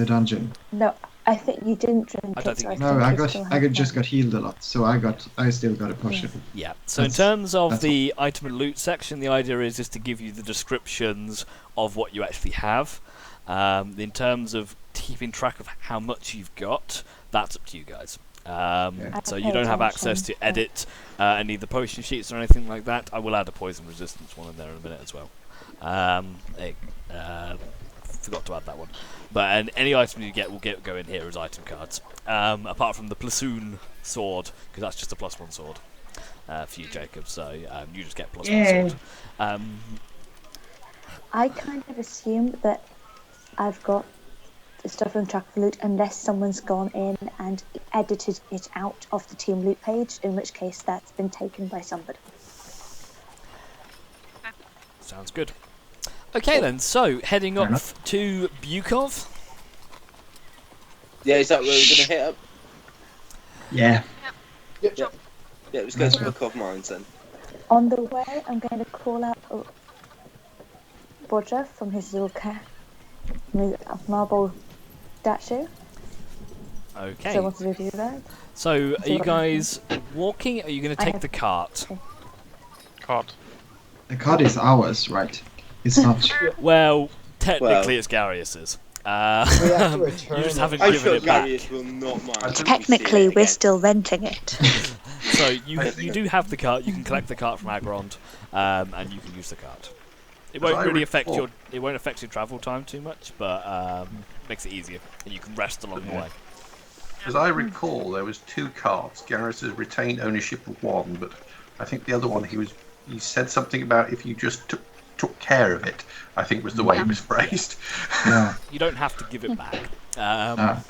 Speaker 7: dungeon?
Speaker 8: No, I think you didn't drink
Speaker 1: I don't
Speaker 8: it.
Speaker 1: think
Speaker 8: so
Speaker 1: you
Speaker 7: No,
Speaker 8: think
Speaker 7: I
Speaker 8: you
Speaker 7: got
Speaker 8: still
Speaker 7: I
Speaker 8: have
Speaker 7: got just
Speaker 8: one.
Speaker 7: got healed a lot, so I still got a potion.
Speaker 1: Yeah. So in
Speaker 7: That's-
Speaker 1: terms of
Speaker 7: that's
Speaker 1: the item and loot section, the idea is just to give you the descriptions of what you actually have. In terms of keeping track of how much you've got, that's up to you guys. So you don't have access to edit any of the potion sheets or anything like that. I will add a poison resistance one in there in a minute as well. Forgot to add that one. But any item you get will go in here as item cards. Apart from the platoon sword, because that's just a +1 sword for you, Jacob. So you just get +1
Speaker 7: Yay.
Speaker 1: sword.
Speaker 8: I kind of assume that I've got the stuff on track of loot unless someone's gone in and edited it out of the team loot page, in which case that's been taken by somebody.
Speaker 1: Sounds good. Okay then, so heading
Speaker 7: Fair
Speaker 1: up
Speaker 7: enough.
Speaker 1: to Bukov.
Speaker 2: Yeah, is that where we're going to hit up?
Speaker 7: Yeah.
Speaker 2: Yeah, let's go to Book of Mines then.
Speaker 8: On the way, I'm going to call out Roger from his little marble statue.
Speaker 1: Okay.
Speaker 8: So I wanted to do that.
Speaker 1: So are
Speaker 8: See
Speaker 1: you
Speaker 8: what
Speaker 1: guys walking? Or are you going to
Speaker 8: I
Speaker 1: take
Speaker 8: have-
Speaker 1: the cart?
Speaker 5: Card.
Speaker 7: The card is ours, right? It's not.
Speaker 1: Well, technically
Speaker 2: Well.
Speaker 1: it's Garius's.
Speaker 4: We have to return
Speaker 1: you just
Speaker 4: it.
Speaker 1: haven't
Speaker 2: I
Speaker 1: given
Speaker 2: feel
Speaker 1: it back.
Speaker 2: Garius will not mind.
Speaker 8: Technically, we're still renting it.
Speaker 1: So you do have the cart. You can collect the cart from Agrond, and you can use the cart. It
Speaker 6: As
Speaker 1: won't
Speaker 6: I
Speaker 1: really affect
Speaker 6: recall-
Speaker 1: your travel time too much, but makes it easier, and you can rest along the way.
Speaker 6: As I recall, there was 2 cards. Gareth has retained ownership of one, but I think the other one he said something about if you just took care of it, I think was the way it was phrased.
Speaker 7: No.
Speaker 1: You don't have to give it back.
Speaker 7: Ah.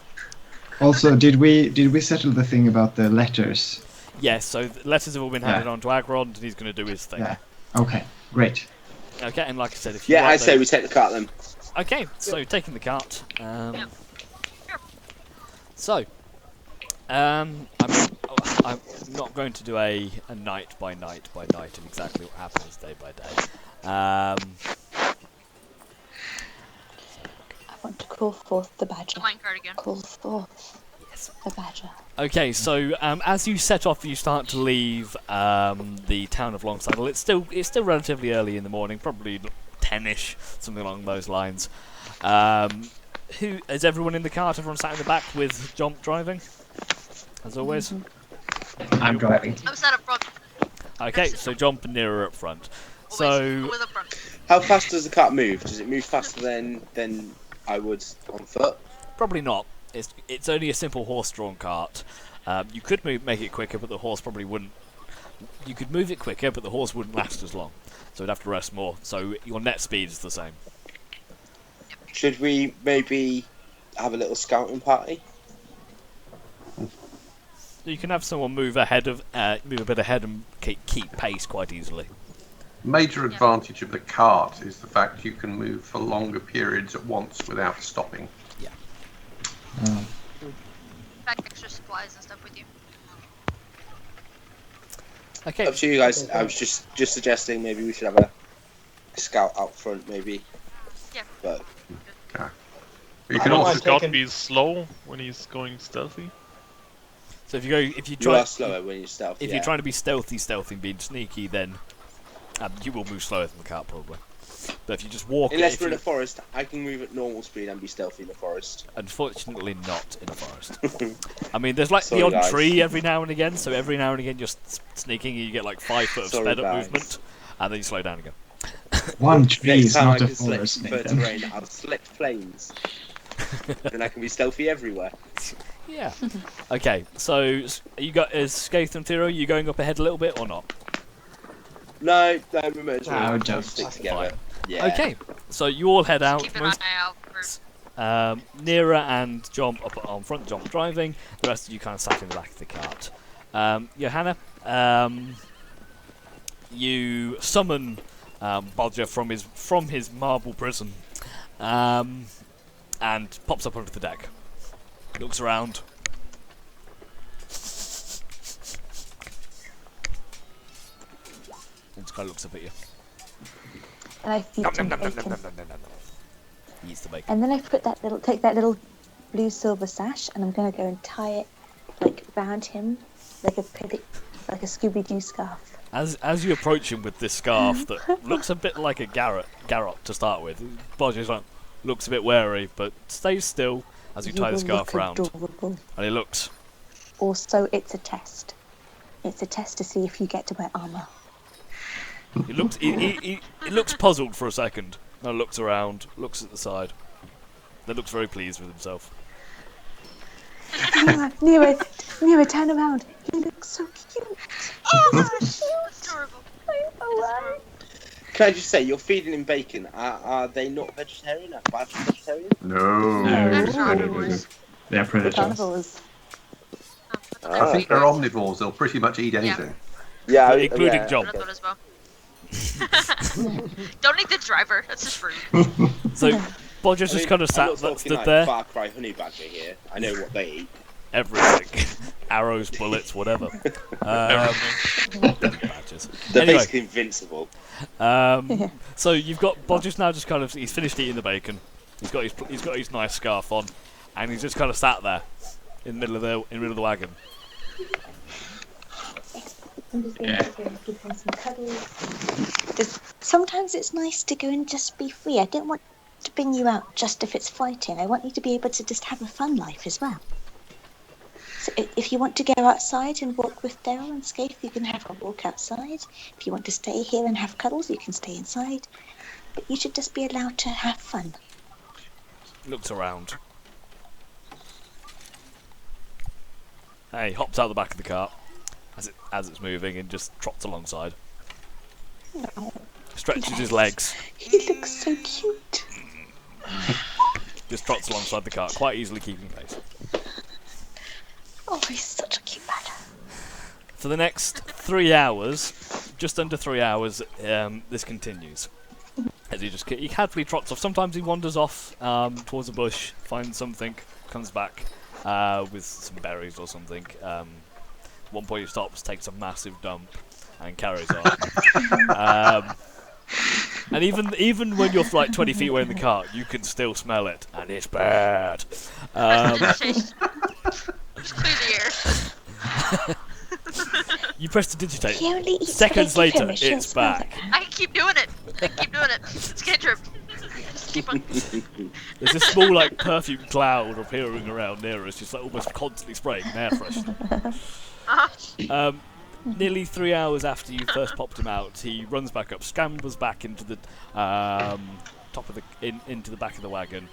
Speaker 7: Also, did we settle the thing about the letters?
Speaker 1: Yes, so the letters have all been handed on to Agron, and he's going to do his thing.
Speaker 7: Yeah. Okay. Great.
Speaker 1: Okay, and like I said, if you
Speaker 2: Yeah, I
Speaker 1: write
Speaker 2: say we
Speaker 1: those...
Speaker 2: take the cart then.
Speaker 1: Okay, so taking the cart. So, I'm not going to do a night by night of exactly what happens day by day.
Speaker 8: I want to call forth the badger.
Speaker 3: Minecart again.
Speaker 8: Call forth the badger.
Speaker 1: Okay, so as you set off, you start to leave the town of Longsidle. It's still relatively early in the morning, probably 10ish, something along those lines. Who is everyone in the cart? Everyone sat in the back with Jomp driving, as always.
Speaker 7: I'm driving.
Speaker 3: I'm sat up front.
Speaker 1: Okay, so Jomp and Nira are up front.
Speaker 3: Always,
Speaker 1: So
Speaker 3: always up front.
Speaker 2: How fast does the cart move? Does it move faster than I would on foot?
Speaker 1: probably not. It's only a simple horse-drawn cart. You could make it quicker, but the horse probably wouldn't. You could move it quicker, but the horse wouldn't last as long, so it'd have to rest more. So your net speed is the same.
Speaker 2: Should we maybe have a little scouting party?
Speaker 1: You can have someone move a bit ahead and keep pace quite easily.
Speaker 6: Major advantage of the cart is the fact you can move for longer periods at once without stopping.
Speaker 1: Yeah.
Speaker 3: Pack extra supplies and stuff with you.
Speaker 1: Okay.
Speaker 2: Up to you guys. I was just suggesting maybe we should have a scout out front, maybe.
Speaker 3: Yeah.
Speaker 2: But
Speaker 6: You
Speaker 4: I
Speaker 6: can
Speaker 4: don't
Speaker 6: also
Speaker 4: mind
Speaker 5: Scout
Speaker 4: taking-
Speaker 5: be slow when he's going stealthy.
Speaker 1: So if you
Speaker 2: you
Speaker 1: try
Speaker 2: are slower when you're stealthy.
Speaker 1: if you're trying to be stealthy and being sneaky, then you will move slower than the cart probably. But if you just walk,
Speaker 2: Unless we're in a forest, I can move at normal speed and be stealthy in the forest.
Speaker 1: unfortunately not in a forest. I mean, there's like
Speaker 2: Sorry,
Speaker 1: the odd
Speaker 2: guys.
Speaker 1: tree every now and again, so every now and again you're sneaking and you get like 5 foot of
Speaker 2: Sorry,
Speaker 1: sped up
Speaker 2: guys.
Speaker 1: movement, and then you slow down again.
Speaker 7: One tree
Speaker 2: Next
Speaker 7: is
Speaker 2: time
Speaker 7: not
Speaker 2: I
Speaker 7: a
Speaker 2: can select
Speaker 7: forest,
Speaker 2: preferred
Speaker 7: Nathan.
Speaker 2: terrain, I'll select plains. Then I can be stealthy everywhere.
Speaker 1: Yeah. Okay, so you got is Skaith and Thero, you going up ahead a little bit or not?
Speaker 2: No, we might as well
Speaker 7: No, don't.
Speaker 2: stick together. Yeah.
Speaker 1: Okay, so you all head out.
Speaker 3: Keep an eye out for.
Speaker 1: Nira and Jomp up on front, Jomp driving. The rest of you kind of sat in the back of the cart. Johanna, you summon Bodger from his marble prison, and pops up onto the deck. Looks around. And just kind of looks up at you.
Speaker 8: And I feed him bacon.
Speaker 1: He eats the bacon.
Speaker 8: And then I take that little blue silver sash, and I'm gonna go and tie it like round him, like a Scooby-Doo scarf.
Speaker 1: As you approach him with this scarf that looks a bit like a Garrot to start with, Bodger's like, looks a bit wary, but stays still as you tie the
Speaker 8: will
Speaker 1: scarf
Speaker 8: look
Speaker 1: round.
Speaker 8: adorable.
Speaker 1: And he looks.
Speaker 8: Also, it's a test. It's a test to see if you get to wear armor.
Speaker 1: He looks. He looks puzzled for a second. And looks around, looks at the side. Then looks very pleased with himself.
Speaker 8: Nero, turn around. He looks so cute.
Speaker 3: Oh, that's adorable.
Speaker 8: Alright.
Speaker 2: Can I just say, you're feeding him bacon. Are they not vegetarian? Are badgers vegetarian?
Speaker 6: No.
Speaker 3: That's carnivores.
Speaker 7: They're predators.
Speaker 8: Carnivores.
Speaker 6: I think they're omnivores. They'll pretty much eat anything.
Speaker 2: Yeah,
Speaker 1: Including
Speaker 2: yeah.
Speaker 1: Jomp.
Speaker 3: I thought as well. Don't eat the driver. That's just rude.
Speaker 1: So Bodger's
Speaker 2: I mean,
Speaker 1: just kind of
Speaker 2: I'm
Speaker 1: sat
Speaker 2: not talking
Speaker 1: stood
Speaker 2: like
Speaker 1: there.
Speaker 2: Far Cry honey badger here. I know what they eat.
Speaker 1: Everything. Arrows, bullets, whatever. Badgers.
Speaker 2: They're
Speaker 1: Anyway,
Speaker 2: basically invincible.
Speaker 1: so you've got Bodger's now just kind of he's finished eating the bacon. He's got his nice scarf on, and he's just kind of sat there in the middle of the wagon.
Speaker 8: I'm just going to give him some cuddles. Sometimes it's nice to go and just be free. I don't want to bring you out just if it's fighting. I want you to be able to just have a fun life as well. So if you want to go outside and walk with Daryl and Skaith, you can have a walk outside. If you want to stay here and have cuddles, you can stay inside. But you should just be allowed to have fun.
Speaker 1: Looks around. Hey, hops out the back of the cart as it's moving and just trots alongside.
Speaker 8: Oh,
Speaker 1: Stretches his legs.
Speaker 8: he looks so cute.
Speaker 1: Just trots alongside the cart, quite easily keeping pace. For the next 3 hours, just under 3 hours, this continues. As he happily trots off. Sometimes he wanders off towards a bush, finds something, comes back with some berries or something. At one point he stops, takes a massive dump, and carries on. And even when you're like 20 feet away in the cart, you can still smell it, and it's bad.
Speaker 3: Just clear the air.
Speaker 1: You press to digitate.
Speaker 8: He only eats
Speaker 1: Seconds
Speaker 8: what they give
Speaker 1: later,
Speaker 8: him, it shouldn't
Speaker 1: it's
Speaker 8: smell
Speaker 1: back.
Speaker 8: like
Speaker 3: I can keep doing it. It's cantrip. Just keep on.
Speaker 1: There's a small like perfume cloud appearing around near us, just like almost constantly spraying air freshener. Nearly 3 hours after you first popped him out, he runs back up, scambles back into the top of the into the back of the wagon,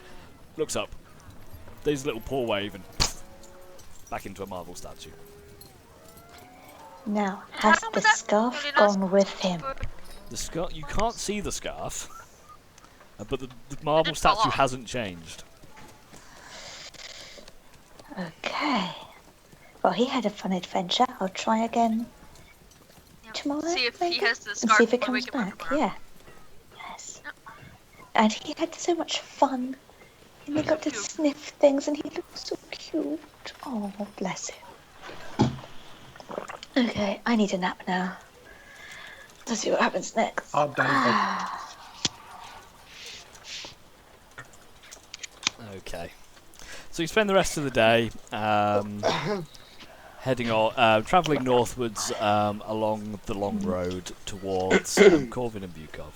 Speaker 1: looks up, does a little paw wave, and back into a marble statue.
Speaker 8: Now, has the scarf gone with him?
Speaker 1: The scarf, you can't see the scarf, but the marble
Speaker 3: did fall
Speaker 1: statue
Speaker 3: off.
Speaker 1: hasn't changed.
Speaker 8: Okay. Well, he had a fun adventure. I'll try again
Speaker 3: Yep.
Speaker 8: tomorrow.
Speaker 3: See if
Speaker 8: maybe?
Speaker 3: he has the
Speaker 8: And
Speaker 3: scarf
Speaker 8: see if it
Speaker 3: when we
Speaker 8: comes
Speaker 3: get back
Speaker 8: back.
Speaker 3: tomorrow.
Speaker 8: Yeah. Yes.
Speaker 3: Yep.
Speaker 8: And he had so much fun. And he got to
Speaker 3: cute.
Speaker 8: sniff things, and he looked so cute. Oh, bless him. Okay, I need a nap now. Let's see what happens next.
Speaker 6: Hard day.
Speaker 1: Okay. So you spend the rest of the day heading on, travelling northwards along the long road towards Corvin and Bukov.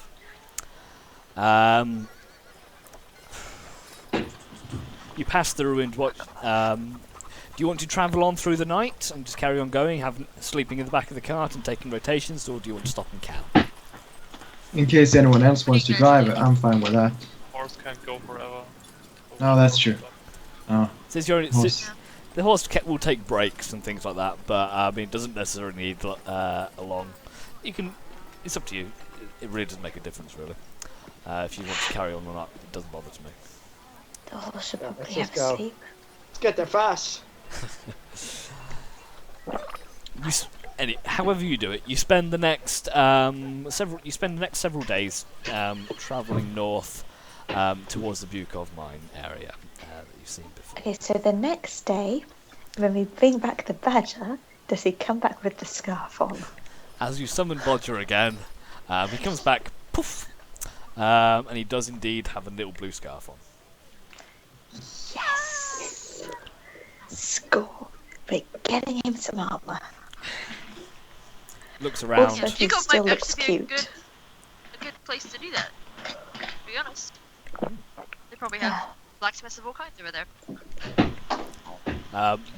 Speaker 1: You pass the ruined watch. Do you want to travel on through the night and just carry on going, sleeping in the back of the cart and taking rotations, or do you want to stop and camp?
Speaker 7: In case anyone else wants to drive it, I'm fine with that.
Speaker 5: Horse can't go forever.
Speaker 7: No, that's true. Oh,
Speaker 1: Since
Speaker 7: horse.
Speaker 1: the horse will take breaks and things like that, but I mean, it doesn't necessarily need a long. You can. It's up to you. It really doesn't make a difference, really. If you want to carry on or not, it doesn't bother to me.
Speaker 8: The horse should
Speaker 4: Yeah,
Speaker 8: probably
Speaker 4: let's
Speaker 8: have
Speaker 4: just
Speaker 8: a
Speaker 4: go.
Speaker 8: sleep.
Speaker 4: Let's get there fast.
Speaker 1: However you do it, you spend the next several days travelling north towards the Bukov mine area that you've seen before.
Speaker 8: Okay, so the next day, when we bring back the badger, does he come back with the scarf on?
Speaker 1: As you summon Bodger again, he comes back, poof, and he does indeed have a little blue scarf on.
Speaker 8: Yes! Score! We're getting him some armour.
Speaker 1: Looks around.
Speaker 8: Also,
Speaker 3: Yeah,
Speaker 8: he
Speaker 3: Bukov
Speaker 8: still
Speaker 3: might
Speaker 8: looks
Speaker 3: actually be
Speaker 8: cute.
Speaker 3: a good place to do that. To be honest, they probably have blacksmiths of all kinds over there.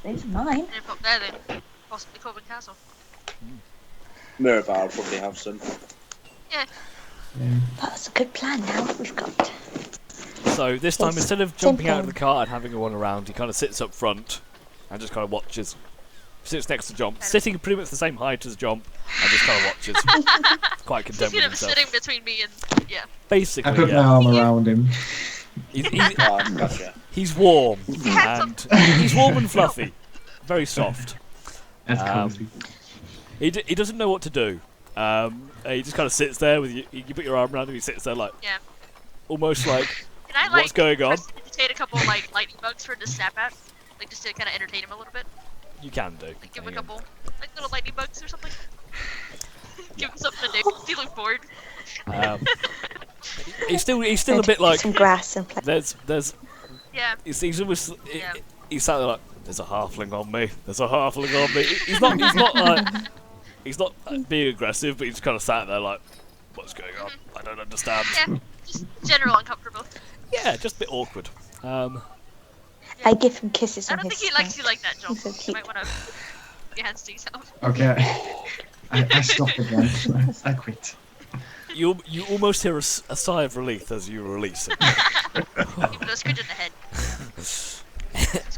Speaker 8: There's mine.
Speaker 3: And if not there, then possibly Corbin Castle.
Speaker 2: Miraval will probably have some.
Speaker 3: Yeah,
Speaker 8: That's a good plan now. We've got.
Speaker 1: So this time,
Speaker 8: Yes,
Speaker 1: instead of
Speaker 8: same
Speaker 1: jumping out of the
Speaker 8: thing.
Speaker 1: cart and having a run around, he kind of sits up front and just kind of watches. Sits next to Jomp, sitting pretty much the same height as Jomp, and just kind of watches. Quite
Speaker 3: he's
Speaker 1: content with
Speaker 3: gonna be
Speaker 1: himself.
Speaker 3: sitting between me and yeah.
Speaker 7: I
Speaker 1: Basically,
Speaker 7: put my
Speaker 1: yeah.
Speaker 7: arm around him.
Speaker 1: He's,
Speaker 2: Gotcha.
Speaker 1: he's warm,
Speaker 3: handsome.
Speaker 1: and he's warm and fluffy. Very soft.
Speaker 7: That's
Speaker 1: Um,
Speaker 7: cozy.
Speaker 1: He doesn't know what to do. He just kind of sits there with you put your arm around him, he sits there like,
Speaker 3: Yeah.
Speaker 1: almost like,
Speaker 3: Can I like
Speaker 1: what's going on?
Speaker 3: prestidigitate a couple like lightning bugs for him to snap at, like just to kind of entertain him a little bit?
Speaker 1: You can do.
Speaker 3: Like give him a
Speaker 1: Hang on.
Speaker 3: couple like little lightning bugs or something. Give him something to do. Feeling bored.
Speaker 1: He's still a bit like,
Speaker 8: some grass and play.
Speaker 1: there's
Speaker 3: Yeah.
Speaker 1: he's almost
Speaker 3: Yeah.
Speaker 1: he's sat there like, there's a halfling on me, there's a halfling on me. He's not being aggressive, but he's kind of sat there like, what's going on? I don't understand.
Speaker 3: Yeah. Just general uncomfortable.
Speaker 1: Yeah, just a bit awkward.
Speaker 8: I give him kisses
Speaker 3: I
Speaker 8: on
Speaker 3: don't
Speaker 8: his
Speaker 3: think he likes you
Speaker 8: neck.
Speaker 3: like that, John.
Speaker 8: He's so
Speaker 3: You
Speaker 8: cute.
Speaker 3: might want to put your hands to yourself.
Speaker 7: Okay. I stopped again. I quit.
Speaker 1: You almost hear a sigh of relief as you release it.
Speaker 3: Give him a scratch in the head.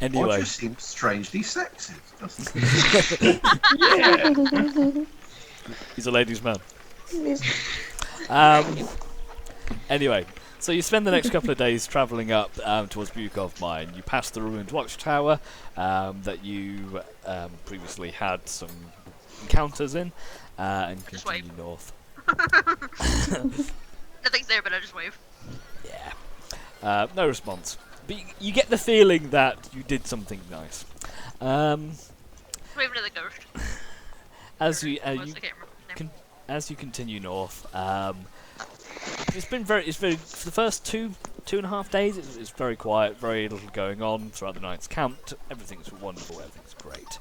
Speaker 1: Anyway,
Speaker 6: Roger seems strangely sexy, doesn't he?
Speaker 1: he's a ladies' man.
Speaker 8: He's-
Speaker 1: Anyway, so you spend the next couple of days travelling up towards Bukov mine. You pass the ruined watchtower that you previously had some encounters in, and
Speaker 3: Just
Speaker 1: continue
Speaker 3: wave.
Speaker 1: north.
Speaker 3: Nothing's there, but I just wave.
Speaker 1: Yeah. No response. But you get the feeling that you did something nice.
Speaker 3: Wave another ghost.
Speaker 1: As you
Speaker 3: I can't remember his name.
Speaker 1: as you continue north, it's very for the first two and a half days. It's very quiet, very little going on throughout the night's camp. Everything's wonderful, everything's great.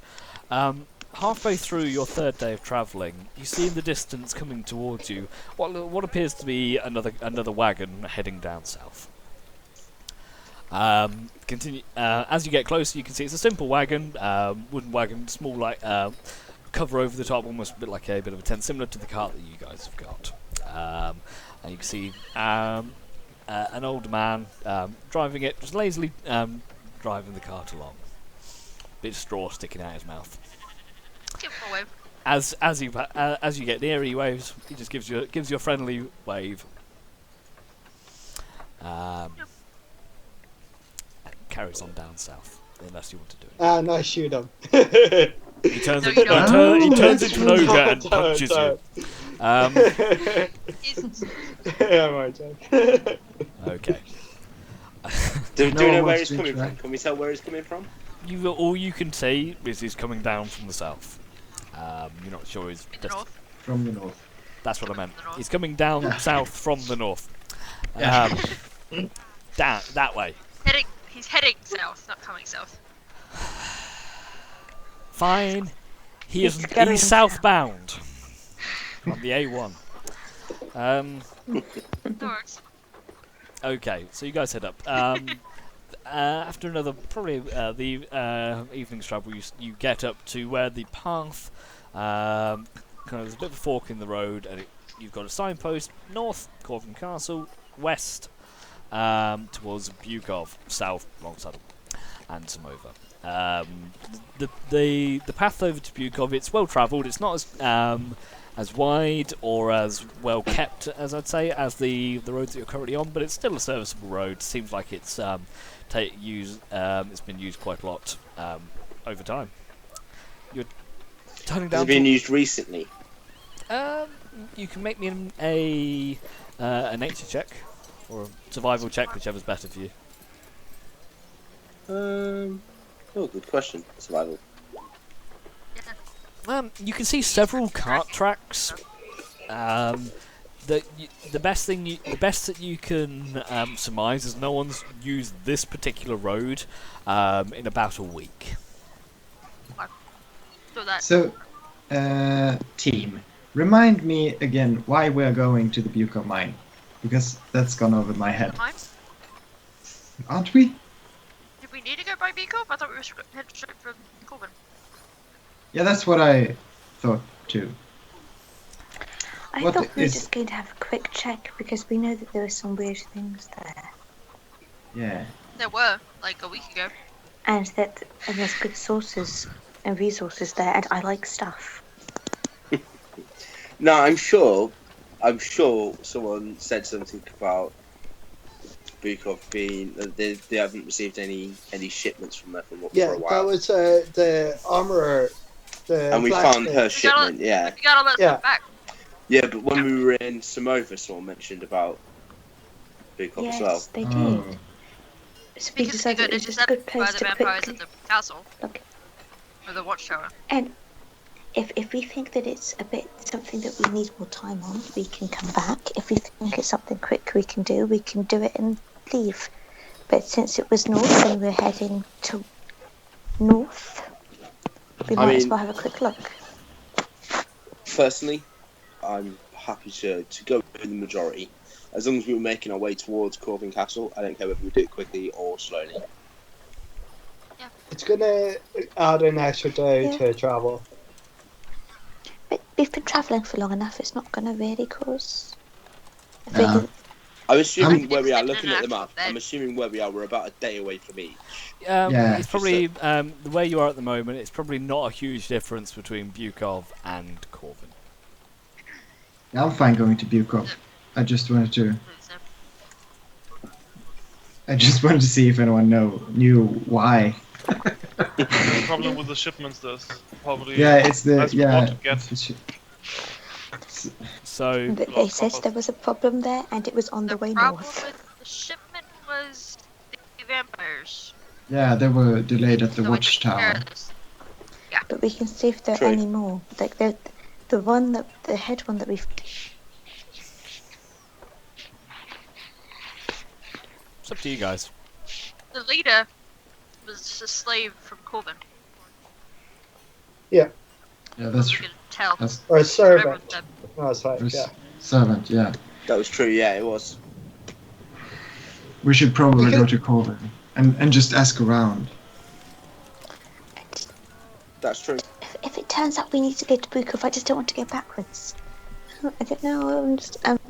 Speaker 1: Halfway through your third day of travelling, you see in the distance coming towards you what appears to be another wagon heading down south. Continue as you get closer. You can see it's a simple wagon, wooden wagon, small like cover over the top, almost a bit like a bit of a tent, similar to the cart that you guys have got. And you can see an old man driving it, just lazily driving the cart along. Bit of straw sticking out his mouth.
Speaker 3: Give him a wave.
Speaker 1: As you get near, he waves. He just gives you a friendly wave. Carries on down south, unless you want to do it.
Speaker 4: Ah, nice, shoot him.
Speaker 1: He turns,
Speaker 3: No, you don't.
Speaker 1: he turns into an ogre and punches you.
Speaker 3: Jesus.
Speaker 4: Yeah, right, Jack.
Speaker 1: Okay.
Speaker 2: Do
Speaker 7: No
Speaker 2: we know
Speaker 7: one
Speaker 2: where
Speaker 7: wants
Speaker 2: he's
Speaker 7: to
Speaker 2: coming from?
Speaker 7: interact.
Speaker 2: Can we tell where he's coming from?
Speaker 1: All you can see is he's coming down from the south. You're not sure his
Speaker 3: In the north.
Speaker 7: From the north.
Speaker 1: That's what I meant.
Speaker 3: From the north.
Speaker 1: He's coming down south from the north.
Speaker 7: Yeah.
Speaker 1: Down that way.
Speaker 3: He's heading south, not coming south.
Speaker 1: Fine.
Speaker 8: He's
Speaker 1: He's
Speaker 8: going
Speaker 1: southbound on the A1.
Speaker 3: That works.
Speaker 1: Okay, so you guys head up. After another, probably the evening's travel, you get up to where the path, kind of there's a bit of a fork in the road, and you've got a signpost north, Corvin Castle, west, towards Bukov, south, Longsaddle, and Somova. The path over to Bukov, it's well travelled. It's not as wide or as well kept as I'd say as the roads that you're currently on, but it's still a serviceable road. Seems like it's it's been used quite a lot over time. You're turning
Speaker 2: Has
Speaker 1: down.
Speaker 2: it been used recently?
Speaker 1: You can make me a nature check or a survival check, whichever's better for you.
Speaker 2: Oh, good question. Survival.
Speaker 1: You can see several cart tracks. The best that you can surmise is no one's used this particular road in about a week.
Speaker 3: So that.
Speaker 7: So, team, remind me again why we're going to the Bukov mine, because that's gone over my head.
Speaker 3: Time?
Speaker 7: Aren't we?
Speaker 3: Did we need to go by Beacon? I thought we were headed straight for Corbin.
Speaker 7: Yeah, that's what I thought too.
Speaker 8: I
Speaker 7: What
Speaker 8: thought we were
Speaker 7: is-
Speaker 8: just going to have a quick check because we know that there were some weird things there,
Speaker 7: Yeah.
Speaker 3: There were, like a week ago.
Speaker 8: and there's good sources and resources there, and I like stuff.
Speaker 2: No, I'm sure someone said something about Bukov being they haven't received any shipments from there for
Speaker 4: Yeah,
Speaker 2: a while.
Speaker 4: that was the armorer.
Speaker 2: And we found her
Speaker 4: blacksmith.
Speaker 2: shipment, yeah.
Speaker 3: We got all that
Speaker 4: Yeah.
Speaker 3: stuff back.
Speaker 2: Yeah, but when we were in Somova, someone mentioned about Bukov as well.
Speaker 8: Yes, they did.
Speaker 7: Oh.
Speaker 8: So we
Speaker 3: Because
Speaker 8: decided
Speaker 3: got
Speaker 8: it was just a
Speaker 3: intercepted
Speaker 8: good
Speaker 3: by
Speaker 8: place
Speaker 3: the
Speaker 8: to
Speaker 3: vampires
Speaker 8: quickly
Speaker 3: at the castle.
Speaker 8: look.
Speaker 3: Or the watchtower.
Speaker 8: And if we think that it's a bit something that we need more time on, we can come back. If we think it's something quick we can do it and leave. But since it was north and we're heading to north, we
Speaker 2: I
Speaker 8: might as
Speaker 2: mean-
Speaker 8: well have a quick look.
Speaker 2: Personally, I'm happy to go with the majority. As long as we were making our way towards Corvin Castle, I don't care whether we do it quickly or slowly.
Speaker 4: It's gonna add an extra day
Speaker 8: Yeah.
Speaker 4: to travel.
Speaker 8: But we've been travelling for long enough, it's not going to really cause... If
Speaker 7: No.
Speaker 8: we can,
Speaker 2: I'm assuming
Speaker 3: I'm
Speaker 2: where we are,
Speaker 3: sleeping
Speaker 2: looking
Speaker 3: in
Speaker 2: at the
Speaker 3: an
Speaker 2: map,
Speaker 3: actual bed.
Speaker 2: I'm assuming where we are, we're about a day away from each.
Speaker 7: Yeah.
Speaker 1: It's probably the way you are at the moment. It's probably not a huge difference between Bukov and Corvin.
Speaker 7: I'm fine going to Bukov. I just wanted to see if anyone knew why.
Speaker 5: problem with the shipments. There's probably
Speaker 7: Yeah, it's the
Speaker 5: nice reward to get.
Speaker 1: So
Speaker 8: They said there was a problem there, and it was on the way
Speaker 3: problem
Speaker 8: north.
Speaker 3: with the shipment was the vampires.
Speaker 7: Yeah, they were delayed at the
Speaker 3: So we took care
Speaker 7: watchtower.
Speaker 3: of this.
Speaker 8: But we can see if there are
Speaker 2: True.
Speaker 8: any more. Like the head one that we've.
Speaker 1: it's up to you guys.
Speaker 3: The leader was a slave from Corbin.
Speaker 7: Yeah, that's
Speaker 3: We
Speaker 7: true.
Speaker 3: could tell.
Speaker 7: That's
Speaker 4: Or a
Speaker 3: Whatever
Speaker 4: servant.
Speaker 3: the-
Speaker 4: No, it's like, yeah.
Speaker 7: servant. Yeah,
Speaker 2: That was true. Yeah, it was.
Speaker 7: we should probably
Speaker 4: You
Speaker 7: go
Speaker 4: can-
Speaker 7: to Corbin and just ask around.
Speaker 2: That's true.
Speaker 8: If it turns out we need to go to Bukov, I just don't want to go backwards. I don't know.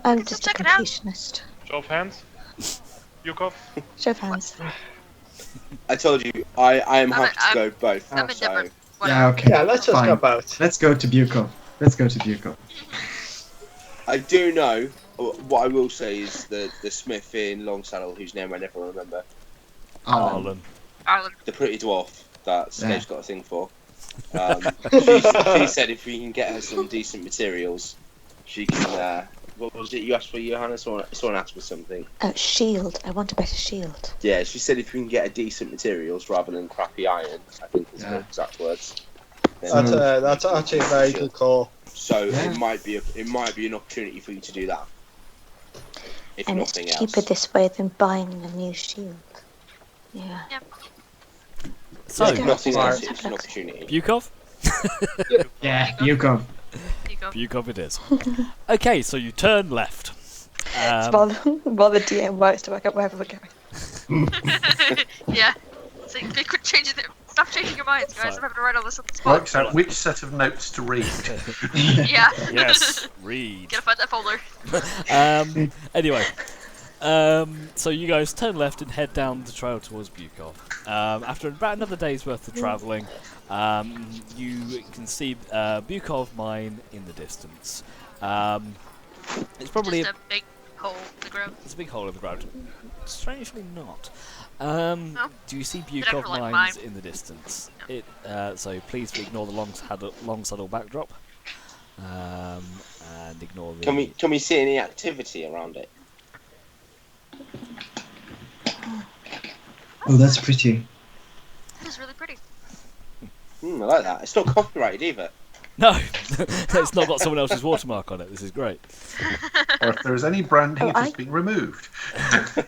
Speaker 8: I'm just a
Speaker 3: check it out.
Speaker 8: completionist.
Speaker 5: Show of hands. Yukov.
Speaker 8: Show of hands.
Speaker 2: I told you, I am happy to
Speaker 3: I'm-
Speaker 2: go both.
Speaker 3: I'm
Speaker 2: so
Speaker 3: indifferent.
Speaker 7: Yeah,
Speaker 3: Whatever.
Speaker 7: okay.
Speaker 4: Yeah, let's just
Speaker 7: fine.
Speaker 4: go both.
Speaker 7: Let's go to Bukov. Let's go to Bukov.
Speaker 2: I do know. What I will say is the smith in Longsaddle, whose name I never remember,
Speaker 1: Arlen.
Speaker 3: Ireland.
Speaker 2: the pretty dwarf that Snape's
Speaker 7: Yeah.
Speaker 2: got a thing for. She said if we can get her some decent materials, she can. What was it you asked for, Johanna? Someone asked for something.
Speaker 8: Shield. I want a better shield.
Speaker 2: Yeah, she said if we can get her decent materials rather than crappy iron, I think is
Speaker 7: Yeah.
Speaker 2: the exact words.
Speaker 4: That's actually a very good call.
Speaker 2: So
Speaker 7: Yeah.
Speaker 2: it might be an opportunity for you to do that. If
Speaker 8: And it's
Speaker 2: nothing
Speaker 8: cheaper
Speaker 2: else.
Speaker 8: this way than buying a new shield. Yeah.
Speaker 1: So,
Speaker 2: If nothing
Speaker 8: Smart.
Speaker 2: else, it's an opportunity.
Speaker 1: Bukov?
Speaker 7: Yeah, Bukov.
Speaker 3: You go.
Speaker 1: Bukov it is. Okay, so you turn left.
Speaker 8: While the DM works to work out wherever we're going.
Speaker 3: Yeah. So you quit changing it. Stop changing your minds, guys.
Speaker 1: Fine.
Speaker 3: I'm having to write all this on the spot.
Speaker 6: Works out which set of notes to read.
Speaker 3: Yeah.
Speaker 1: Yes, read.
Speaker 3: Gotta find that folder.
Speaker 1: Anyway, so you guys turn left and head down the trail towards Bukov. After about another day's worth of travelling, you can see Bukov mine in the distance. It's probably
Speaker 3: Just a big hole in the ground.
Speaker 1: it's a big hole in the ground. Strangely not. Do you see
Speaker 3: Did
Speaker 1: Bukov
Speaker 3: ever, like,
Speaker 1: mines
Speaker 3: mine?
Speaker 1: in the distance? So please ignore the long saddle backdrop. And ignore the...
Speaker 2: Can we see any activity around it?
Speaker 7: Oh, that's pretty.
Speaker 3: That is really pretty.
Speaker 2: I like that. It's not copyrighted either.
Speaker 1: No, it's not got someone else's watermark on it. This is great.
Speaker 6: Or if there is any branding, it
Speaker 8: Oh,
Speaker 6: has been removed.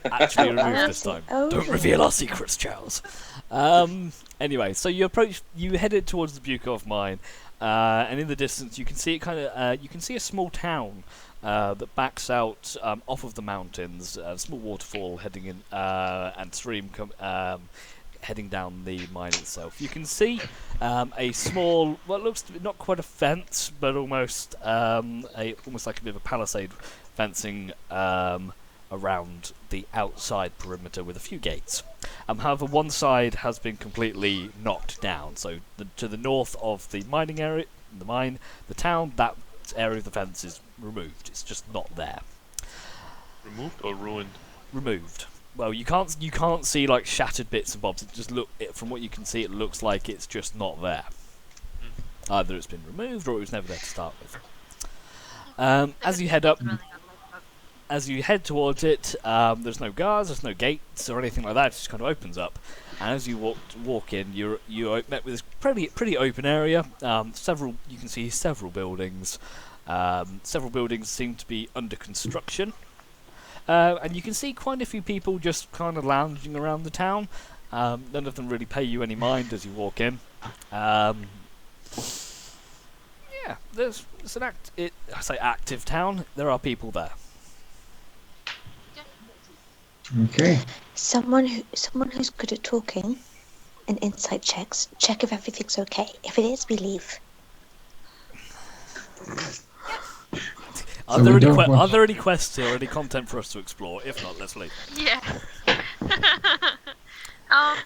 Speaker 1: Actually removed this time.
Speaker 8: Oh,
Speaker 1: Don't reveal our secrets, Charles. Anyway, so you headed towards the Bukov mine, and in the distance you can see you can see a small town that backs out off of the mountains. A small waterfall heading in and stream heading down the mine itself. You can see a small, what looks to be not quite a fence, but almost almost like a bit of a palisade fencing around the outside perimeter with a few gates. However, one side has been completely knocked down. So to the north of the mining area, the town, that area of the fence is removed. It's just not there.
Speaker 5: Removed or ruined?
Speaker 1: Removed. Well, you can't see like shattered bits and bobs. From what you can see, it looks like it's just not there. Either it's been removed or it was never there to start with. As you head up, as you head towards it, there's no guards, there's no gates or anything like that. It just kind of opens up, and as you walk in, you're met with this pretty open area. You can see several buildings. Several buildings seem to be under construction. And you can see quite a few people just kind of lounging around the town. None of them really pay you any mind as you walk in. Yeah, it's I say active town. There are people there.
Speaker 7: Okay.
Speaker 8: Someone who's good at talking and insight checks. Check if everything's okay. If it is, we leave.
Speaker 1: Are
Speaker 7: So
Speaker 1: there
Speaker 7: we
Speaker 1: any
Speaker 7: don't want-
Speaker 1: are there any quests or any content for us to explore? If not, let's leave.
Speaker 3: Yeah. I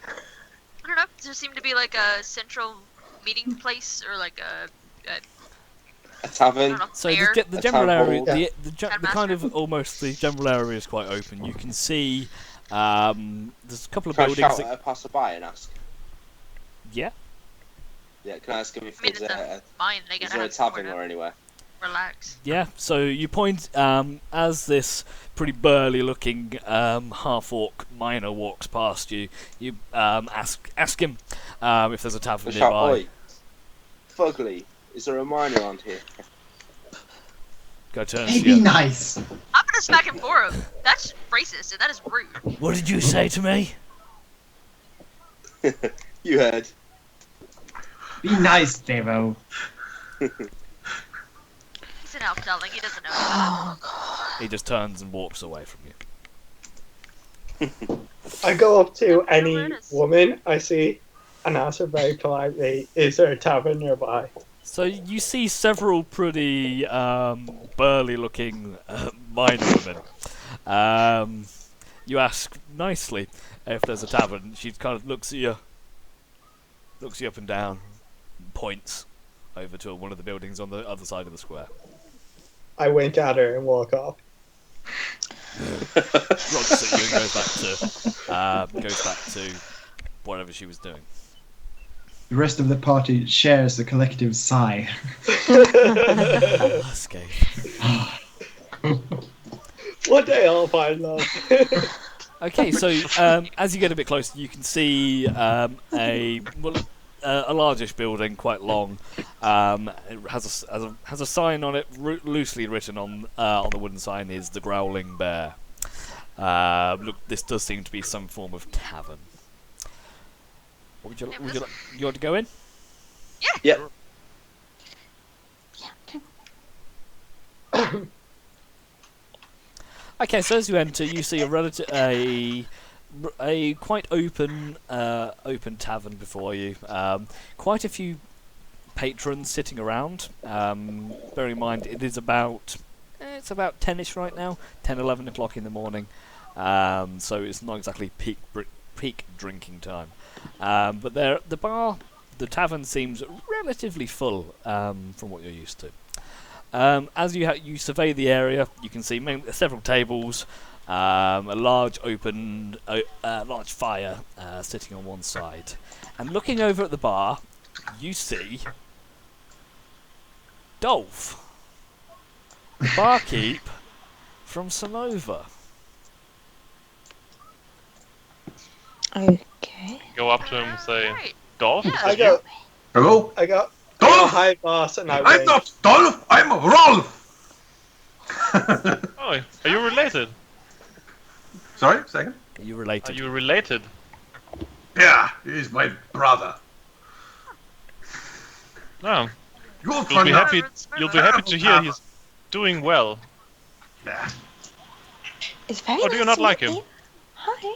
Speaker 3: don't know. Does there seem to be like a central meeting place or like a
Speaker 2: A tavern.
Speaker 3: I don't know,
Speaker 1: So
Speaker 3: fair?
Speaker 1: the
Speaker 2: A
Speaker 1: general
Speaker 2: town
Speaker 1: area,
Speaker 2: hall.
Speaker 1: the kind of almost the general area is quite open. You can see there's a couple of
Speaker 2: Can I
Speaker 1: buildings.
Speaker 2: shout at a passerby and ask?
Speaker 1: Yeah.
Speaker 2: Yeah, can I ask him if
Speaker 3: I mean,
Speaker 2: there's
Speaker 3: it's
Speaker 2: a,
Speaker 3: fine. They
Speaker 2: is
Speaker 3: gotta
Speaker 2: there a
Speaker 3: have somewhere
Speaker 2: tavern
Speaker 3: to
Speaker 2: or anywhere?
Speaker 3: relax.
Speaker 1: Yeah, so you point as this pretty burly-looking half-orc miner walks past you. You ask him if there's a tavern
Speaker 2: I shout,
Speaker 1: nearby.
Speaker 2: oi, Fugly, is there a mine around here?
Speaker 1: Go turn
Speaker 7: Hey,
Speaker 1: to
Speaker 7: be
Speaker 1: you.
Speaker 7: nice.
Speaker 3: I'm gonna smack him for him. That's racist and that is rude.
Speaker 1: What did you say to me?
Speaker 2: You heard.
Speaker 7: Be nice, Devo.
Speaker 3: He's an elf, darling. He doesn't know.
Speaker 8: Oh god.
Speaker 1: He just turns and walks away from you.
Speaker 4: I go up to
Speaker 3: Never know
Speaker 4: any
Speaker 3: where it is.
Speaker 4: woman I see and ask her very politely, is there a tavern nearby?
Speaker 1: So you see several pretty burly-looking miner women. You ask nicely if there's a tavern. She kind of looks you up and down, points over to one of the buildings on the other side of the square.
Speaker 4: I wink at her and walk off.
Speaker 1: Grunts at you and goes back to whatever she was doing.
Speaker 7: The rest of the party shares a collective sigh.
Speaker 1: Escape.
Speaker 4: One day I'll find love.
Speaker 1: Okay, so as you get a bit closer, you can see a largish building, quite long. It has a sign on it, loosely written on the wooden sign is the Growling Bear. Look, this does seem to be some form of tavern. Would you want to go in?
Speaker 2: Yep.
Speaker 1: Okay, so as you enter, you see a quite open tavern before you. Quite a few patrons sitting around. Bear in mind, it's about 10ish right now, 10, 11 o'clock in the morning. So it's not exactly peak drinking time. But the tavern seems relatively full from what you're used to. As you survey the area, you can see several tables, a large large fire sitting on one side, and looking over at the bar, you see Dolph, the barkeep from Somova.
Speaker 8: Okay.
Speaker 5: Go up to him and say,
Speaker 3: Right.
Speaker 5: Dolph?
Speaker 3: Yeah.
Speaker 4: I go,
Speaker 6: Hello?
Speaker 4: I go,
Speaker 6: Dolph!
Speaker 4: oh, hi boss, and I
Speaker 6: I'm
Speaker 4: wink.
Speaker 6: not Dolph, I'm Rolf!
Speaker 5: Oh, are you related?
Speaker 6: Sorry, second?
Speaker 1: Are you
Speaker 5: Are
Speaker 1: related?
Speaker 5: you related?
Speaker 6: Yeah, he's my brother.
Speaker 5: No.
Speaker 6: You'll
Speaker 5: You'll
Speaker 6: find
Speaker 5: be
Speaker 6: out.
Speaker 5: happy. You'll be happy to hear he's doing well.
Speaker 6: Nah,
Speaker 8: It's very
Speaker 5: Oh, do you
Speaker 8: nice
Speaker 5: not
Speaker 8: to
Speaker 5: like
Speaker 8: meet
Speaker 5: him?
Speaker 8: you. Hi.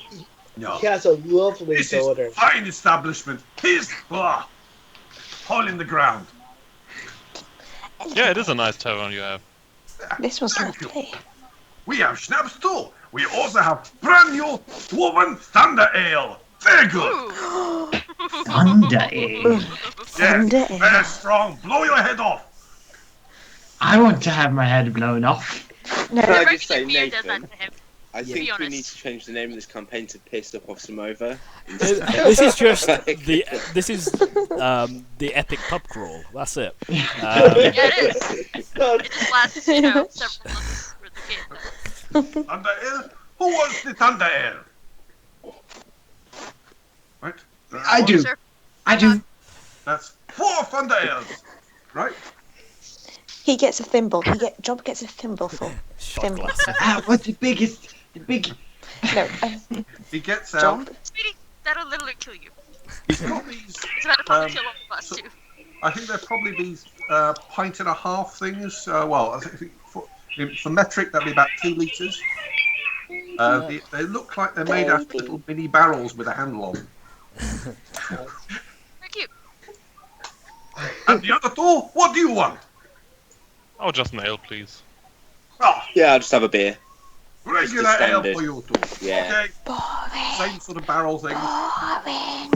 Speaker 6: no.
Speaker 4: He has a lovely
Speaker 6: This
Speaker 4: daughter.
Speaker 6: is fine establishment. His hole in the ground.
Speaker 5: Yeah, it is a nice tavern you have.
Speaker 8: This was
Speaker 6: Thank you.
Speaker 8: lovely.
Speaker 6: We have schnapps too. We also have brand new Dwarven Thunder Ale. Very good.
Speaker 3: Ooh.
Speaker 7: Thunder Ale.
Speaker 8: Thunder
Speaker 6: Yes,
Speaker 8: Ale.
Speaker 6: very strong. Blow your head off.
Speaker 7: I want to have my head blown off.
Speaker 8: No,
Speaker 2: Can I
Speaker 3: The
Speaker 2: just say,
Speaker 3: regular beer does
Speaker 2: Nathan,
Speaker 3: that to him.
Speaker 2: I
Speaker 3: be
Speaker 2: think we
Speaker 3: honest.
Speaker 2: need to change the name of this campaign to Piss Up Off Somova.
Speaker 1: This is just the epic pub crawl. That's it.
Speaker 3: Yeah, it is.
Speaker 4: No,
Speaker 3: It just lasts, several months for the kid.
Speaker 6: Thunder Ale. Who wants the Thunder Ale? Right.
Speaker 7: I do.
Speaker 3: Sure.
Speaker 7: I do.
Speaker 6: That's 4 Thunder Ales. Right.
Speaker 8: he gets a thimble. Job gets a thimbleful.
Speaker 1: Shot
Speaker 8: Thimble.
Speaker 1: glass.
Speaker 7: What's the biggest? The big.
Speaker 8: No,
Speaker 6: He gets out.
Speaker 8: Job.
Speaker 3: Sweetie, that'll literally kill you.
Speaker 6: He's got these.
Speaker 3: It's about to probably kill all of us,
Speaker 6: so-
Speaker 3: too.
Speaker 6: I think they're probably these pint and a half things. Well, I think for metric that'd be about 2 litres. They look like they're made out of
Speaker 8: Baby.
Speaker 6: little mini barrels with a handle on them.
Speaker 3: Very cute.
Speaker 6: And the other 2, what do you want?
Speaker 5: Oh, just an ale, please.
Speaker 6: Oh,
Speaker 2: Yeah, I'll just have a beer.
Speaker 6: regular
Speaker 2: Just the
Speaker 6: ale
Speaker 2: standard.
Speaker 6: for you 2.
Speaker 2: Yeah.
Speaker 6: Okay,
Speaker 8: Boring.
Speaker 6: same sort of barrel thing.
Speaker 8: Boring.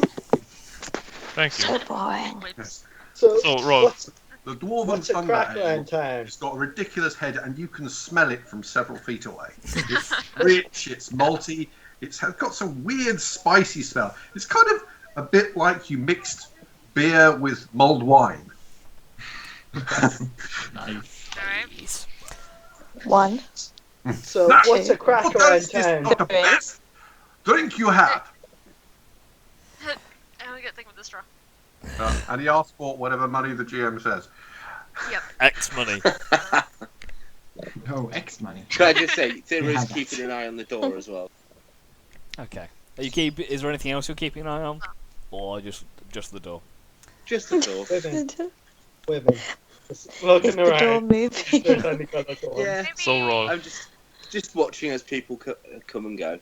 Speaker 5: Thank you.
Speaker 8: So boring.
Speaker 6: Yes.
Speaker 4: So,
Speaker 5: So, Rolf,
Speaker 4: what's,
Speaker 6: The Dwarven
Speaker 4: what's a
Speaker 6: Thunder
Speaker 4: crack
Speaker 6: Ale.
Speaker 4: around town?
Speaker 6: It's got a ridiculous head, and you can smell it from several feet away. It's rich, it's malty, it's got some weird spicy smell. It's kind of a bit like you mixed beer with mulled wine.
Speaker 7: Nice.
Speaker 3: Alright.
Speaker 8: One.
Speaker 4: So
Speaker 6: Now,
Speaker 4: what's a
Speaker 6: what
Speaker 4: cracker
Speaker 6: else
Speaker 4: in
Speaker 6: is
Speaker 4: town?
Speaker 6: not the best drink you have?
Speaker 3: I only got to think with the straw.
Speaker 6: And he asks for whatever money the GM says.
Speaker 3: Yep.
Speaker 1: X money.
Speaker 7: Oh, X money.
Speaker 2: Can I just say, Tira's
Speaker 7: have that.
Speaker 2: keeping an eye on the door as well.
Speaker 1: Okay. Is there anything else you're keeping an eye on, or just the door?
Speaker 2: Just the door.
Speaker 4: Women. Just looking
Speaker 8: Is the door
Speaker 4: around.
Speaker 8: moving?
Speaker 4: There's only got a door.
Speaker 2: Yeah.
Speaker 5: So roll.
Speaker 2: I'm just watching as people come and go.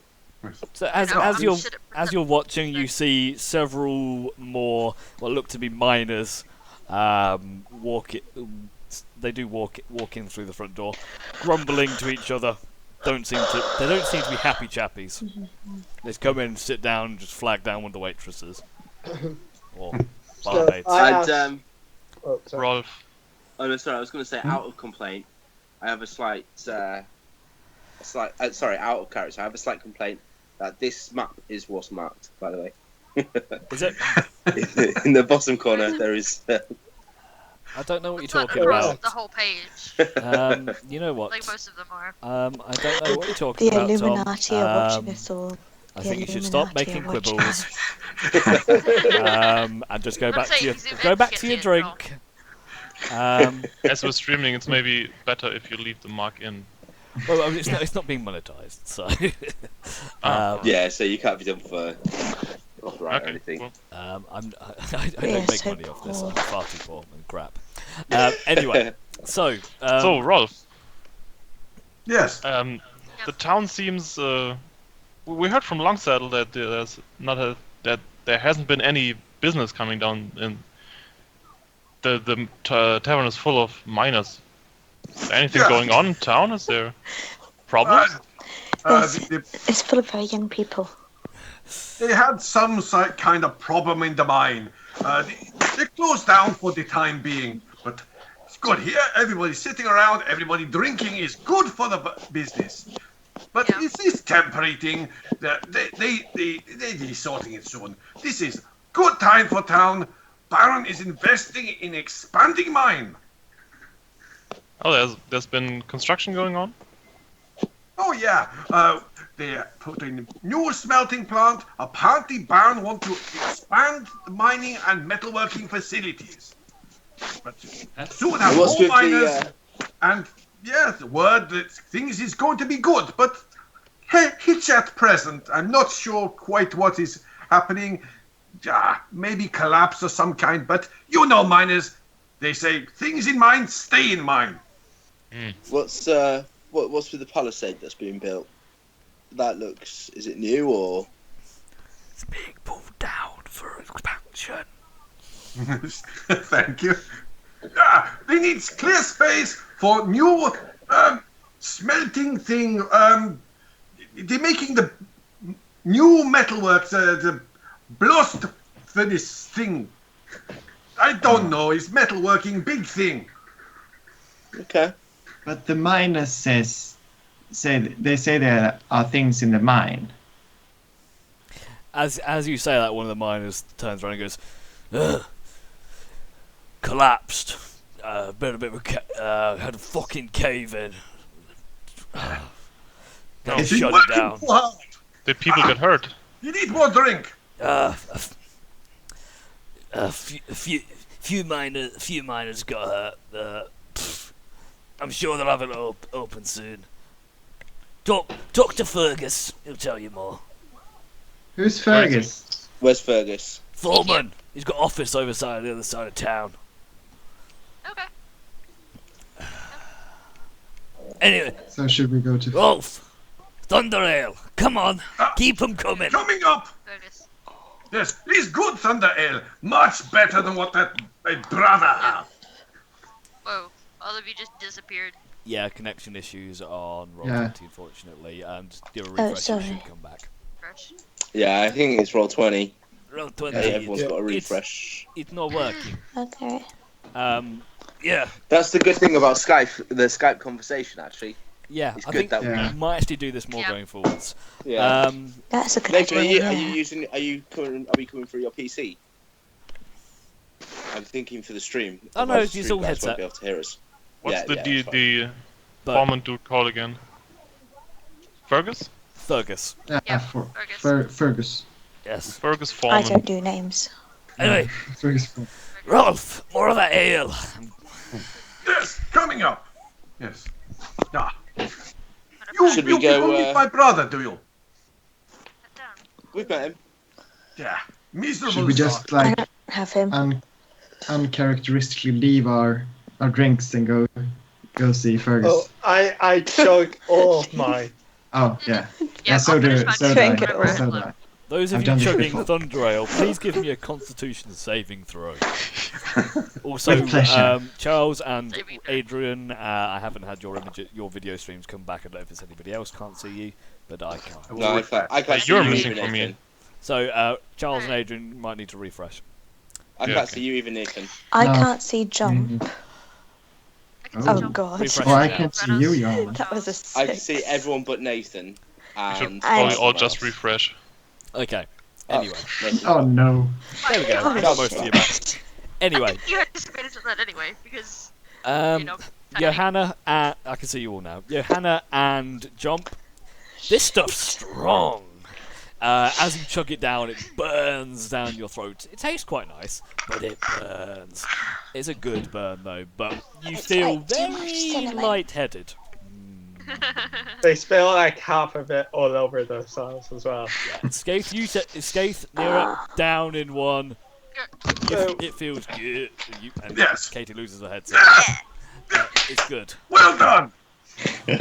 Speaker 1: So as
Speaker 3: No, I'm
Speaker 1: you're
Speaker 3: shit at
Speaker 1: as you're watching, you see several more what look to be miners They do walk in through the front door, grumbling to each other. They don't seem to be happy chappies. They just come in, sit down, and just flag down with the waitresses or
Speaker 4: So,
Speaker 1: barmaids.
Speaker 4: I
Speaker 2: And
Speaker 4: asked- Oh, sorry.
Speaker 5: Rolf.
Speaker 2: oh no, sorry, I was going to say out of complaint. I have a slight, sorry, out of character. I have a slight complaint that this map is what's marked. By the way,
Speaker 1: Is it?
Speaker 2: in the bottom corner there is.
Speaker 1: I don't know what you're
Speaker 3: It's not
Speaker 1: talking
Speaker 3: across
Speaker 1: about.
Speaker 3: the whole page,
Speaker 1: You know what?
Speaker 3: like most of them are.
Speaker 1: I don't know what you're talking
Speaker 8: The
Speaker 1: about, Tom.
Speaker 8: Illuminati are watching us all.
Speaker 1: I
Speaker 8: The
Speaker 1: think you should stop
Speaker 8: Illuminati
Speaker 1: making
Speaker 8: are watching
Speaker 1: quibbles
Speaker 8: us.
Speaker 1: and just go
Speaker 3: I'm
Speaker 1: back to
Speaker 3: saying
Speaker 1: your
Speaker 3: zoom
Speaker 1: go
Speaker 3: in
Speaker 1: back
Speaker 3: to
Speaker 1: to
Speaker 3: get
Speaker 1: your
Speaker 3: to it,
Speaker 1: drink.
Speaker 5: As we're streaming, it's maybe better if you leave the mark in.
Speaker 1: Well, I mean, it's not being monetized, so.
Speaker 2: Yeah, so you can't be done for copyright or
Speaker 5: Okay.
Speaker 2: anything.
Speaker 5: Well,
Speaker 1: I don't
Speaker 8: Yes,
Speaker 1: make
Speaker 8: so
Speaker 1: money off this.
Speaker 8: poor.
Speaker 1: I'm far too poor and crap. Anyway, so
Speaker 5: so Rolf,
Speaker 6: Yes.
Speaker 5: the town seems. We heard from Longsaddle that there's not that there hasn't been any business coming down, and the tavern is full of miners. Is there anything
Speaker 6: Yeah.
Speaker 5: going on in town? Is there problems?
Speaker 8: Yes.
Speaker 6: They,
Speaker 8: It's full of very young people.
Speaker 6: they had some kind of problem in the mine. They closed down for the time being, but it's good here. Everybody's sitting around, everybody drinking is good for the business. But
Speaker 3: Yeah.
Speaker 6: it is temperating. They're sorting it soon. This is good time for town. Baron is investing in expanding mine.
Speaker 5: Oh, there's been construction going on.
Speaker 6: Oh yeah, they put in a new smelting plant. Apparently, Baron want to expand the mining and metalworking facilities. But soon have
Speaker 2: What's
Speaker 6: more
Speaker 2: with
Speaker 6: miners,
Speaker 2: the?
Speaker 6: and yes, the word that things is going to be good. But hitch at present, I'm not sure quite what is happening. Maybe collapse of some kind. But you know, miners, they say things in mine stay in mine.
Speaker 2: What's with the palisade that's being built? That looks. Is it new or?
Speaker 1: it's being pulled down for expansion.
Speaker 6: Thank you. They need clear space for new smelting thing. They're making the new metalwork, the blast furnace thing. I don't know. It's metalworking, big thing.
Speaker 2: Okay.
Speaker 7: But the miners say there are things in the mine.
Speaker 1: As you say that, one of the miners turns around and goes, "Ugh. Collapsed. Been a bit of had a fucking cave in. They
Speaker 5: Is
Speaker 6: It's
Speaker 1: shut it
Speaker 6: working
Speaker 1: down.
Speaker 6: too hard.
Speaker 5: Did people get hurt?
Speaker 6: You need more drink.
Speaker 1: A few miners got hurt. I'm sure they'll have it open soon. Talk to Fergus. He'll tell you more.
Speaker 7: Who's Fergus?
Speaker 2: Where's Fergus?
Speaker 1: Foreman. He's got office on the other side of town.
Speaker 3: Okay.
Speaker 1: Anyway,
Speaker 7: So should we go to?
Speaker 1: Rolf, Thunderale, come on, keep 'em coming.
Speaker 6: Coming up.
Speaker 3: Fergus.
Speaker 6: Yes, it's good Thunder Ale. Much better than what that my brother have.
Speaker 3: Whoa. All of you just disappeared.
Speaker 1: Yeah, connection issues on Roll20,
Speaker 7: Yeah.
Speaker 1: unfortunately, and just do a
Speaker 8: Oh,
Speaker 1: refresh. It
Speaker 8: sorry.
Speaker 1: should come back.
Speaker 3: Fresh.
Speaker 2: Yeah, I think it's Roll20.
Speaker 1: Roll20,
Speaker 2: Yeah, everyone's got a
Speaker 1: it's-
Speaker 2: refresh.
Speaker 1: It's not working.
Speaker 8: Okay.
Speaker 1: Yeah,
Speaker 2: That's the good thing about Skype. The Skype conversation, actually.
Speaker 1: yeah.
Speaker 2: It's
Speaker 1: I
Speaker 2: good
Speaker 1: think
Speaker 2: that
Speaker 7: Yeah.
Speaker 1: we might actually do this more
Speaker 3: Yeah.
Speaker 1: going forwards.
Speaker 2: Yeah.
Speaker 8: That's a good
Speaker 2: Nathan,
Speaker 8: idea.
Speaker 2: are you
Speaker 8: Yeah.
Speaker 2: using? Are you coming through your PC? I'm thinking for the stream.
Speaker 1: Oh, no,
Speaker 2: Otherwise
Speaker 1: it's
Speaker 2: the stream
Speaker 1: all
Speaker 2: guys won't
Speaker 1: headset.
Speaker 2: be able to hear us.
Speaker 5: What's
Speaker 2: Yeah,
Speaker 5: the
Speaker 2: yeah, that's
Speaker 5: the
Speaker 1: But
Speaker 5: foreman dude called again? Fergus?
Speaker 1: Fergus.
Speaker 3: Yeah,
Speaker 7: Fergus.
Speaker 1: Yes.
Speaker 5: Fergus
Speaker 8: I
Speaker 5: foreman.
Speaker 8: don't do names.
Speaker 1: Anyway,
Speaker 7: Fergus.
Speaker 1: Rolf, more of that ale.
Speaker 6: Yes, coming up. Yes. Ah.
Speaker 2: Should we
Speaker 6: You
Speaker 2: go,
Speaker 6: people meet my brother, do you?
Speaker 3: Sit down.
Speaker 2: We've met him.
Speaker 6: Yeah. Miserable.
Speaker 7: Should we just
Speaker 6: sod.
Speaker 7: like
Speaker 8: Have him.
Speaker 7: uncharacteristically leave our drinks and go see Fergus?
Speaker 4: Oh, I chug all of mine.
Speaker 7: Oh yeah.
Speaker 3: Yeah,
Speaker 7: so
Speaker 3: I'll
Speaker 7: do
Speaker 3: finish mine
Speaker 7: so
Speaker 3: too.
Speaker 7: do I.
Speaker 8: Drink it all.
Speaker 7: So do I.
Speaker 1: Those of
Speaker 7: I've
Speaker 1: you
Speaker 7: done this
Speaker 1: chugging
Speaker 7: before.
Speaker 1: Thunder Ale, please give me a Constitution saving throw. Also,
Speaker 7: With pleasure.
Speaker 1: Charles and
Speaker 3: Saving throw.
Speaker 1: Adrian, I haven't had your video streams come back. I don't know if it's anybody else can't see you, but I can.
Speaker 2: No, I can't see
Speaker 5: You're
Speaker 2: you
Speaker 5: missing
Speaker 2: even,
Speaker 5: from me.
Speaker 2: Nathan.
Speaker 1: So, Charles and Adrian might need to refresh.
Speaker 2: I
Speaker 5: Yeah,
Speaker 2: can't
Speaker 5: okay.
Speaker 2: see you even, Nathan.
Speaker 8: I
Speaker 7: No.
Speaker 8: can't see jump.
Speaker 7: Mhm.
Speaker 3: I can see
Speaker 8: Oh
Speaker 3: John.
Speaker 8: god.
Speaker 1: Refresh.
Speaker 7: Oh, I
Speaker 1: Yeah.
Speaker 7: can't see you, Jan.
Speaker 8: That was a
Speaker 2: I
Speaker 8: six.
Speaker 2: can see everyone but Nathan.
Speaker 5: We should
Speaker 2: And
Speaker 5: probably all
Speaker 2: someone
Speaker 5: just
Speaker 2: else.
Speaker 5: refresh.
Speaker 1: Okay. Anyway,
Speaker 2: Nathan.
Speaker 7: Oh no.
Speaker 1: there we go.
Speaker 8: Oh,
Speaker 1: Got most of
Speaker 8: shit.
Speaker 1: you back. Anyway,
Speaker 3: You had disadvantage on that anyway, because, you
Speaker 1: um,
Speaker 3: know,
Speaker 1: Johanna, I can see you all now. Johanna and Jump. This stuff's strong. As you chug it down, it burns down your throat. It tastes quite nice, but it burns. It's a good burn though, but you
Speaker 8: It's
Speaker 1: feel
Speaker 8: like too much
Speaker 1: very
Speaker 8: cinnamon.
Speaker 1: lightheaded.
Speaker 4: They spill like half of it all over themselves as well.
Speaker 1: Skaith, Skaith, nearer, down in one. It feels good. And
Speaker 6: Yes.
Speaker 1: Katie loses her headset. It's good.
Speaker 6: Well done.
Speaker 8: I'm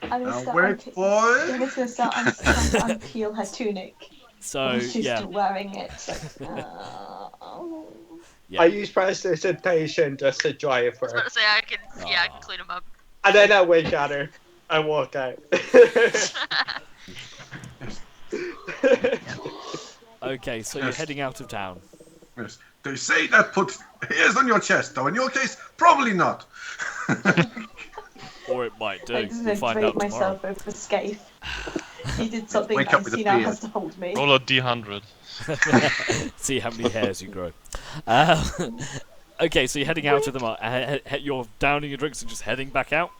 Speaker 8: gonna
Speaker 6: Now
Speaker 8: start
Speaker 6: wait for
Speaker 8: I'm
Speaker 6: it.
Speaker 8: just gonna start to unpeel her tunic.
Speaker 1: So
Speaker 8: while she's
Speaker 1: yeah,
Speaker 8: still wearing it.
Speaker 1: yeah.
Speaker 4: I use prestidigitation just to dry it
Speaker 3: I
Speaker 4: for
Speaker 3: was
Speaker 4: her.
Speaker 3: about to say I can clean them up.
Speaker 4: And then I wink at her and walk out.
Speaker 1: Okay, so you're
Speaker 6: Yes.
Speaker 1: heading out of town.
Speaker 6: Yes. They say that puts hairs on your chest, though. In your case, probably not.
Speaker 1: Or it might do.
Speaker 8: I just
Speaker 1: We'll find out tomorrow.
Speaker 8: myself over Scathe. He did something
Speaker 6: Wake up
Speaker 8: nice,
Speaker 6: with a
Speaker 8: he now
Speaker 6: beard.
Speaker 8: has to hold me.
Speaker 5: Roll a D100.
Speaker 1: See how many hairs you grow. Okay, so you're heading out of the you're downing your drinks and just heading back out?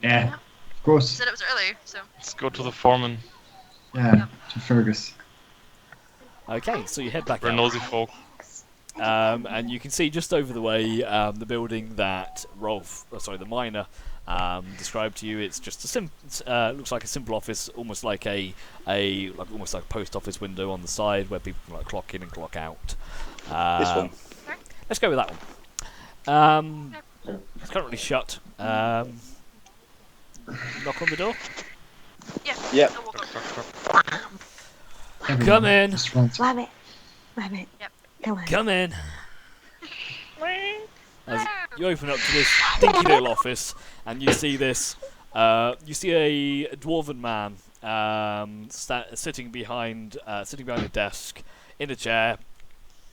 Speaker 7: Yeah. Of
Speaker 3: You
Speaker 7: course.
Speaker 3: said it was early, so
Speaker 5: Let's go to the foreman.
Speaker 7: Yeah. To Fergus.
Speaker 1: Okay, so you head back
Speaker 5: We're
Speaker 1: out.
Speaker 5: nosy folk.
Speaker 1: And you can see just over the way the building that the miner, described to you. It's just looks like a simple office, almost like almost like a post office window on the side where people can like clock in and clock out.
Speaker 2: This one.
Speaker 1: Let's go with that one. It's currently shut. Knock on the door.
Speaker 3: yeah.
Speaker 2: Yep.
Speaker 3: I'll walk up.
Speaker 7: Everyone
Speaker 1: Come in.
Speaker 7: just runs.
Speaker 8: Rabbit. Rabbit.
Speaker 3: Yep.
Speaker 8: Come on.
Speaker 1: Come in. As you open up to this dinky little office, and you see this. You see a dwarven man sitting behind a desk in a chair,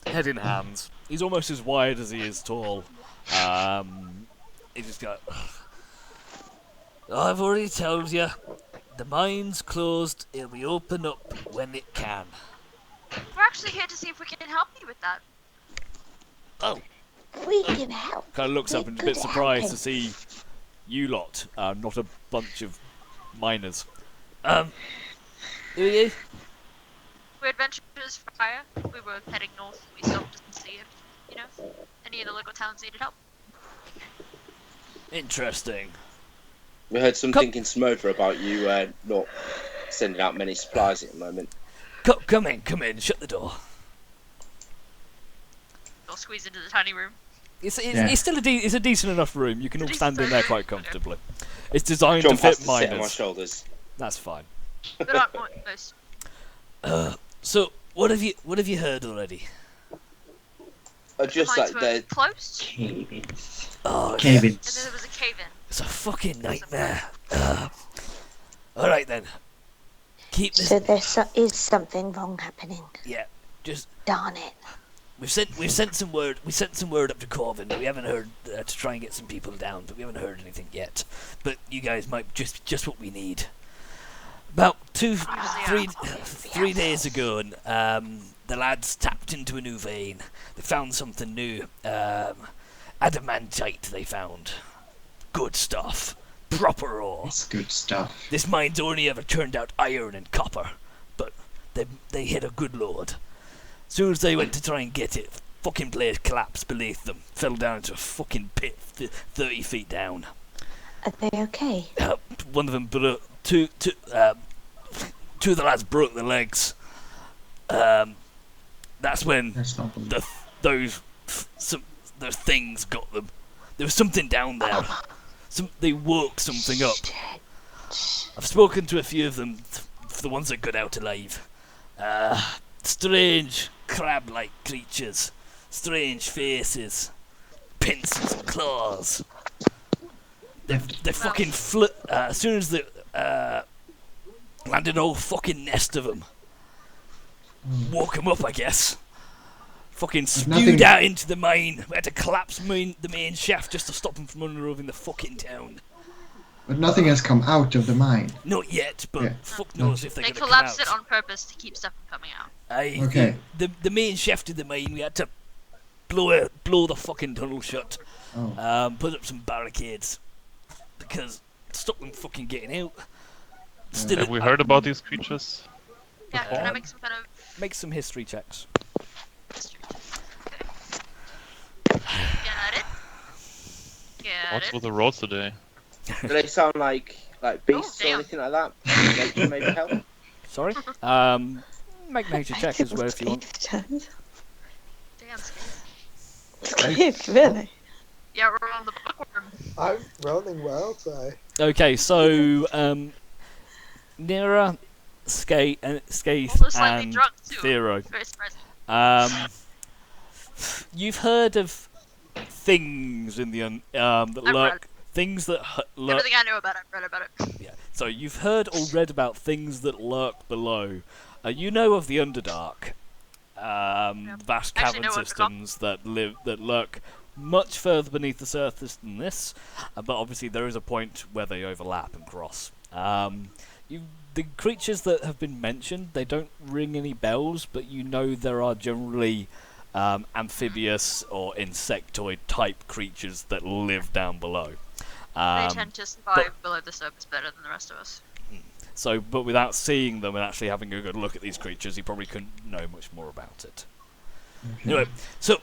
Speaker 1: head in hands. He's almost as wide as he is tall. He just got. I've already told you, the mine's closed. It'll be open up when it can.
Speaker 3: We're actually here to see if we can help you with that.
Speaker 1: Oh.
Speaker 8: We can help.
Speaker 1: Kind of looks up and is a bit surprised to see you lot, not a bunch of miners. Who are you?
Speaker 3: We're adventurers for hire. We were heading north. We stopped to see if, any of the local towns needed help.
Speaker 1: Interesting.
Speaker 2: We heard something in Somova about you not sending out many supplies at the moment.
Speaker 1: Come in, shut the door.
Speaker 3: We'll squeeze into the tiny room.
Speaker 1: It's still it's a decent enough room. You can all stand in there quite comfortably. It's designed
Speaker 2: John
Speaker 1: to
Speaker 2: has
Speaker 1: fit
Speaker 2: to sit on my
Speaker 1: miners.
Speaker 2: shoulders.
Speaker 1: That's fine.
Speaker 3: But not most.
Speaker 1: So what have you heard already?
Speaker 2: Just
Speaker 3: Mines
Speaker 2: like
Speaker 3: were
Speaker 2: they're
Speaker 3: closed,
Speaker 1: Oh,
Speaker 3: and
Speaker 7: Cave-ins.
Speaker 3: then there was a cave-in.
Speaker 1: it's a fucking nightmare. All right then. Keep this.
Speaker 8: So there is something wrong happening.
Speaker 1: Yeah. Just
Speaker 8: Darn it.
Speaker 1: we've sent some word. We sent some word up to Corvin, but we haven't heard to try and get some people down. But we haven't heard anything yet. But you guys might just what we need. About 3 days ago, the lads tapped into a new vein. They found something new. Adamantite they found. Good stuff. Proper ore.
Speaker 7: It's good stuff.
Speaker 1: This mine's only ever turned out iron and copper, but they hit a good load. As soon as they went to try and get it, fucking place collapsed beneath them. Fell down into a fucking pit 30 feet down.
Speaker 8: Are they okay?
Speaker 1: One of them broke. Two of the lads broke their legs. That's when
Speaker 7: That's not believable.
Speaker 1: those things got them. There was something down there. They woke something up. I've spoken to a few of them, the ones that got out alive. Strange crab-like creatures, strange faces, pincers and claws. They fucking as soon as they landed a whole fucking nest of them. Woke them up, I guess. Fucking spewed out into the mine. We had to collapse the main shaft just to stop them from unroving the fucking town.
Speaker 7: But nothing has come out of the mine.
Speaker 1: Not yet, but
Speaker 7: Yeah.
Speaker 1: fuck knows if they're
Speaker 3: They
Speaker 1: gonna come
Speaker 3: collapsed
Speaker 1: out.
Speaker 3: it on purpose to keep stuff from coming out.
Speaker 7: Okay.
Speaker 1: The main shaft of the mine, we had to blow the fucking tunnel shut.
Speaker 7: Oh.
Speaker 1: Put up some barricades because stop them fucking getting out. Still,
Speaker 5: Have we heard about these creatures?
Speaker 3: Yeah, can I
Speaker 1: Um,
Speaker 3: make some kind of
Speaker 1: make some history checks.
Speaker 3: history check? Okay. Got it. Got
Speaker 5: What's
Speaker 3: it.
Speaker 5: with the roads today?
Speaker 2: Do they sound like beasts or
Speaker 3: damn.
Speaker 2: anything like that? Nature maybe help?
Speaker 1: Sorry. Make nature check as well if you want.
Speaker 3: Damn, Skate.
Speaker 8: Skip, really?
Speaker 3: Yeah, we're on the bookworm.
Speaker 4: I'm rolling well today.
Speaker 1: Okay, so Nira, Skaith,
Speaker 3: Also slightly
Speaker 1: and
Speaker 3: drunk too.
Speaker 1: Thero.
Speaker 3: Very surprising.
Speaker 1: You've heard of things in the that
Speaker 3: I've
Speaker 1: lurk,
Speaker 3: read.
Speaker 1: things that lurk.
Speaker 3: Everything I know about it, I've read about it.
Speaker 1: Yeah. So you've heard or read about things that lurk below. You know of the Underdark, vast
Speaker 3: Actually
Speaker 1: cavern
Speaker 3: know what they're called.
Speaker 1: systems that lurk much further beneath the surface than this. But obviously there is a point where they overlap and cross. The creatures that have been mentioned, they don't ring any bells, but you know there are generally amphibious or insectoid type creatures that live down below.
Speaker 3: They tend to survive below the surface better than the rest of us.
Speaker 1: So, but without seeing them and actually having a good look at these creatures, he probably couldn't know much more about it. Anyway, so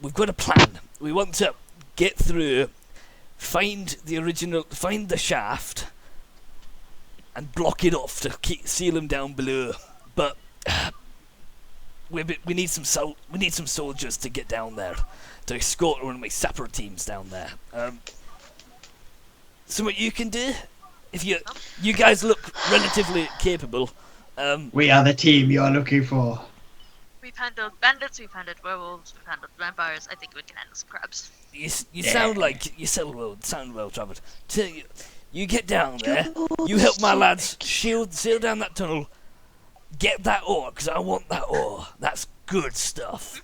Speaker 1: we've got a plan. We want to get through, find the shaft, and block it off to seal them down below. But we need some soldiers to get down there to escort one of my sapper teams down there. Something you can do? If you guys look relatively capable.
Speaker 7: We are the team you're looking for.
Speaker 3: We've handled bandits, we've handled werewolves, we've handled vampires. I think we can handle some crabs.
Speaker 1: You sound like you sound well traveled. You get down there. You help my lads seal down that tunnel. Get that ore, because I want that ore. That's good stuff.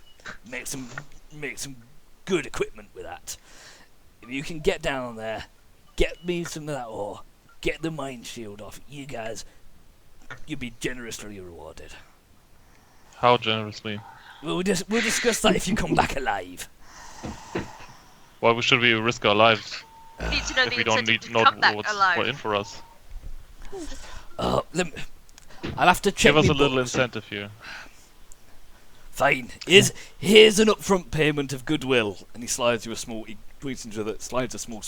Speaker 1: Make some good equipment with that. If you can get down there, get me some of that ore. Get the mine shield off. You guys, you'll be generously rewarded.
Speaker 5: How generously?
Speaker 1: We'll discuss that if you come back alive.
Speaker 5: Why should we risk our lives
Speaker 3: We need to know
Speaker 5: if
Speaker 3: the
Speaker 5: we don't
Speaker 3: incentive
Speaker 5: know
Speaker 3: to come back
Speaker 5: what's
Speaker 3: alive.
Speaker 5: in for us?
Speaker 1: I'll have to check.
Speaker 5: Give us
Speaker 1: me
Speaker 5: a little
Speaker 1: books.
Speaker 5: incentive here.
Speaker 1: Fine. Here's an upfront payment of goodwill, and he slides you a small. He points into that slides a small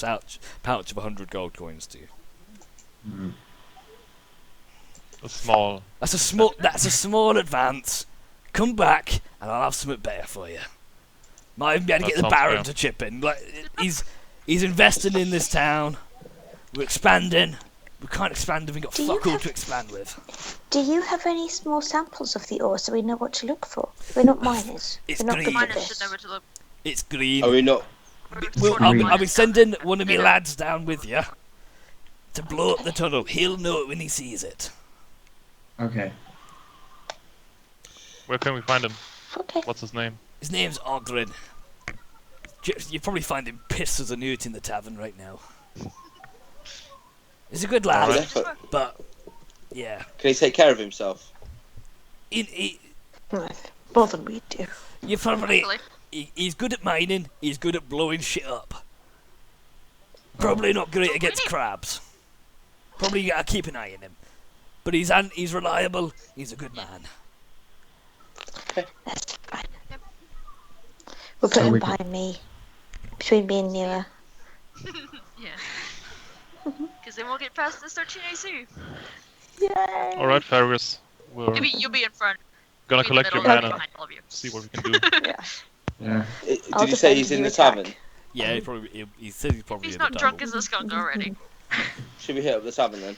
Speaker 1: pouch of 100 gold coins to you.
Speaker 5: A small.
Speaker 1: That's a small advance. Come back, and I'll have something better for you. Might even be able to
Speaker 5: That
Speaker 1: get the
Speaker 5: sounds
Speaker 1: Baron
Speaker 5: fair.
Speaker 1: to chip in. Like he's investing in this town. We're expanding. We can't expand if we got
Speaker 8: Do you
Speaker 1: fuck all
Speaker 8: have-
Speaker 1: to expand with.
Speaker 8: Do you have any small samples of the ore so we know what to look for? We're not miners.
Speaker 1: It's
Speaker 8: We're not
Speaker 1: green.
Speaker 8: good at
Speaker 3: Miners should
Speaker 8: this.
Speaker 3: know where to look.
Speaker 1: It's green.
Speaker 2: Are we not?
Speaker 1: I'll be sending one of
Speaker 3: They
Speaker 1: my
Speaker 3: know.
Speaker 1: lads down with you to blow up the tunnel. He'll know it when he sees it.
Speaker 7: Okay.
Speaker 5: Where can we find him?
Speaker 8: Okay.
Speaker 5: What's his name?
Speaker 1: His name's Ogren. You probably find him pissed as a newt in the tavern right now. He's a good lad,
Speaker 5: Alright.
Speaker 1: but yeah,
Speaker 2: Can he take care of himself?
Speaker 1: he
Speaker 8: More than we do.
Speaker 1: You probably.
Speaker 3: Actually.
Speaker 1: He's good at mining. He's good at blowing shit up. Probably not great against crabs. Probably you gotta keep an eye on him. But he's reliable. He's a good man.
Speaker 8: That's fine. We'll put
Speaker 7: So
Speaker 8: him
Speaker 7: we
Speaker 8: behind me. Between me and Nira.
Speaker 3: Yeah. Because then we'll get past this 13 AC.
Speaker 8: Yay!
Speaker 5: Alright, Fergus. We're
Speaker 3: Maybe you'll be in front.
Speaker 5: gonna
Speaker 3: be in the
Speaker 5: collect your
Speaker 3: middle,
Speaker 5: mana.
Speaker 3: behind all of you.
Speaker 5: See what we can do.
Speaker 8: Yeah.
Speaker 7: Yeah.
Speaker 8: I'll
Speaker 2: Did you say
Speaker 8: defend
Speaker 2: he's in
Speaker 8: you
Speaker 2: the
Speaker 8: attack.
Speaker 2: tavern?
Speaker 1: Yeah, he said he's probably
Speaker 3: He's
Speaker 1: in
Speaker 3: not
Speaker 1: the
Speaker 3: drunk
Speaker 1: tavern.
Speaker 3: as a skunk already.
Speaker 2: Should we hit up the tavern then?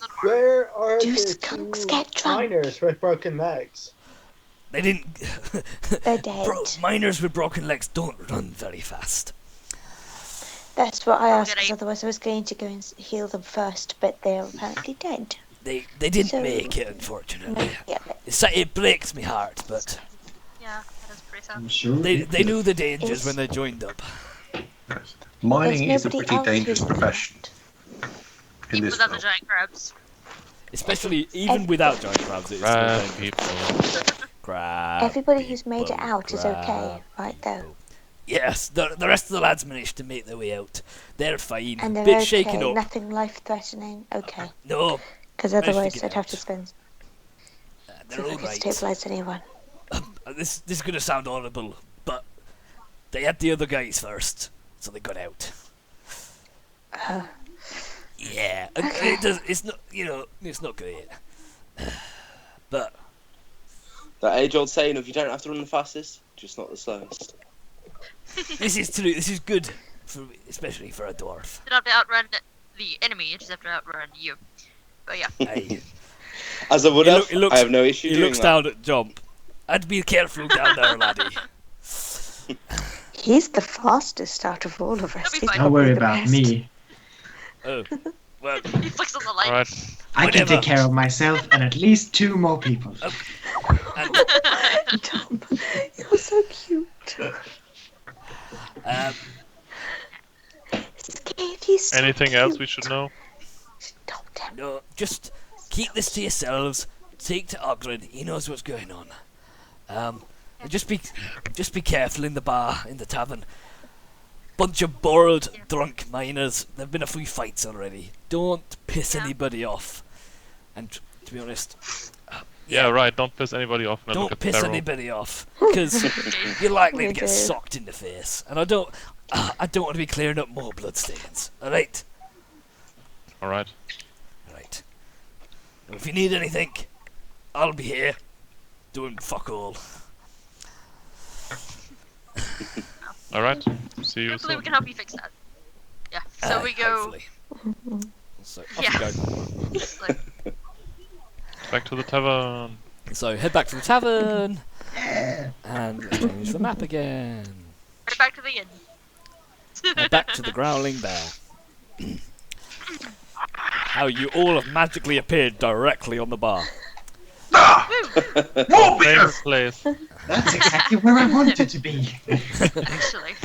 Speaker 3: Not hard.
Speaker 4: Where are
Speaker 8: Do
Speaker 4: the
Speaker 8: skunks
Speaker 4: two
Speaker 8: get drunk?
Speaker 4: miners with broken legs?
Speaker 1: They didn't.
Speaker 8: They're dead.
Speaker 1: Miners with broken legs don't run very fast.
Speaker 8: That's what I asked,
Speaker 3: Okay.
Speaker 8: because otherwise I was going to go and heal them first, but they're apparently dead.
Speaker 1: They didn't
Speaker 8: So-
Speaker 1: make it, unfortunately.
Speaker 8: Yeah,
Speaker 1: It breaks me heart, but
Speaker 3: Yeah, that is pretty sad.
Speaker 7: I'm sure.
Speaker 1: they knew the dangers
Speaker 8: It's-
Speaker 1: when they joined up.
Speaker 6: Yes. Mining
Speaker 8: There's
Speaker 6: is a
Speaker 8: nobody
Speaker 6: pretty
Speaker 8: else
Speaker 6: dangerous
Speaker 8: who's
Speaker 6: profession in
Speaker 3: Even
Speaker 6: this
Speaker 3: without the
Speaker 6: world.
Speaker 3: giant crabs.
Speaker 1: Especially even without giant crabs, it's
Speaker 5: Crab
Speaker 1: still
Speaker 5: people.
Speaker 1: crab.
Speaker 8: Everybody who's made it
Speaker 1: people,
Speaker 8: out is okay,
Speaker 1: crab.
Speaker 8: right though.
Speaker 1: Yes, the rest of the lads managed to make their way out. They're fine.
Speaker 8: And they're
Speaker 1: Bit
Speaker 8: okay,
Speaker 1: shaken up.
Speaker 8: nothing life-threatening. Okay,
Speaker 1: No,
Speaker 8: because
Speaker 1: Managed to
Speaker 8: otherwise
Speaker 1: get
Speaker 8: I'd have
Speaker 1: out.
Speaker 8: to spend.
Speaker 1: they're
Speaker 8: See if I
Speaker 1: all
Speaker 8: could
Speaker 1: right.
Speaker 8: stabilize anyone.
Speaker 1: This is gonna sound horrible, but they had the other guys first, so they got out. Yeah, and
Speaker 8: Okay.
Speaker 1: it's not, it's not great. But
Speaker 2: That age-old saying of you don't have to run the fastest, just not the slowest.
Speaker 1: this is true. This is good, especially for a dwarf.
Speaker 3: You don't have to outrun the enemy, you just have to outrun you. But yeah.
Speaker 1: Hey,
Speaker 2: As I would
Speaker 1: He
Speaker 2: have,
Speaker 1: look- he looks-
Speaker 2: I have no issue
Speaker 1: he
Speaker 2: doing
Speaker 1: looks
Speaker 2: that.
Speaker 1: down at Jump. I'd be careful down there, laddie.
Speaker 8: He's the fastest out of all of us.
Speaker 3: He'll be
Speaker 8: He's
Speaker 3: fine.
Speaker 7: Don't
Speaker 8: probably
Speaker 7: worry
Speaker 8: the
Speaker 7: about
Speaker 8: best.
Speaker 7: me.
Speaker 1: Oh, well,
Speaker 3: He flicks on the light.
Speaker 5: Alright.
Speaker 7: I can
Speaker 1: Whatever.
Speaker 7: take care of myself and at least 2 more people.
Speaker 1: and,
Speaker 8: Tom, you're so cute. Skate, he's so
Speaker 5: Anything else we
Speaker 8: cute.
Speaker 5: should know?
Speaker 8: Stop him.
Speaker 1: no, just keep this to yourselves. Take to Ogren. He knows what's going on. And just be careful in the bar, in the tavern. Bunch of borrowed, drunk miners. There've been a few fights already. Don't piss
Speaker 3: Yeah.
Speaker 1: anybody off. And to be honest,
Speaker 5: Yeah, right. Don't piss anybody off when I look
Speaker 1: don't
Speaker 5: at
Speaker 1: piss
Speaker 5: Pharaoh.
Speaker 1: anybody off, because you're likely to
Speaker 8: We
Speaker 1: get
Speaker 8: do.
Speaker 1: socked in the face. And I don't want to be clearing up more bloodstains. All right,
Speaker 5: Alright.
Speaker 1: right. And if you need anything, I'll be here, doing fuck all.
Speaker 5: Alright. See you
Speaker 3: Hopefully we
Speaker 5: soon.
Speaker 3: can help you fix that. Yeah. So we go.
Speaker 1: Hopefully. So off
Speaker 3: Yeah.
Speaker 1: you go.
Speaker 3: Like,
Speaker 5: Back to the tavern.
Speaker 1: So head back to the tavern, and let's change the map again.
Speaker 3: right back to the inn.
Speaker 1: Head back to the Growling Bear. How you all have magically appeared directly on the bar.
Speaker 6: More beer!
Speaker 5: Famous place.
Speaker 7: That's exactly where I wanted to be.
Speaker 3: Actually,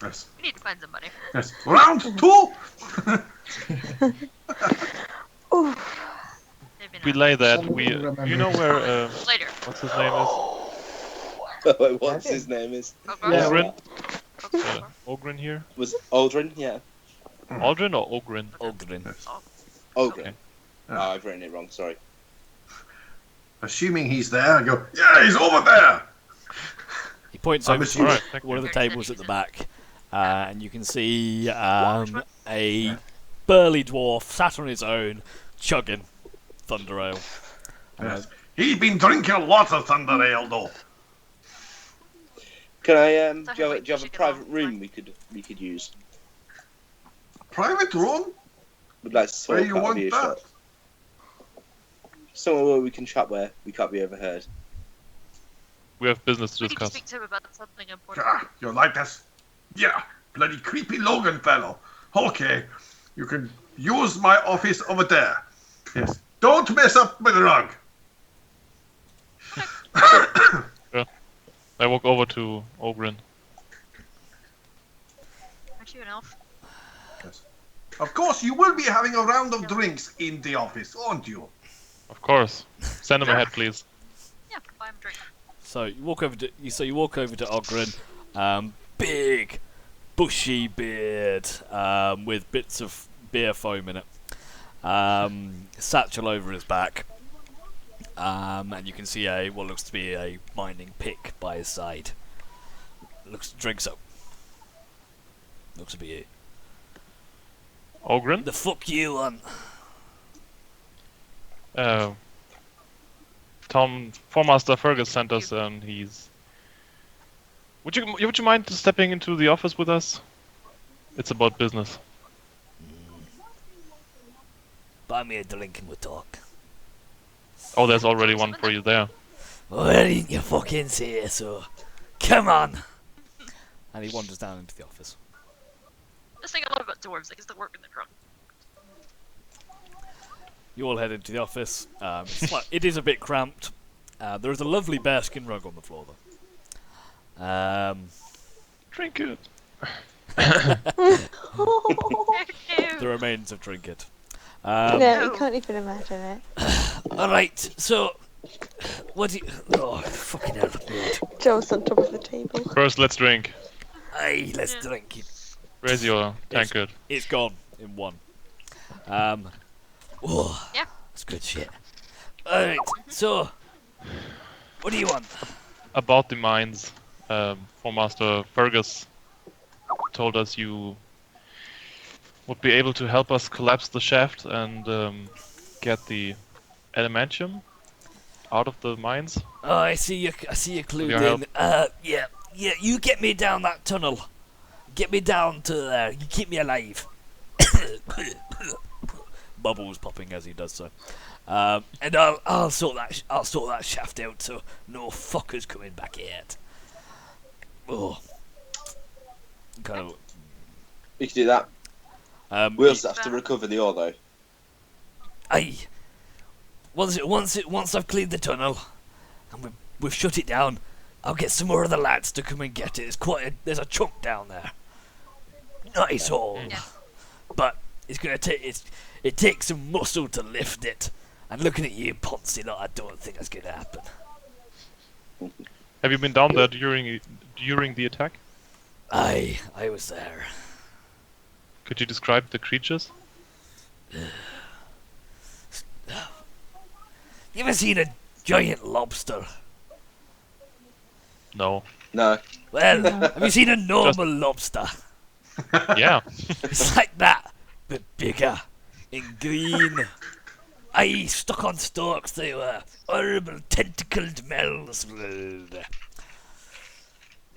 Speaker 6: Yes.
Speaker 3: we need to find somebody.
Speaker 6: Yes. Round 2!
Speaker 8: Ooh,
Speaker 3: Maybe not.
Speaker 5: Relay that.
Speaker 7: Somebody remember.
Speaker 5: You know where
Speaker 3: Later.
Speaker 5: what's his name is?
Speaker 2: Wait, what's his name is?
Speaker 3: Oh,
Speaker 7: Yeah,
Speaker 3: gosh.
Speaker 5: Ogren. Ogren here.
Speaker 2: Was Aldrin? Yeah.
Speaker 5: Aldrin or Ogren?
Speaker 1: Ogren.
Speaker 2: Ogren.
Speaker 5: Okay.
Speaker 2: Oh, I've written it wrong. Sorry.
Speaker 6: Assuming he's there, I go, yeah, he's over there!
Speaker 1: He points
Speaker 6: I'm
Speaker 1: over
Speaker 6: assuming-
Speaker 1: to
Speaker 5: Alright, thank
Speaker 1: one of
Speaker 5: you.
Speaker 1: the tables at the back, and you can see a burly dwarf sat on his own, chugging thunder ale.
Speaker 6: Yes. He's been drinking lots of Thunder Ale, though.
Speaker 2: Can I?
Speaker 3: So
Speaker 2: Do you
Speaker 3: wait,
Speaker 2: have a
Speaker 3: should get
Speaker 2: private
Speaker 3: on.
Speaker 2: room we could use?
Speaker 6: Private room?
Speaker 2: Would like to
Speaker 6: Where
Speaker 2: talk
Speaker 6: you
Speaker 2: out of
Speaker 6: want
Speaker 2: earshot.
Speaker 6: that?
Speaker 2: Somewhere where we can chat where we can't be overheard.
Speaker 5: We have business to
Speaker 3: We need to
Speaker 5: discuss.
Speaker 3: speak to him about something important.
Speaker 6: Ah, you like this? Yeah, bloody creepy Logan fellow. Okay, you can use my office over there. Yes, don't mess up my rug.
Speaker 5: I walk over to Ogren.
Speaker 3: Aren't you an elf?
Speaker 6: Of course, you will be having a round of drinks in the office, aren't you?
Speaker 5: Of course. Send him ahead, please.
Speaker 3: Yeah, fine. drink.
Speaker 1: So you walk over to Ogren, big, bushy beard with bits of beer foam in it, satchel over his back, and you can see what looks to be a mining pick by his side. Drinks up. Looks to be it.
Speaker 5: Ogren?
Speaker 1: The fuck you on?
Speaker 5: Master Fergus sent us, and he's. Would you mind stepping into the office with us? It's about business.
Speaker 1: Buy me a drink and we'll talk.
Speaker 5: Oh, there's already one for you there.
Speaker 1: Well, didn't you fucking say so? Come on! And he wanders down into the office.
Speaker 3: This thing I love about dwarves, they can still work in the trunk.
Speaker 1: You all head into the office. It is a bit cramped. There is a lovely bearskin rug on the floor, though.
Speaker 5: Drink it.
Speaker 1: The remains of trinket.
Speaker 8: No, you can't even imagine it.
Speaker 1: Alright, so... What do you... Oh, fucking hell, dude.
Speaker 8: Joel's on top of the table.
Speaker 5: First, let's drink.
Speaker 1: Aye, let's drink it.
Speaker 5: Raise your tankard.
Speaker 1: It's gone in one. Oh,
Speaker 3: Yeah.
Speaker 1: that's good shit. Alright, so... What do you want?
Speaker 5: About the mines, Master Fergus told us you would be able to help us collapse the shaft and get the adamantium out of the mines.
Speaker 1: Oh, I see you clued
Speaker 5: Your help.
Speaker 1: in. Yeah, you get me down that tunnel. Get me down to there. You keep me alive. Bubbles popping as he does so. And I'll sort that shaft out so no fuckers coming back yet. Oh. Kind of.
Speaker 2: We can do that. We also have to recover the ore, though.
Speaker 1: Aye. Once I've cleared the tunnel and we've shut it down, I'll get some more of the lads to come and get it. There's a chunk down there. Nice haul.
Speaker 3: Yeah.
Speaker 1: But it's gonna take it takes some muscle to lift it. And looking at you, Poncy, I don't think that's gonna happen.
Speaker 5: Have you been down there during the attack?
Speaker 1: I was there.
Speaker 5: Could you describe the creatures?
Speaker 1: You ever seen a giant lobster?
Speaker 5: No.
Speaker 2: No.
Speaker 1: Well, have you seen a normal lobster?
Speaker 5: Yeah.
Speaker 1: It's like that, but bigger, in green. Aye, stuck on stalks they were. Horrible tentacled mouths.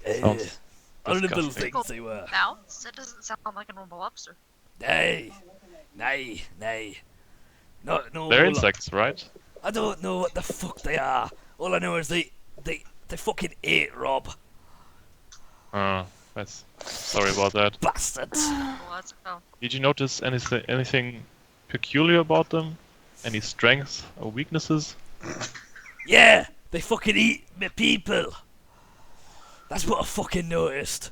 Speaker 5: Sounds
Speaker 1: Horrible
Speaker 5: disgusting.
Speaker 1: things they were.
Speaker 3: Mouths? That doesn't sound like a normal lobster.
Speaker 1: Nay. Not no.
Speaker 5: They're insects, right?
Speaker 1: I don't know what the fuck they are. All I know is they fucking ate Rob.
Speaker 5: Sorry about that.
Speaker 1: Bastards.
Speaker 3: Well, that's
Speaker 5: Did you notice anything peculiar about them? Any strengths or weaknesses?
Speaker 1: Yeah, they fucking eat me people. That's what I fucking noticed.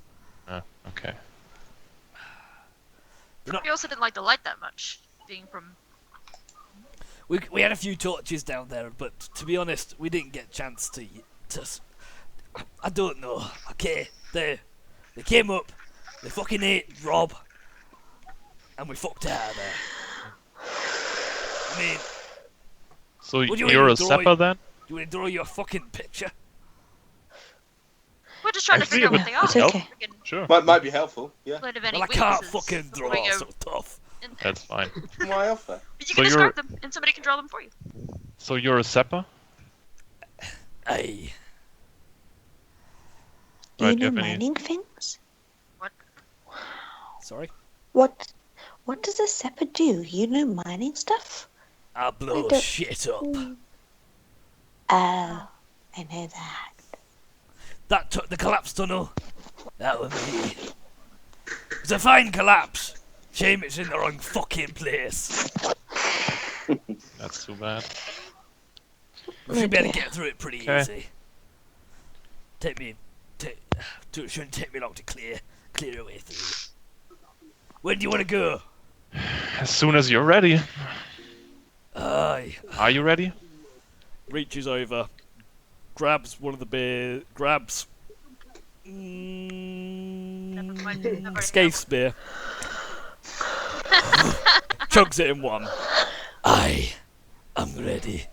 Speaker 5: Okay.
Speaker 3: We also didn't like the light that much, being from.
Speaker 1: We had a few torches down there, but to be honest, we didn't get a chance to. I don't know. Okay, they came up, they fucking ate Rob, and we fucked out of there. I mean,
Speaker 5: So
Speaker 1: Would you
Speaker 5: you're a
Speaker 1: even
Speaker 5: sapper then?
Speaker 1: you want to draw your fucking picture?
Speaker 3: We're just trying to
Speaker 5: Actually,
Speaker 3: figure out
Speaker 5: it
Speaker 3: what they are.
Speaker 8: It's okay.
Speaker 3: We can
Speaker 5: Sure.
Speaker 2: Might be helpful, yeah.
Speaker 3: learn of any
Speaker 1: Well, I can't
Speaker 3: weaknesses
Speaker 1: fucking
Speaker 3: before
Speaker 1: draw
Speaker 3: we go
Speaker 1: so tough.
Speaker 3: in there.
Speaker 5: That's fine.
Speaker 2: Why offer?
Speaker 3: But you
Speaker 5: So
Speaker 3: can
Speaker 5: you're-
Speaker 3: describe them, and somebody can draw them for you.
Speaker 5: So you're a sapper?
Speaker 1: Aye.
Speaker 8: Do
Speaker 5: Right,
Speaker 8: you
Speaker 5: do you
Speaker 8: know
Speaker 5: have any-
Speaker 8: mining things?
Speaker 1: Sorry?
Speaker 8: What does a sepper do? You know mining stuff?
Speaker 1: I'll blow
Speaker 8: I don't-
Speaker 1: shit up.
Speaker 8: Oh, I know that.
Speaker 1: That took the collapse tunnel. That was me. It's a fine collapse. Shame it's in the wrong fucking place.
Speaker 5: That's too bad.
Speaker 1: We should be able to
Speaker 8: Okay.
Speaker 1: get through it pretty
Speaker 5: Okay.
Speaker 1: easy. It shouldn't take me long to clear a way through. Where do you want to go?
Speaker 5: As soon as you're ready.
Speaker 1: Aye.
Speaker 5: Are you ready?
Speaker 1: Reaches over, grabs one of the beer, grabs
Speaker 3: Never mind. I've already
Speaker 1: Skaith's beer, chugs it in one. I am ready.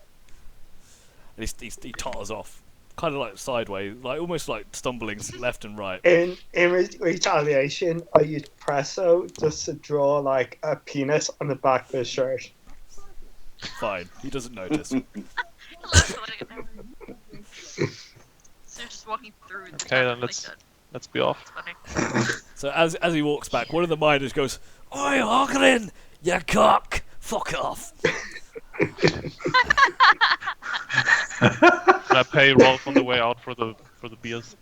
Speaker 1: And he totters off, kind of like sideways, like almost like stumbling left and right.
Speaker 4: In retaliation, I use Presso just to draw like a penis on the back of his shirt.
Speaker 1: Fine, he doesn't notice.
Speaker 3: Last one I get there. So just walking through. the
Speaker 5: Okay, then
Speaker 3: town like that.
Speaker 5: let's be off.
Speaker 3: Funny.
Speaker 1: So as he walks back, one of the miners goes, "Oi, Ogren, you cock! Fuck off!"
Speaker 5: And I pay Rolf on the way out for the beers.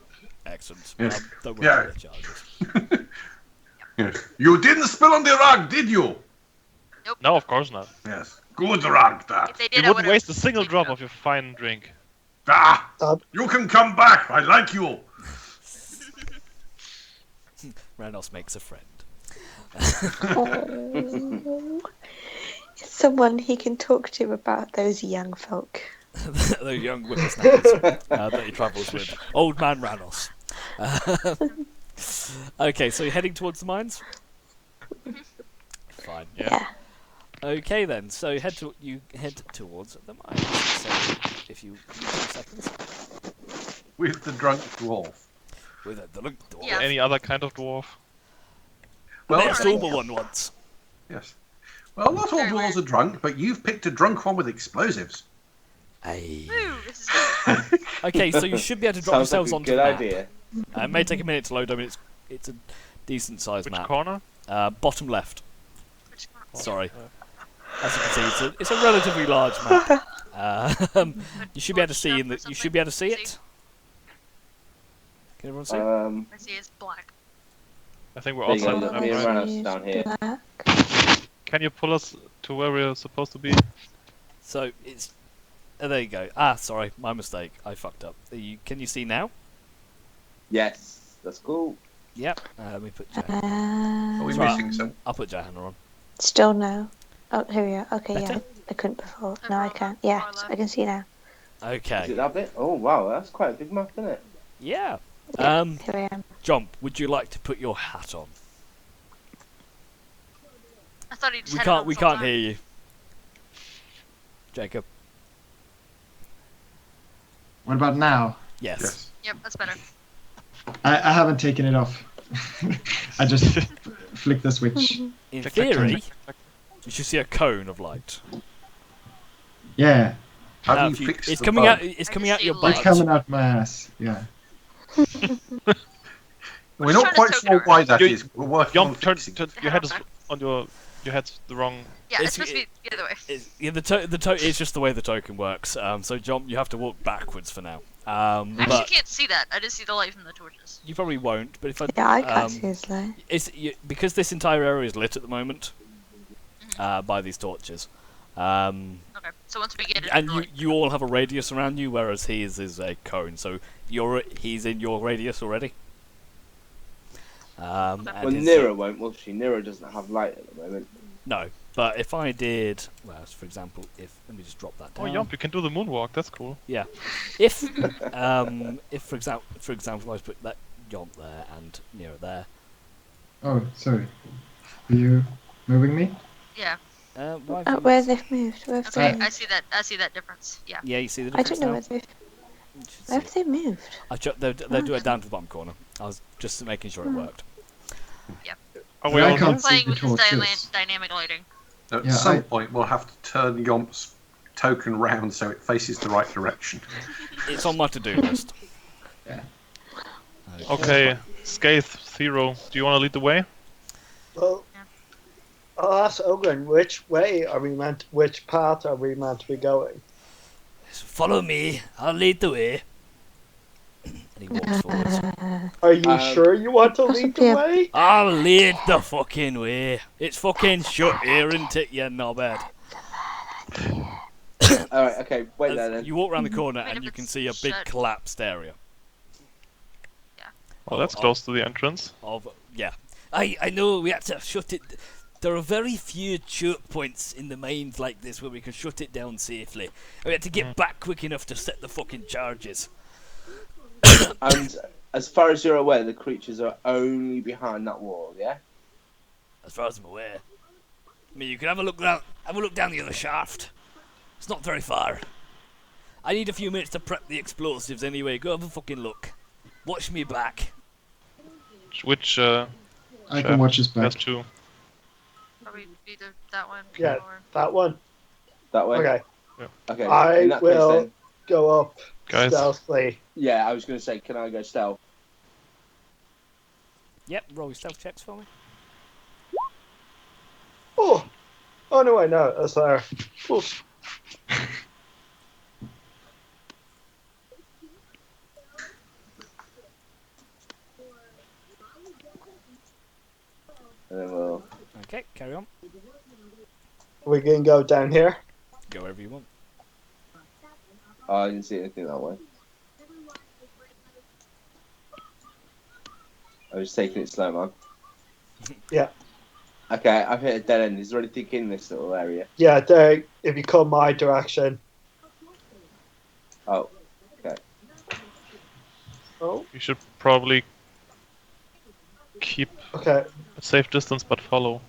Speaker 1: Excellent.
Speaker 6: Yes.
Speaker 1: Don't worry
Speaker 6: Yeah.
Speaker 1: about the charges.
Speaker 6: Yes. You didn't spill on the rug, did you?
Speaker 5: No, of course not.
Speaker 6: Yes. Good rug,
Speaker 3: If
Speaker 6: that.
Speaker 3: they
Speaker 5: You
Speaker 3: did, I
Speaker 5: wouldn't
Speaker 3: would've
Speaker 5: waste a single
Speaker 3: picked
Speaker 5: drop
Speaker 3: up.
Speaker 5: of your fine drink.
Speaker 6: Ah,
Speaker 4: Stop.
Speaker 6: you can come back. I like you.
Speaker 1: Ranos makes a friend.
Speaker 8: Oh. Someone he can talk to about those young folk.
Speaker 1: The young whippersnappers that he travels with. Old man Ranos. Okay, so you're heading towards the mines? Fine.
Speaker 8: Yeah.
Speaker 1: Okay then, so you head towards the mines. So if you 2 seconds.
Speaker 6: With the drunk dwarf.
Speaker 1: With the look dwarf.
Speaker 3: Yeah.
Speaker 5: Any other kind of dwarf?
Speaker 6: Well,
Speaker 1: Next Uber one once.
Speaker 6: yes. Well, not all
Speaker 3: Very
Speaker 6: dwarves
Speaker 3: weird.
Speaker 6: are drunk, but you've picked a drunk one with explosives.
Speaker 1: Aye.
Speaker 3: Woo, this is good.
Speaker 1: Okay, so you should be able to drop
Speaker 2: Sounds like
Speaker 1: yourselves
Speaker 2: a
Speaker 1: onto
Speaker 2: good
Speaker 1: the map.
Speaker 2: idea.
Speaker 1: It may take a minute to load. I mean, it's a decent sized
Speaker 5: Which
Speaker 1: map.
Speaker 5: corner?
Speaker 1: Bottom left.
Speaker 3: Which one?
Speaker 1: Sorry. As you can see, it's a relatively large map. You should be able to see in the. You should be able to see it. Can everyone see?
Speaker 3: I see it's black.
Speaker 5: I think we're
Speaker 2: There you go,
Speaker 5: outside the
Speaker 2: me
Speaker 5: map,
Speaker 2: and
Speaker 5: right?
Speaker 2: Ranos down here.
Speaker 8: Black.
Speaker 5: Can you pull us to where we're supposed to be?
Speaker 1: So it's. There you go. Ah, sorry, my mistake. I fucked up. Can you see now?
Speaker 2: Yes, that's cool.
Speaker 1: Yep. Let me put Johanna.
Speaker 6: Are we
Speaker 1: That's right.
Speaker 6: missing some?
Speaker 1: I'll put Johanna on.
Speaker 8: Still no. Oh, here we are. Okay,
Speaker 1: Better?
Speaker 8: yeah. I couldn't before.
Speaker 3: Over
Speaker 8: No, I
Speaker 3: on
Speaker 8: can.
Speaker 3: the
Speaker 8: Yeah,
Speaker 3: far left.
Speaker 8: I can see now.
Speaker 2: Is
Speaker 1: Okay.
Speaker 2: it that bit? Oh wow, that's quite a big map, isn't it?
Speaker 1: Yeah.
Speaker 8: Here I am.
Speaker 1: John, would you like to put your hat on?
Speaker 3: I thought he just
Speaker 1: We
Speaker 3: had it
Speaker 1: can't.
Speaker 3: on
Speaker 1: We
Speaker 3: this whole
Speaker 1: can't
Speaker 3: time.
Speaker 1: hear you. Jacob.
Speaker 7: What about now?
Speaker 1: Yes.
Speaker 6: Yes.
Speaker 3: Yep, that's better.
Speaker 7: I haven't taken it off. I just flicked the switch.
Speaker 1: In
Speaker 5: Check, check, check,
Speaker 1: theory,
Speaker 5: check, check.
Speaker 1: you should see a cone of light.
Speaker 7: Yeah,
Speaker 6: How
Speaker 1: Now,
Speaker 6: do
Speaker 1: if
Speaker 6: you
Speaker 1: you-
Speaker 6: fix
Speaker 1: it's
Speaker 6: the
Speaker 1: coming
Speaker 6: bug?
Speaker 1: out. It's
Speaker 3: I
Speaker 1: coming
Speaker 3: can
Speaker 1: out
Speaker 3: see
Speaker 1: your
Speaker 3: light.
Speaker 7: it's
Speaker 1: butt.
Speaker 7: coming out my ass. Yeah.
Speaker 6: We're
Speaker 3: Just
Speaker 6: not
Speaker 3: trying to
Speaker 6: quite
Speaker 3: soak
Speaker 6: sure
Speaker 3: it
Speaker 6: why that
Speaker 5: You-
Speaker 6: is. We're working on
Speaker 5: Jump, turn,
Speaker 6: fixing.
Speaker 5: your head is on your head's the wrong.
Speaker 3: Yeah,
Speaker 1: It's-
Speaker 3: it's supposed to be the other way.
Speaker 1: Yeah, it's just the way the token works. So John, you have to walk backwards for now.
Speaker 3: I actually
Speaker 1: But
Speaker 3: can't see that. I just see the light from the torches.
Speaker 1: you probably won't. But if I,
Speaker 8: Yeah, I can't see his light.
Speaker 1: because this entire area is lit at the moment by these torches.
Speaker 3: Okay, so once we get it,
Speaker 1: And you all have a radius around you, whereas his is a cone. So he's in your radius already. And
Speaker 2: Well,
Speaker 1: his-
Speaker 2: Nira won't, will she? Nira doesn't have light at the moment.
Speaker 1: No, but if I did, well, for example, let me just drop that
Speaker 5: Oh,
Speaker 1: down.
Speaker 5: Yomp, you can do the moonwalk. That's cool.
Speaker 1: If for example, I was put that Yomp there and Nira there.
Speaker 7: Oh, sorry. Are you moving me?
Speaker 3: yeah.
Speaker 1: Why have
Speaker 8: Oh,
Speaker 1: you-
Speaker 8: where they've moved. Where have
Speaker 3: Okay,
Speaker 8: they moved?
Speaker 3: I see that. I see that difference. Yeah.
Speaker 1: Yeah, you see the
Speaker 8: I
Speaker 1: difference
Speaker 8: don't know
Speaker 1: now?
Speaker 8: where they've.
Speaker 1: You should
Speaker 8: Where
Speaker 1: see
Speaker 8: have they moved?
Speaker 1: They'll do it down to the bottom corner. I was just making sure it worked.
Speaker 5: Are we
Speaker 7: I
Speaker 5: all
Speaker 7: can't
Speaker 5: here?
Speaker 7: see
Speaker 3: Playing
Speaker 7: the
Speaker 3: with this
Speaker 7: torches.
Speaker 3: dynamic lighting.
Speaker 6: At
Speaker 7: Yeah,
Speaker 6: some
Speaker 7: I-
Speaker 6: point, we'll have to turn Yomp's token round so it faces the right direction.
Speaker 1: It's on my to-do list.
Speaker 7: Yeah.
Speaker 5: Okay, Skaith, Zero, do you want to lead the way?
Speaker 4: Well, I'll ask Ogren, which path are we meant to be going?
Speaker 1: Follow me. I'll lead the way. And he walks forwards.
Speaker 4: Are you sure you want to lead
Speaker 8: Possibly
Speaker 4: the
Speaker 8: a-
Speaker 4: way?
Speaker 1: I'll lead the fucking way. It's fucking shut here, isn't it, you knobhead?
Speaker 2: Alright, okay, wait there
Speaker 1: As
Speaker 2: then.
Speaker 1: you walk around the corner
Speaker 3: Wait,
Speaker 1: and
Speaker 3: if
Speaker 1: you can
Speaker 3: it's
Speaker 1: see a big
Speaker 3: shut.
Speaker 1: collapsed area
Speaker 5: Oh, that's close to the entrance.
Speaker 1: of I know we had to shut it. There are very few choke points in the mines like this where we can shut it down safely. And we had to get back quick enough to set the fucking charges.
Speaker 2: And as far as you're aware, the creatures are only behind that wall, yeah?
Speaker 1: As far as I'm aware. I mean, you can have a look down the other shaft. It's not very far. I need a few minutes to prep the explosives anyway. Go have a fucking look. Watch me back.
Speaker 5: Which
Speaker 7: I can watch his back.
Speaker 5: has two.
Speaker 3: Probably either that one
Speaker 4: Yeah.
Speaker 3: or...
Speaker 4: That one.
Speaker 2: That way?
Speaker 4: Okay.
Speaker 2: Okay.
Speaker 4: I
Speaker 2: in that
Speaker 4: will
Speaker 2: case then,
Speaker 4: go up
Speaker 5: Guys.
Speaker 4: stealthily.
Speaker 2: yeah, I was going to say, can I go stealth?
Speaker 1: Yep, roll your stealth checks for me.
Speaker 4: Oh no, I know. That's there. Oof.
Speaker 2: And then we'll...
Speaker 1: Okay, carry on.
Speaker 4: We can go down here.
Speaker 1: Go wherever you want.
Speaker 2: Oh, I didn't see anything that way. I was taking it slow, man.
Speaker 4: Yeah.
Speaker 2: Okay, I've hit a dead end. Is there anything in this little area?
Speaker 4: Yeah, there. If you come my direction.
Speaker 2: Oh, okay.
Speaker 4: Oh.
Speaker 5: You should probably keep
Speaker 4: Okay.
Speaker 5: a safe distance, but follow.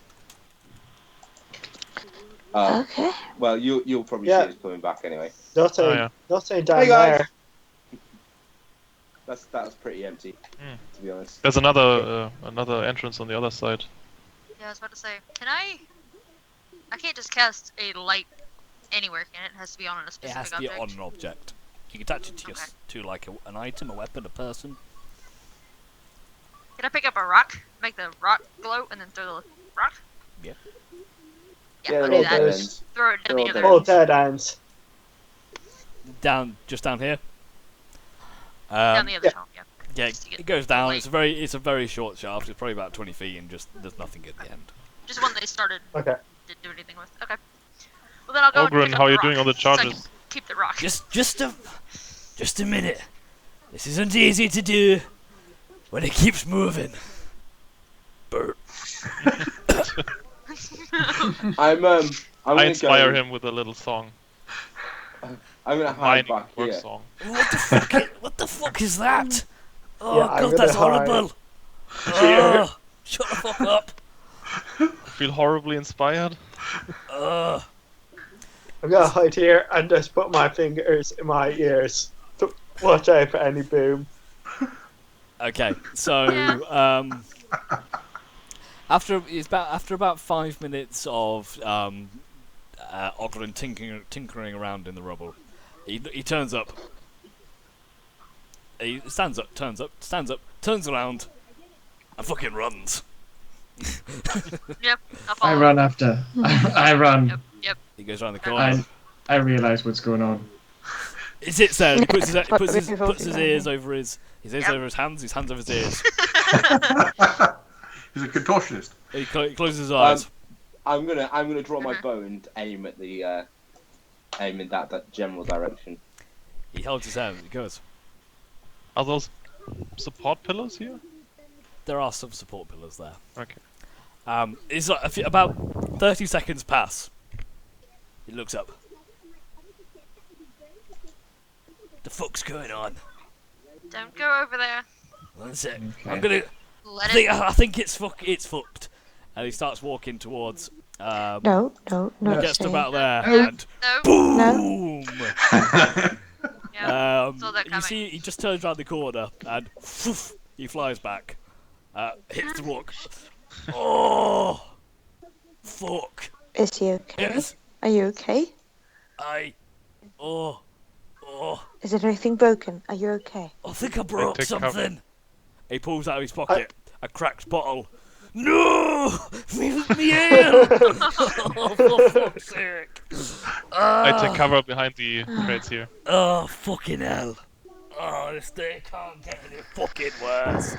Speaker 8: Okay.
Speaker 2: Well, you'll probably
Speaker 4: Yeah.
Speaker 2: see us coming back anyway.
Speaker 4: Nothing.
Speaker 5: Oh, yeah.
Speaker 4: Nothing down
Speaker 2: Hey, guys.
Speaker 4: there.
Speaker 2: That's pretty empty, to be honest.
Speaker 5: There's another entrance on the other side.
Speaker 3: Yeah, I was about to say, can I can't just cast a light anywhere, can it? It has to be on a
Speaker 1: It
Speaker 3: specific
Speaker 1: has to be
Speaker 3: object.
Speaker 1: on an object. You can attach it to
Speaker 3: Okay.
Speaker 1: to like an item, a weapon, a person.
Speaker 3: Can I pick up a rock, make the rock glow, and then throw the rock?
Speaker 1: Yeah.
Speaker 3: Yeah,
Speaker 2: Yeah,
Speaker 3: I'll
Speaker 2: they're
Speaker 3: do
Speaker 2: all
Speaker 3: that.
Speaker 2: dead
Speaker 4: There's-
Speaker 2: ends.
Speaker 3: Throw it
Speaker 2: they're
Speaker 3: down the
Speaker 2: all
Speaker 3: other
Speaker 2: dead
Speaker 4: All
Speaker 3: end.
Speaker 4: dead ends.
Speaker 1: Just down here.
Speaker 3: Down the other
Speaker 4: yeah.
Speaker 3: shaft, yeah.
Speaker 1: Yeah,
Speaker 3: Just to get
Speaker 1: it goes down.
Speaker 3: light.
Speaker 1: It's a very short shaft. It's probably about 20 feet, and just there's nothing at the end.
Speaker 3: Just one they started,
Speaker 4: Okay.
Speaker 3: didn't do anything with. Okay. Well, then I'll go and
Speaker 5: Ogryn,
Speaker 3: pick up
Speaker 5: how
Speaker 3: the
Speaker 5: you
Speaker 3: rock,
Speaker 5: doing on the
Speaker 3: so I can
Speaker 5: charges?
Speaker 3: keep the rock.
Speaker 1: Just a minute. This isn't easy to do when it keeps moving. Bert.
Speaker 2: I'm
Speaker 5: I
Speaker 2: gonna
Speaker 5: inspire
Speaker 2: go,
Speaker 5: him with a little song.
Speaker 2: I'm gonna hide
Speaker 5: Mining
Speaker 2: back
Speaker 5: work
Speaker 2: here.
Speaker 5: song.
Speaker 1: What the fuck is that? Oh
Speaker 4: Yeah, I'm
Speaker 1: god, that's
Speaker 4: gonna hide
Speaker 1: horrible. Oh, shut the fuck up.
Speaker 5: Feel horribly inspired.
Speaker 1: Uh,
Speaker 4: I'm gonna hide here and just put my fingers in my ears to watch out for any boom.
Speaker 1: okay, so
Speaker 3: Yeah.
Speaker 1: after about 5 minutes of Ogryn tinkering around in the rubble, he turns up. He stands up, turns around, and fucking runs.
Speaker 3: Yep, I'll
Speaker 7: I
Speaker 3: follow.
Speaker 7: run after. I run.
Speaker 3: Yep.
Speaker 1: He goes around the corner.
Speaker 7: I realize what's going on.
Speaker 1: He sits there. And he puts his
Speaker 8: What
Speaker 1: puts his
Speaker 8: really
Speaker 1: ears over his ears
Speaker 3: Yep.
Speaker 1: over his hands over his ears.
Speaker 6: He's a contortionist.
Speaker 1: He closes his eyes.
Speaker 2: I'm gonna draw my
Speaker 3: Mhm.
Speaker 2: bow and aim at the aim in that general direction.
Speaker 1: He holds his hand. He goes.
Speaker 5: Are those support pillars here?
Speaker 1: There are some support pillars there.
Speaker 5: Okay.
Speaker 1: It's like about 30 seconds pass. He looks up. The fuck's going on?
Speaker 3: Don't go over there.
Speaker 1: One sec.
Speaker 7: Okay.
Speaker 1: I'm gonna.
Speaker 3: Let it.
Speaker 1: I think it's fucked. And he starts walking towards.
Speaker 8: No,
Speaker 1: He gets to
Speaker 8: say.
Speaker 1: about there,
Speaker 7: No.
Speaker 1: and
Speaker 3: No.
Speaker 1: boom!
Speaker 3: Yeah. Saw that
Speaker 1: You
Speaker 3: coming.
Speaker 1: see, he just turns around the corner and poof, he flies back, hits the rock. Oh, fuck!
Speaker 8: Is he okay?
Speaker 1: Yes,
Speaker 8: Are you okay?
Speaker 1: oh,
Speaker 8: Is there anything broken? Are you okay?
Speaker 1: I think I broke
Speaker 5: take cover.
Speaker 1: something. He pulls out of his pocket a cracked bottle. No, me in! Oh, for fuck's sake!
Speaker 5: I take cover behind the crates here.
Speaker 1: Oh, fucking hell! Oh, this day can't get any fucking worse.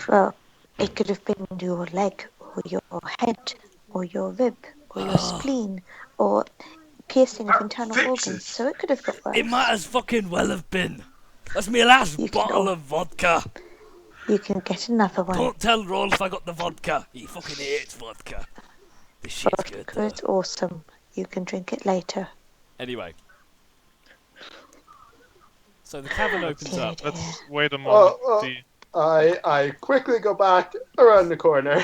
Speaker 8: Well, it could have been your leg, or your head, or your rib, or your spleen, or piercing of internal
Speaker 6: fixes.
Speaker 8: organs. So it could have got worse.
Speaker 1: It might as fucking well have been. That's my last
Speaker 8: You can
Speaker 1: bottle
Speaker 8: all-
Speaker 1: of vodka.
Speaker 8: You can get another one.
Speaker 1: Don't tell Rolf I got the vodka. He fucking hates vodka. This shit's good,
Speaker 8: Vodka
Speaker 1: though.
Speaker 8: is awesome. You can drink it later.
Speaker 1: Anyway. So the cavern opens
Speaker 8: Dear,
Speaker 1: up.
Speaker 8: dear.
Speaker 5: Let's wait a moment.
Speaker 4: I quickly go back around the corner.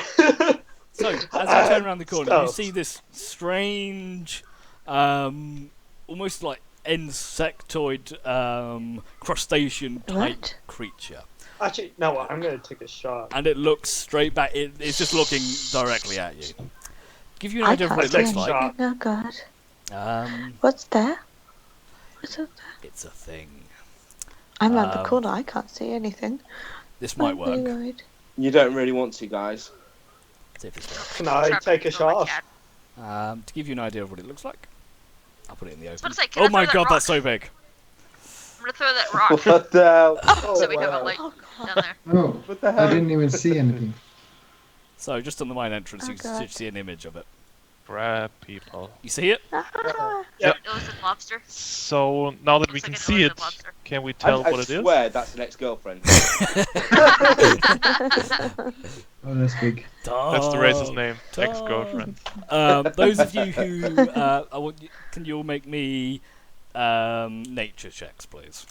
Speaker 1: So, as you turn around the corner, you
Speaker 4: Stealth.
Speaker 1: see this strange, almost like insectoid, crustacean type
Speaker 8: What?
Speaker 1: creature.
Speaker 4: Actually, no, I'm going to take a shot.
Speaker 1: And it looks straight back. It's just looking directly at you. Give you an
Speaker 8: I
Speaker 1: idea of
Speaker 8: can't
Speaker 1: what it
Speaker 8: see
Speaker 1: looks like.
Speaker 8: anything. Oh god.
Speaker 1: Um,
Speaker 8: What's there? What's up there?
Speaker 1: it's a thing.
Speaker 8: I'm around the
Speaker 1: Um,
Speaker 8: corner. I can't see anything.
Speaker 1: This might
Speaker 8: I'm really
Speaker 1: work.
Speaker 8: worried.
Speaker 2: You don't really want to, guys.
Speaker 1: See if this works.
Speaker 4: Can I
Speaker 3: Trap
Speaker 4: take a
Speaker 3: throw my
Speaker 4: shot?
Speaker 3: cat.
Speaker 1: To give you an idea of what it looks like, I'll put it in the
Speaker 3: I was
Speaker 1: open.
Speaker 3: about to say, can
Speaker 1: Oh
Speaker 3: I
Speaker 1: my
Speaker 3: throw that
Speaker 1: god,
Speaker 3: rock?
Speaker 1: that's so big.
Speaker 3: I'm gonna throw that rock
Speaker 2: What the hell?
Speaker 3: so we have
Speaker 4: wow.
Speaker 3: a light
Speaker 8: Oh god.
Speaker 3: down there.
Speaker 7: Oh,
Speaker 2: What the
Speaker 7: I
Speaker 2: hell?
Speaker 7: didn't even see anything.
Speaker 1: So, just on the mine entrance,
Speaker 8: Oh
Speaker 1: you
Speaker 8: God.
Speaker 1: should see an image of it.
Speaker 5: Grab people.
Speaker 1: You see it?
Speaker 8: Ah,
Speaker 3: Illicit lobster.
Speaker 5: So now that we
Speaker 3: Looks
Speaker 5: can
Speaker 3: like an
Speaker 5: see it,
Speaker 3: illicit lobster.
Speaker 5: can we tell
Speaker 2: I
Speaker 5: what it is?
Speaker 2: swear that's an ex-girlfriend.
Speaker 7: Oh, that's big.
Speaker 5: That's the racist name.
Speaker 1: Tom.
Speaker 5: Ex-girlfriend.
Speaker 1: Those of you who can you all make me nature checks, please?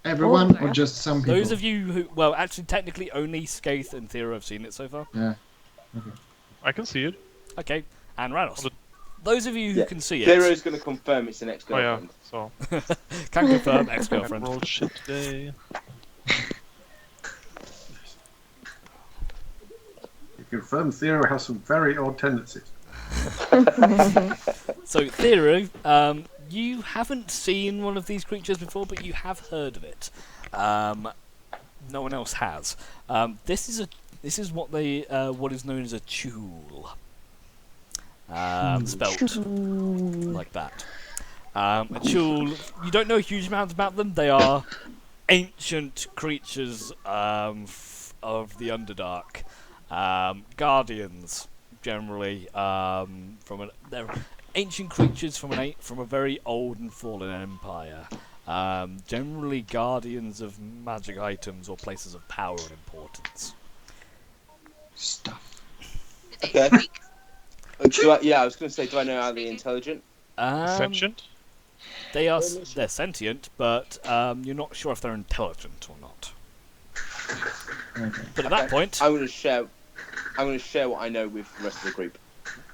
Speaker 7: Everyone
Speaker 8: Oh,
Speaker 7: or just some people?
Speaker 1: Those of you who, well, actually, technically, only Skaith and Thera have seen it so far.
Speaker 7: Yeah.
Speaker 5: I can see it.
Speaker 1: Okay, and Ranos.
Speaker 5: On
Speaker 1: Those of you who
Speaker 2: Yeah,
Speaker 1: can see it
Speaker 2: Zero's going to confirm it's an
Speaker 5: Oh yeah.
Speaker 2: ex-girlfriend.
Speaker 5: So
Speaker 1: can confirm
Speaker 5: I
Speaker 1: ex-girlfriend.
Speaker 5: rolled shit today.
Speaker 6: You confirm Theo has some very odd tendencies.
Speaker 1: So, Thera, you haven't seen one of these creatures before, but you have heard of it. No one else has. This is what is known as a chul. Spelt like that. A chul. You don't know a huge amount about them. They are ancient creatures of the Underdark, guardians generally. They're ancient creatures from a very old and fallen empire. Generally guardians of magic items or places of power and importance.
Speaker 7: Stuff.
Speaker 3: Did they
Speaker 2: Okay.
Speaker 3: speak?
Speaker 2: I was going to say, do I know how they're intelligent?
Speaker 5: Sentient?
Speaker 1: They're sentient, but you're not sure if they're intelligent or not.
Speaker 7: Okay.
Speaker 1: But at that
Speaker 2: Okay.
Speaker 1: point,
Speaker 2: I'm going to share what I know with the rest of the group.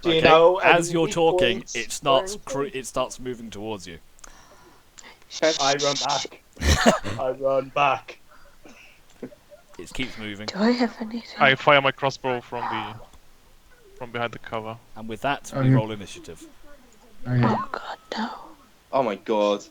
Speaker 4: Do you
Speaker 1: okay,
Speaker 4: know
Speaker 1: as
Speaker 4: any
Speaker 1: you're
Speaker 4: weak
Speaker 1: talking,
Speaker 4: points
Speaker 1: it
Speaker 4: or
Speaker 1: starts
Speaker 4: anything?
Speaker 1: it starts moving towards you.
Speaker 4: I run back. I run back.
Speaker 1: It keeps moving,
Speaker 8: Do I have anything?
Speaker 5: I fire my crossbow from behind the cover.
Speaker 1: and with that,
Speaker 7: Oh,
Speaker 1: we
Speaker 7: you-
Speaker 1: roll initiative.
Speaker 7: Okay.
Speaker 8: Oh god, no.
Speaker 2: Oh my god.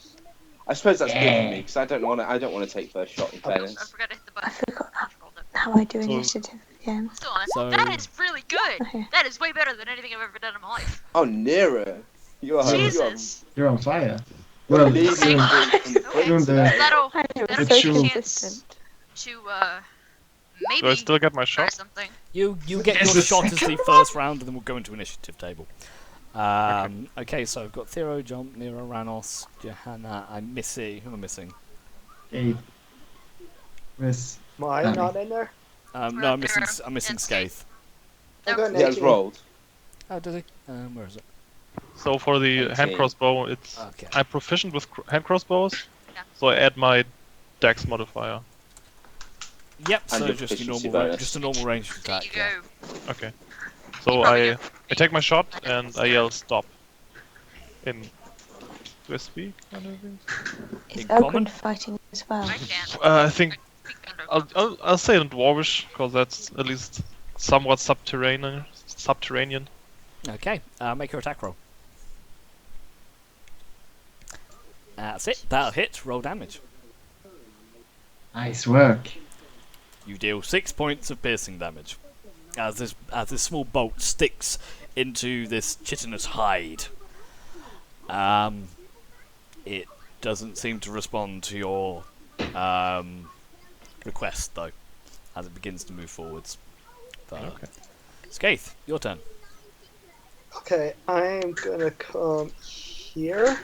Speaker 2: I suppose that's good for me because I don't want to take first shot in
Speaker 3: I
Speaker 2: fairness.
Speaker 3: forgot to hit the
Speaker 8: I
Speaker 3: button.
Speaker 8: forgot
Speaker 3: Just rolled it.
Speaker 8: how I do
Speaker 5: So-
Speaker 8: initiative again.
Speaker 3: Still on it.
Speaker 1: So-
Speaker 3: That is really good.
Speaker 8: Okay.
Speaker 3: That is way better than anything I've ever done in my life.
Speaker 2: Oh, Nero, you are
Speaker 3: Jesus.
Speaker 7: You're on fire.
Speaker 2: you're
Speaker 7: Well,
Speaker 2: leading
Speaker 3: Okay.
Speaker 2: from the
Speaker 3: Okay.
Speaker 2: front
Speaker 7: Doing the-
Speaker 2: today.
Speaker 3: That'll
Speaker 8: I am
Speaker 3: that'll
Speaker 8: so
Speaker 3: give me a chance
Speaker 8: consistent.
Speaker 3: to
Speaker 5: Do I
Speaker 3: maybe
Speaker 5: still get my
Speaker 3: try
Speaker 5: shot?
Speaker 3: something.
Speaker 1: You get
Speaker 7: Yes,
Speaker 1: your
Speaker 7: the
Speaker 1: shot as the
Speaker 7: second
Speaker 1: first round, and then we'll go into initiative table. Okay, so I've got Thero, Jump, Nero, Ranos, Johanna. I'm missing. Who am I missing?
Speaker 7: Eight. Where's
Speaker 4: Am I
Speaker 7: Danny.
Speaker 4: not in there?
Speaker 1: No, I'm missing.
Speaker 3: Thero
Speaker 1: I'm missing
Speaker 3: and
Speaker 1: Skaith.
Speaker 4: I'm going
Speaker 2: Yeah, it was
Speaker 4: 18.
Speaker 2: rolled.
Speaker 1: Oh, did he? Where is it?
Speaker 5: So for the hand
Speaker 2: 18.
Speaker 5: crossbow, it's
Speaker 1: Okay.
Speaker 5: I'm proficient with hand crossbows,
Speaker 3: Yeah.
Speaker 5: so I add my dex modifier.
Speaker 1: Yep.
Speaker 2: And
Speaker 1: So
Speaker 2: your
Speaker 1: just a
Speaker 2: proficiency
Speaker 1: normal,
Speaker 2: bonus.
Speaker 1: just a normal ranged
Speaker 3: There
Speaker 1: attack.
Speaker 3: you
Speaker 1: Yeah.
Speaker 3: go.
Speaker 5: Okay. So
Speaker 3: probably
Speaker 5: I
Speaker 3: do.
Speaker 5: take my shot and I yell stop. In do I speak?
Speaker 8: Is
Speaker 1: In common?
Speaker 8: Ogren fighting as well?
Speaker 3: I can't.
Speaker 5: I think
Speaker 3: Speak under
Speaker 5: I'll say it in Dwarvish because that's at least somewhat subterranean.
Speaker 1: Okay. Make your attack roll. That's it. That'll hit. Roll damage.
Speaker 7: nice work?
Speaker 1: You deal 6 points of piercing damage as this small bolt sticks into this chitinous hide. It doesn't seem to respond to your request though, as it begins to move forwards.
Speaker 5: Okay.
Speaker 1: Skaith, your turn.
Speaker 4: Okay, I'm gonna come here.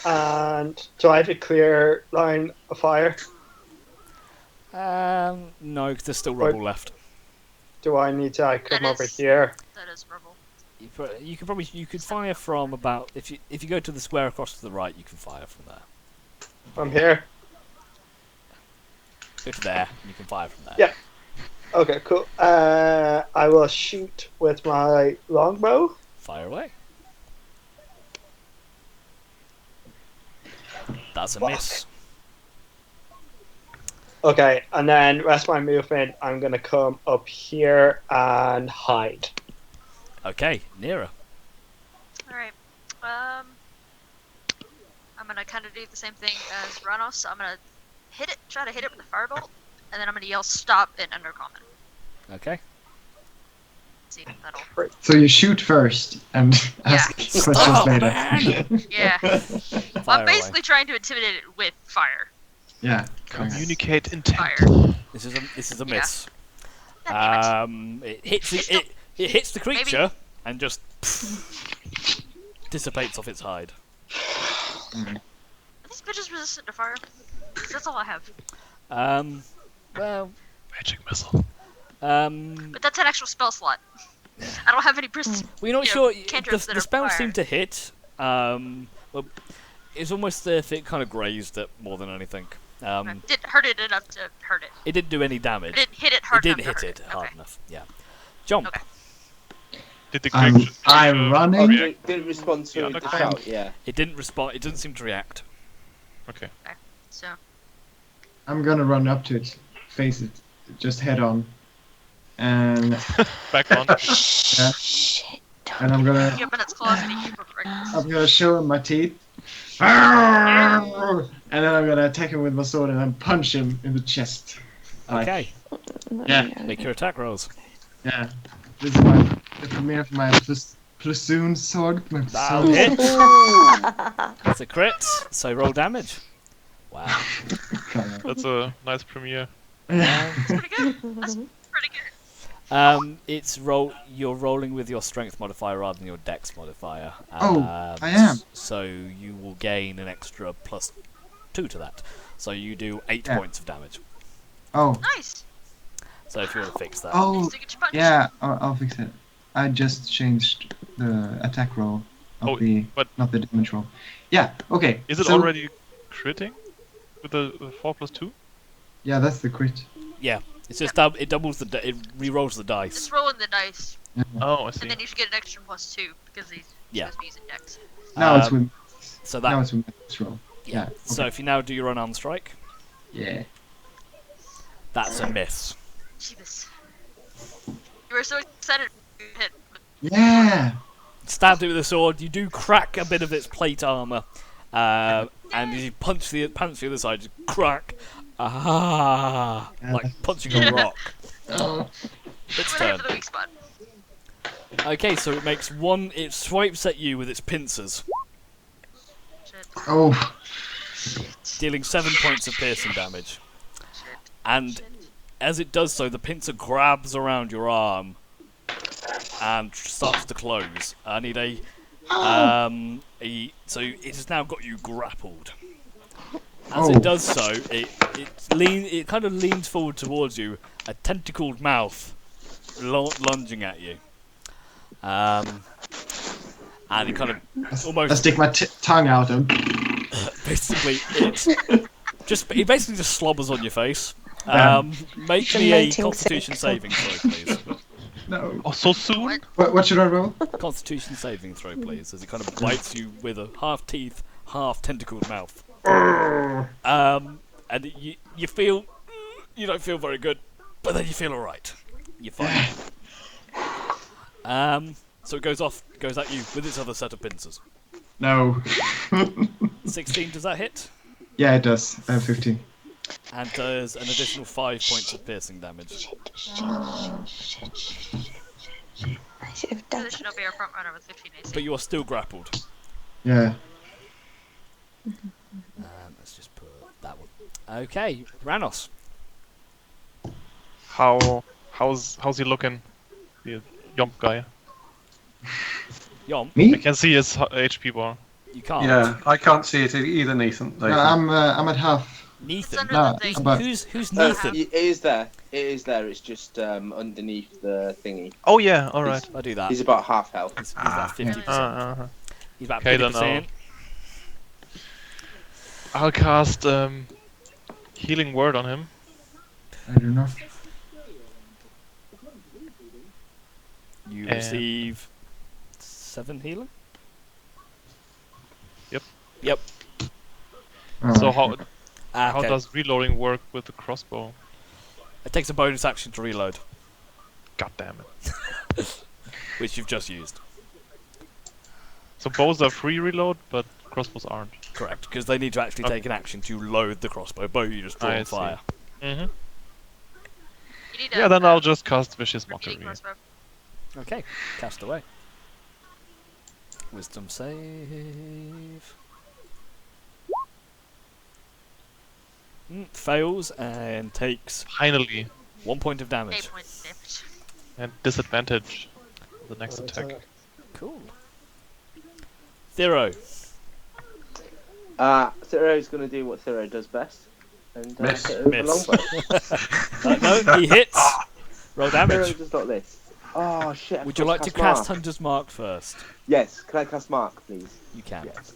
Speaker 4: And do I have a clear line of fire?
Speaker 1: No, 'cause there's still rubble left.
Speaker 4: Do I need to come
Speaker 3: That
Speaker 4: over
Speaker 3: is-
Speaker 4: here?
Speaker 3: That is rubble.
Speaker 1: You could fire from about if you go to the square across to the right, you can fire from there.
Speaker 4: From here.
Speaker 1: Go to there, and you can fire from there.
Speaker 4: Yeah. Okay, cool. I will shoot with my longbow.
Speaker 1: Fire away. That's a
Speaker 4: Fuck.
Speaker 1: miss.
Speaker 4: Okay, and then rest of my movement, I'm gonna come up here and hide.
Speaker 1: Okay, Nira.
Speaker 3: Alright. I'm gonna kind of do the same thing as Ranos. I'm gonna try to hit it with a firebolt, and then I'm gonna yell stop in Undercommon.
Speaker 1: Okay.
Speaker 3: See if that'll.
Speaker 7: So you shoot first and ask questions
Speaker 1: Stop,
Speaker 7: later.
Speaker 3: Yeah.
Speaker 1: Fire
Speaker 3: I'm basically trying to intimidate it with fire.
Speaker 7: Yeah.
Speaker 5: Communicate intent.
Speaker 3: Fire.
Speaker 1: This is a
Speaker 3: Yeah.
Speaker 1: miss.
Speaker 3: God damn it.
Speaker 1: It hits the creature and just dissipates off its hide.
Speaker 3: Are these bitches resistant to fire? 'Cause that's all I have.
Speaker 1: Well,
Speaker 5: Magic missile.
Speaker 3: But that's an actual spell slot. I don't have any
Speaker 1: we're not
Speaker 3: Yeah,
Speaker 1: sure.
Speaker 3: cantrips that
Speaker 1: The
Speaker 3: are
Speaker 1: spells
Speaker 3: fire.
Speaker 1: seem to hit. Well, it's almost if it kind of grazed it more than anything.
Speaker 3: didn't hurt it enough to hurt it.
Speaker 1: It didn't do any damage.
Speaker 3: I didn't hit it hard
Speaker 1: It
Speaker 3: enough
Speaker 1: didn't
Speaker 3: to
Speaker 1: hit
Speaker 3: hurt
Speaker 1: it hard
Speaker 3: Okay.
Speaker 1: enough. Yeah. Jump.
Speaker 3: Okay.
Speaker 5: Did the
Speaker 7: I'm
Speaker 5: creature
Speaker 7: running.
Speaker 2: Oh,
Speaker 5: react?
Speaker 2: didn't respond to
Speaker 5: Yeah,
Speaker 2: the
Speaker 5: okay.
Speaker 2: shout, yeah.
Speaker 1: It didn't respond. It doesn't seem to react.
Speaker 5: Okay.
Speaker 3: So
Speaker 7: I'm gonna run up to it, face it, just head on, and
Speaker 5: Back on.
Speaker 8: Shit.
Speaker 7: and I'm gonna
Speaker 3: you open its claws and you break this.
Speaker 7: I'm gonna show him my teeth, and then I'm gonna attack him with my sword and then punch him in the chest. Like,
Speaker 1: Okay.
Speaker 7: Yeah.
Speaker 1: Make your attack rolls.
Speaker 7: Yeah. This is the premiere for my platoon sword. My
Speaker 1: That'll
Speaker 7: sword.
Speaker 1: hit. That's a crit. So roll damage. Wow.
Speaker 5: That's a nice premiere.
Speaker 3: That's pretty good. That's pretty good.
Speaker 1: You're rolling with your strength modifier rather than your dex modifier.
Speaker 7: Oh, I am.
Speaker 1: So you will gain an extra +2 to that. So you do 8
Speaker 7: Yeah.
Speaker 1: points of damage.
Speaker 7: Oh,
Speaker 3: Nice.
Speaker 1: So if you want to fix that.
Speaker 7: oh,
Speaker 3: Nice to get your punch.
Speaker 7: yeah. I'll fix it. I just changed the attack roll,
Speaker 5: Oh, but
Speaker 7: not the damage roll. Yeah. Okay.
Speaker 5: is it
Speaker 7: so-
Speaker 5: already critting with the 4+2?
Speaker 7: Yeah, that's the crit.
Speaker 1: Yeah. It's just it doubles it re-rolls the dice.
Speaker 3: Just rolling the dice,
Speaker 5: Oh, I see.
Speaker 3: and then you should get an extra +2 because he's
Speaker 1: Yeah.
Speaker 3: supposed to be using dex.
Speaker 7: Now it's
Speaker 1: Um,
Speaker 7: with
Speaker 1: So
Speaker 7: now
Speaker 1: that
Speaker 7: it's with this roll. Yeah.
Speaker 1: So
Speaker 7: okay.
Speaker 1: if you now do your unarmed strike,
Speaker 7: Yeah.
Speaker 1: that's a miss.
Speaker 3: Jeebus. You were so excited to hit.
Speaker 7: Yeah.
Speaker 1: Stabbed it with a sword. You do crack a bit of its plate armor, and you punch the other side. Just crack. Ah, like punching a rock.
Speaker 7: Oh.
Speaker 1: Its
Speaker 3: We're there
Speaker 1: turn.
Speaker 3: for the weak spot.
Speaker 1: Okay, so it makes one. It swipes at you with its pincers,
Speaker 3: Shit.
Speaker 7: Oh.
Speaker 1: dealing 7 points of piercing damage.
Speaker 3: Shit.
Speaker 1: And as it does so, the pincer grabs around your arm and starts to close. I need so it has now got you grappled. As
Speaker 7: Oh.
Speaker 1: it does so, it kind of leans forward towards you, a tentacled mouth lunging at you. And it kind of
Speaker 7: I
Speaker 1: almost
Speaker 7: stick my tongue out and.
Speaker 1: basically it basically just slobbers on your face.
Speaker 7: Damn.
Speaker 1: Make me a
Speaker 8: Relating
Speaker 1: Constitution saving throw, please.
Speaker 7: No.
Speaker 5: Oh, so soon?
Speaker 7: What should I roll?
Speaker 1: Constitution saving throw, please, as it kind of bites you with a half teeth, half tentacled mouth. And you feel you don't feel very good, but then you feel all right. You're fine. So it goes at you with its other set of pincers.
Speaker 7: No.
Speaker 1: 16, does that hit?
Speaker 7: Yeah, it does. 15.
Speaker 1: And does an additional 5 points of piercing damage.
Speaker 8: I should have done
Speaker 3: This should not be our front runner with 15 AC.
Speaker 1: But you are still grappled.
Speaker 7: Yeah.
Speaker 1: Let's just put that one. Okay, Ranos.
Speaker 5: How's he looking? The Yomp guy.
Speaker 1: Yom,
Speaker 5: I
Speaker 7: Me?
Speaker 5: can see his HP bar.
Speaker 1: you can't.
Speaker 6: Yeah, I can't see it either, Nathan.
Speaker 7: No, I'm at half.
Speaker 3: It's
Speaker 1: Nathan.
Speaker 3: under
Speaker 7: No,
Speaker 3: the thing.
Speaker 7: but-
Speaker 1: Who's
Speaker 2: No,
Speaker 1: Nathan?
Speaker 2: it is there. It is there. It's just underneath the thingy.
Speaker 5: Oh yeah, all right.
Speaker 1: I do that.
Speaker 2: He's about half health.
Speaker 1: He's about 50%.
Speaker 5: Uh-huh.
Speaker 1: He's about
Speaker 5: Okay, then
Speaker 1: 50%.
Speaker 5: I'll cast healing word on him.
Speaker 7: I don't know.
Speaker 1: You
Speaker 5: And-
Speaker 1: receive 7 healing.
Speaker 5: Yep.
Speaker 1: Yep.
Speaker 5: So
Speaker 7: Alright.
Speaker 5: how
Speaker 1: Okay.
Speaker 5: does reloading work with the crossbow?
Speaker 1: It takes a bonus action to reload,
Speaker 5: God damn it.
Speaker 1: which you've just used.
Speaker 5: So bows are free reload, but crossbows aren't.
Speaker 1: Correct, because they need to actually
Speaker 5: Okay.
Speaker 1: take an action to load the crossbow. Bow you just draw
Speaker 5: I
Speaker 1: on
Speaker 5: see.
Speaker 1: fire.
Speaker 5: Mm-hmm.
Speaker 3: You need
Speaker 5: Yeah,
Speaker 3: a,
Speaker 5: then I'll just cast Vicious
Speaker 3: repeating
Speaker 5: Mockery.
Speaker 3: crossbow.
Speaker 1: Okay, cast away. Wisdom save. Fails and takes
Speaker 5: Finally,
Speaker 1: 1 point of
Speaker 3: 8
Speaker 1: damage.
Speaker 3: points of damage.
Speaker 5: and disadvantage the next attack.
Speaker 1: Cool. Thero.
Speaker 2: Thero's going to do what Thero does best. And
Speaker 6: Miss.
Speaker 2: hit it with a
Speaker 1: Miss.
Speaker 2: longbow.
Speaker 1: No, he hits. Roll
Speaker 2: Thero
Speaker 1: damage.
Speaker 2: does not this. Oh shit! I
Speaker 1: Would
Speaker 2: forgot
Speaker 1: you like to
Speaker 2: Mark.
Speaker 1: cast Hunter's Mark first?
Speaker 2: Yes. Can I cast Mark, please?
Speaker 1: You can.
Speaker 2: Yes.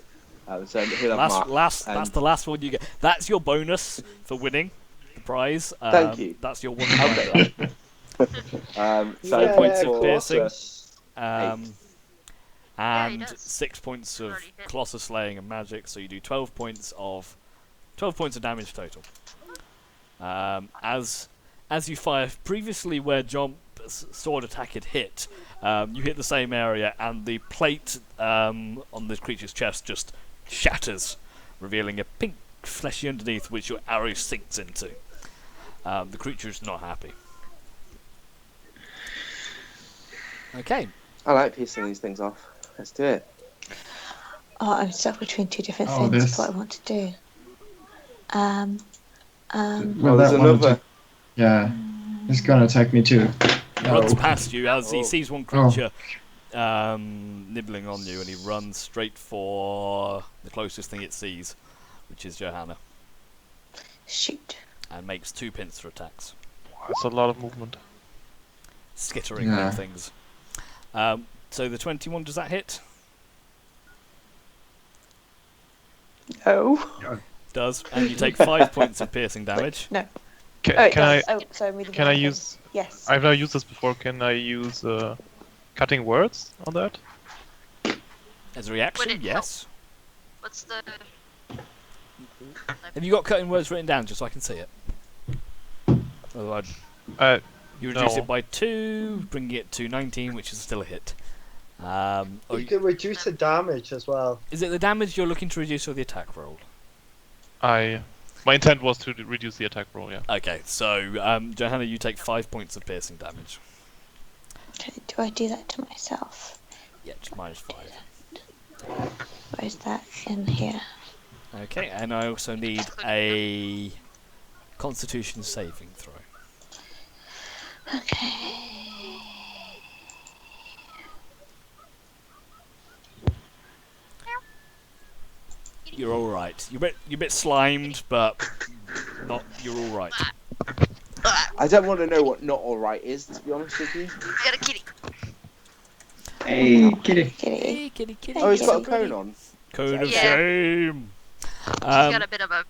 Speaker 2: So he'll have Mark.
Speaker 1: That's
Speaker 2: and-
Speaker 1: the last one you get. That's your bonus for winning the prize.
Speaker 2: Thank you.
Speaker 1: That's your one.
Speaker 2: I'll take that. So
Speaker 1: Yeah, points of
Speaker 2: for-
Speaker 1: piercing.
Speaker 3: Yeah, he
Speaker 1: And
Speaker 3: does.
Speaker 1: 6 points of
Speaker 3: Already hit.
Speaker 1: Colossus Slaying and Magic, so you do 12 points of damage total. As you fire previously, where Jomp's sword attack had hit, you hit the same area, and the plate on the creature's chest just shatters, revealing a pink fleshy underneath, which your arrow sinks into. The creature is not happy. Okay.
Speaker 2: I like piecing these things off. Let's do it.
Speaker 8: Oh, I'm stuck between two different
Speaker 7: Oh,
Speaker 8: things.
Speaker 7: this.
Speaker 8: What I want to do.
Speaker 7: Well,
Speaker 2: there's
Speaker 7: that one
Speaker 2: another.
Speaker 7: attack. Yeah, it's gonna attack me too.
Speaker 1: He runs
Speaker 7: No.
Speaker 1: past you as he
Speaker 2: Oh.
Speaker 1: sees one creature nibbling on you, and he runs straight for the closest thing it sees, which is Johanna,
Speaker 8: Shoot.
Speaker 1: and makes 2 pincer attacks,
Speaker 5: That's a lot of movement.
Speaker 1: skittering
Speaker 7: Yeah.
Speaker 1: with things. So the 21, does that hit?
Speaker 8: No.
Speaker 1: Does, and you take 5 points of piercing damage.
Speaker 8: No.
Speaker 5: Can,
Speaker 8: Oh, it
Speaker 5: can I?
Speaker 8: does. Oh, sorry, I'm reading
Speaker 5: Can
Speaker 8: the
Speaker 5: I
Speaker 8: wrong
Speaker 5: use?
Speaker 8: thing. Yes.
Speaker 5: I've never used this before. Can I use cutting words on that?
Speaker 1: As a
Speaker 3: Would
Speaker 1: reaction,
Speaker 3: it
Speaker 1: yes.
Speaker 3: What's the...
Speaker 1: Have you got cutting words written down, just so I can see it? Otherwise,
Speaker 5: Uh,
Speaker 1: you reduce
Speaker 5: No.
Speaker 1: it by 2, bringing it to 19, which is still a hit. Oh,
Speaker 4: You can reduce the damage as well.
Speaker 1: is it the damage you're looking to reduce or the attack roll?
Speaker 5: my intent was to reduce the attack roll. Yeah.
Speaker 1: Okay, so Johanna, you take 5 points of piercing damage.
Speaker 8: Okay, do I do that to myself?
Speaker 1: Yeah, just minus 5.
Speaker 8: Where is that in here?
Speaker 1: Okay, and I also need a Constitution saving throw.
Speaker 8: Okay.
Speaker 1: You're all right. You're a bit slimed, but not. You're all right.
Speaker 2: I don't want to know what not alright is, to be honest with you.
Speaker 3: I got a kitty.
Speaker 7: Hey, kitty.
Speaker 8: Kitty.
Speaker 1: Hey, kitty, kitty.
Speaker 2: Oh, he's got a
Speaker 8: Kitty.
Speaker 2: cone on.
Speaker 1: Cone of
Speaker 3: Yeah.
Speaker 1: shame.
Speaker 3: She's got a bit of a...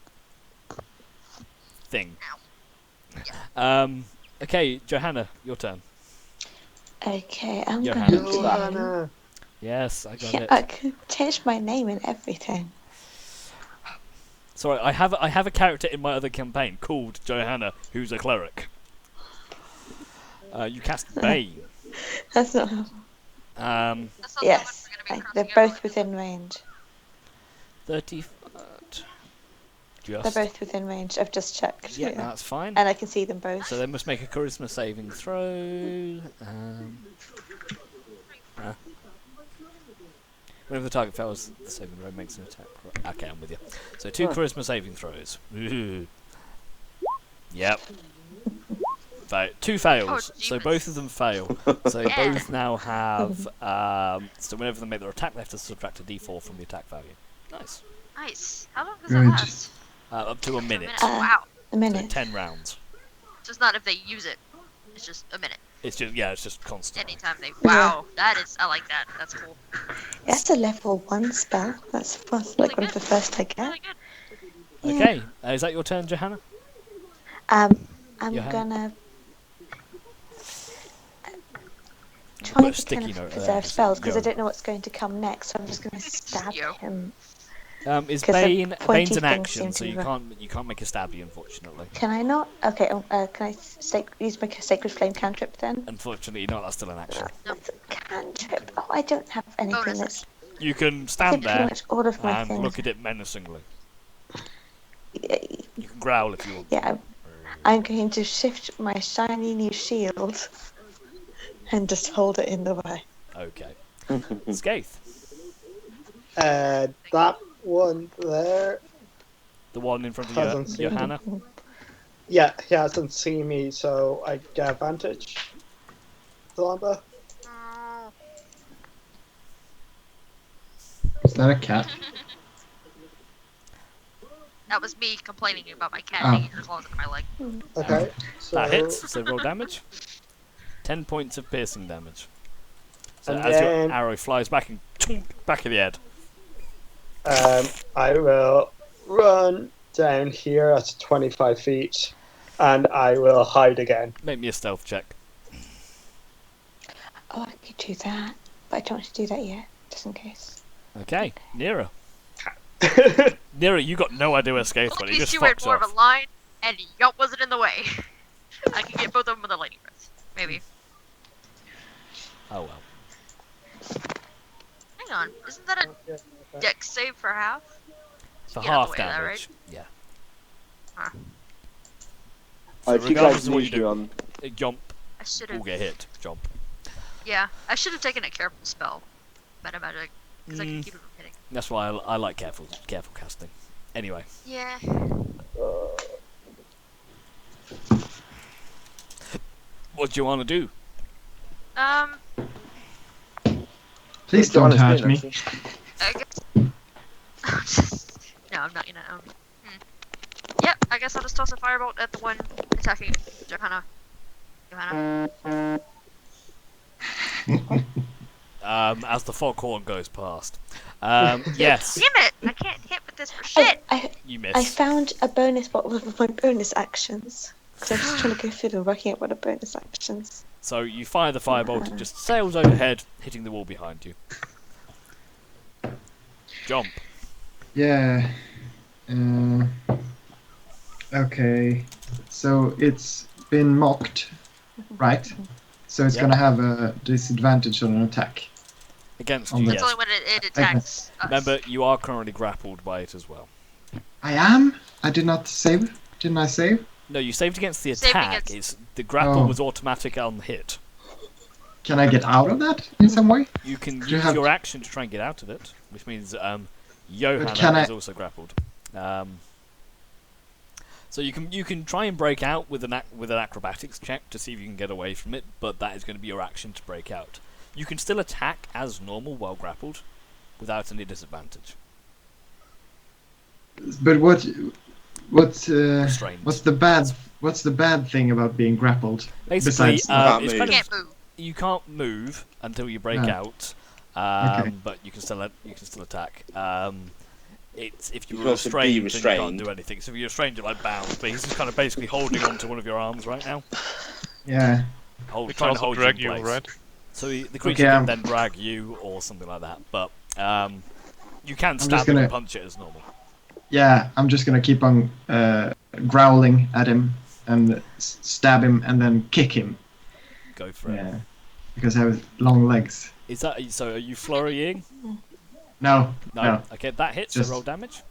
Speaker 1: Thing.
Speaker 3: Ow.
Speaker 1: Okay, Johanna, your turn.
Speaker 8: Okay, I'm
Speaker 1: Yeah,
Speaker 8: going
Speaker 1: Hannah.
Speaker 8: to...
Speaker 4: Johanna.
Speaker 1: Yes, I got
Speaker 8: Yeah,
Speaker 1: it.
Speaker 8: I could change my name and everything.
Speaker 1: Sorry, I have a character in my other campaign called Johanna, who's a cleric. You cast Bane.
Speaker 8: That's not...
Speaker 3: That's not
Speaker 8: Yes,
Speaker 3: the one we're gonna be
Speaker 8: they're
Speaker 3: crossing over
Speaker 8: both within range.
Speaker 1: 30 foot.
Speaker 8: They're
Speaker 1: Just.
Speaker 8: both within range. I've just checked.
Speaker 1: Yeah, that's fine.
Speaker 8: And I can see them both.
Speaker 1: So they must make a charisma saving throw. Whenever the target fails, the saving throw makes an attack. Okay, I'm with you. So 2 charisma saving throws. Yep. 2 fails.
Speaker 3: Oh,
Speaker 1: So
Speaker 3: jeepers.
Speaker 1: both of them fail. So
Speaker 3: Yeah.
Speaker 1: both now have. So whenever they make their attack, they have to subtract a d4 from the attack value. Nice.
Speaker 3: Nice. How long does
Speaker 7: Good.
Speaker 3: that last?
Speaker 1: Up to a minute.
Speaker 8: Uh,
Speaker 3: Wow.
Speaker 8: A
Speaker 1: So
Speaker 8: minute.
Speaker 1: 10 rounds.
Speaker 3: Just not if they use it. It's just a minute.
Speaker 1: It's just constant.
Speaker 3: Anytime they. Wow, I like that. That's cool.
Speaker 8: That's a level 1 spell. That's like one of the first I get.
Speaker 3: Really good.
Speaker 8: Yeah.
Speaker 1: Okay, is that your turn, Johanna?
Speaker 8: I'm
Speaker 1: Johanna?
Speaker 8: gonna
Speaker 1: Put
Speaker 8: try
Speaker 1: a
Speaker 8: to
Speaker 1: sticky
Speaker 8: kind
Speaker 1: note
Speaker 8: of
Speaker 1: there,
Speaker 8: preserve
Speaker 1: just
Speaker 8: spells because I
Speaker 1: go.
Speaker 8: don't know what's going to come next. So I'm just gonna stab
Speaker 3: Yo.
Speaker 8: him.
Speaker 1: Is
Speaker 8: 'Cause the
Speaker 1: Bane's
Speaker 8: pointy
Speaker 1: an
Speaker 8: things
Speaker 1: action,
Speaker 8: seem
Speaker 1: so
Speaker 8: to
Speaker 1: you
Speaker 8: be-
Speaker 1: can't make a stabby, unfortunately.
Speaker 8: Can I not? Okay. Can I use my sacred flame cantrip then?
Speaker 1: Unfortunately, no, that's still an action.
Speaker 8: That's a cantrip. Oh, I don't have anything
Speaker 3: Bonus
Speaker 8: that's.
Speaker 1: You can
Speaker 8: I
Speaker 1: stand
Speaker 8: think pretty
Speaker 1: there
Speaker 8: much all of my
Speaker 1: and
Speaker 8: things.
Speaker 1: look at it menacingly. You can growl if you want.
Speaker 8: Yeah, I'm going to shift my shiny new shield and just hold it in the way.
Speaker 1: Okay. Skaith,
Speaker 4: That one there.
Speaker 1: the one in front of
Speaker 4: Hasn't seen
Speaker 1: Johanna.
Speaker 4: Yeah, he hasn't seen me, so I get advantage. Lamba.
Speaker 3: Oh,
Speaker 7: Is that a cat?
Speaker 3: that was me complaining about my cat
Speaker 7: Oh.
Speaker 3: hanging her claws in my leg.
Speaker 4: Okay, so
Speaker 1: That hits, so roll damage. 10 points of piercing damage. So
Speaker 4: And
Speaker 1: as
Speaker 4: then-
Speaker 1: your arrow flies back and back of the head.
Speaker 4: I will run down here at 25 feet, and I will hide again.
Speaker 1: Make me a stealth check.
Speaker 8: Oh, I could do that, but I don't want to do that yet, just in case.
Speaker 1: Okay, Nero. Nero, you got no idea where Skaith
Speaker 3: At
Speaker 1: went. He
Speaker 3: least
Speaker 1: just
Speaker 3: you went
Speaker 1: fucked
Speaker 3: more of
Speaker 1: off.
Speaker 3: a line, and Yup wasn't in the way. I can get both of them with a lightning breath. Maybe.
Speaker 1: Oh well.
Speaker 3: Hang on, isn't that a dex save for half?
Speaker 1: For
Speaker 3: Get out
Speaker 1: half
Speaker 3: of the way of that,
Speaker 1: damage. Yeah.
Speaker 3: Huh.
Speaker 1: So
Speaker 2: If you
Speaker 1: regardless
Speaker 2: guys
Speaker 1: of what you
Speaker 2: leave me
Speaker 1: do,
Speaker 2: on,
Speaker 1: jump
Speaker 3: I should
Speaker 1: will
Speaker 3: have.
Speaker 1: get hit. Jump.
Speaker 3: Yeah, I should have taken a careful spell. Meta magic, because I can keep it from hitting.
Speaker 1: That's why I like careful casting. Anyway.
Speaker 3: Yeah.
Speaker 1: What do you want to do?
Speaker 7: Please don't
Speaker 2: Johanna's
Speaker 7: hurt
Speaker 2: been,
Speaker 7: me.
Speaker 2: actually.
Speaker 3: I guess. No, I'm not gonna. Yep, I guess I'll just toss a firebolt at the one attacking Johanna.
Speaker 1: As the foghorn goes past. Yes,
Speaker 3: Damn it! I can't hit with this for shit!
Speaker 1: you
Speaker 8: I
Speaker 1: miss.
Speaker 8: found a bonus bottle of my bonus actions. Because I'm just trying to go through them, working out what are bonus actions.
Speaker 1: So you fire the firebolt, it just sails overhead, hitting the wall behind you. Jump.
Speaker 7: Yeah. Okay. So it's been mocked, right? So it's
Speaker 1: Yeah.
Speaker 7: gonna have a disadvantage on an attack.
Speaker 1: Against
Speaker 7: On
Speaker 1: you,
Speaker 7: the-
Speaker 3: It's
Speaker 1: yes.
Speaker 3: only when it attacks us.
Speaker 1: Remember, you are currently grappled by it as well.
Speaker 7: I am? I did not save? Didn't I save?
Speaker 1: No, you saved against the
Speaker 3: Saved
Speaker 1: attack.
Speaker 3: against-
Speaker 1: The grapple
Speaker 7: Oh.
Speaker 1: was automatic on hit.
Speaker 7: Can I get out of that in some way?
Speaker 1: You can
Speaker 7: Do you
Speaker 1: use
Speaker 7: have-
Speaker 1: your action to try and get out of it, which means Johanna
Speaker 7: can I-
Speaker 1: is also grappled. So you can try and break out with an acrobatics check to see if you can get away from it, but that is going to be your action to break out. You can still attack as normal while grappled, without any disadvantage.
Speaker 7: But what's
Speaker 1: Restrained.
Speaker 7: what's the bad thing about being grappled?
Speaker 1: Basically,
Speaker 7: besides-
Speaker 2: Can't
Speaker 1: it's
Speaker 2: move.
Speaker 1: kind
Speaker 3: You
Speaker 1: of
Speaker 3: can't move.
Speaker 1: you can't move until you break
Speaker 7: No.
Speaker 1: out,
Speaker 7: Okay.
Speaker 1: but you can still attack. It's if
Speaker 2: You
Speaker 1: you're
Speaker 2: can also be
Speaker 1: restrained, then you
Speaker 2: restrained.
Speaker 1: can't do anything. So if you're restrained, you're like bound. But he's just kind of basically holding onto one of your arms right now,
Speaker 7: Yeah.
Speaker 5: We
Speaker 1: trying
Speaker 5: can
Speaker 1: to
Speaker 5: also
Speaker 1: hold
Speaker 5: drag
Speaker 1: you
Speaker 5: you,
Speaker 1: in place.
Speaker 5: right?
Speaker 1: So the creature
Speaker 7: Okay,
Speaker 1: can then drag you or something like that. But you can
Speaker 7: just
Speaker 1: stab it
Speaker 7: gonna-
Speaker 1: and punch it as normal.
Speaker 7: Yeah, I'm just gonna keep on growling at him and stab him and then kick him.
Speaker 1: Go for it.
Speaker 7: Yeah. Because I have long legs.
Speaker 1: Is that so? Are you flurrying?
Speaker 7: No.
Speaker 1: No.
Speaker 7: No.
Speaker 1: Okay, that hits.
Speaker 7: Just-
Speaker 1: So roll damage.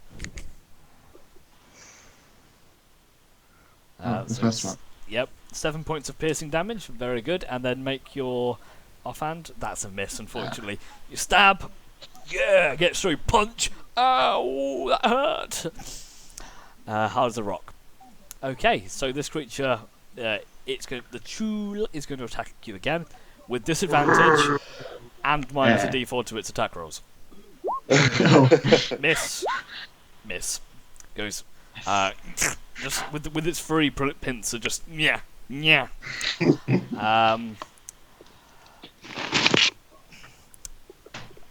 Speaker 7: The
Speaker 1: So
Speaker 7: first
Speaker 1: it's-
Speaker 7: one.
Speaker 1: Yep, 7 points of piercing damage, very good. And then make your offhand. That's a miss, unfortunately. You stab. Yeah, gets through. Punch. Ow, that hurt. Hard as a rock. Okay, so this creature, the Chul is going to attack you again with disadvantage and minus a
Speaker 7: Yeah.
Speaker 1: d4 to its attack rolls.
Speaker 7: Oh.
Speaker 1: Miss. Miss. Goes. Just with its furry pincer, just yeah.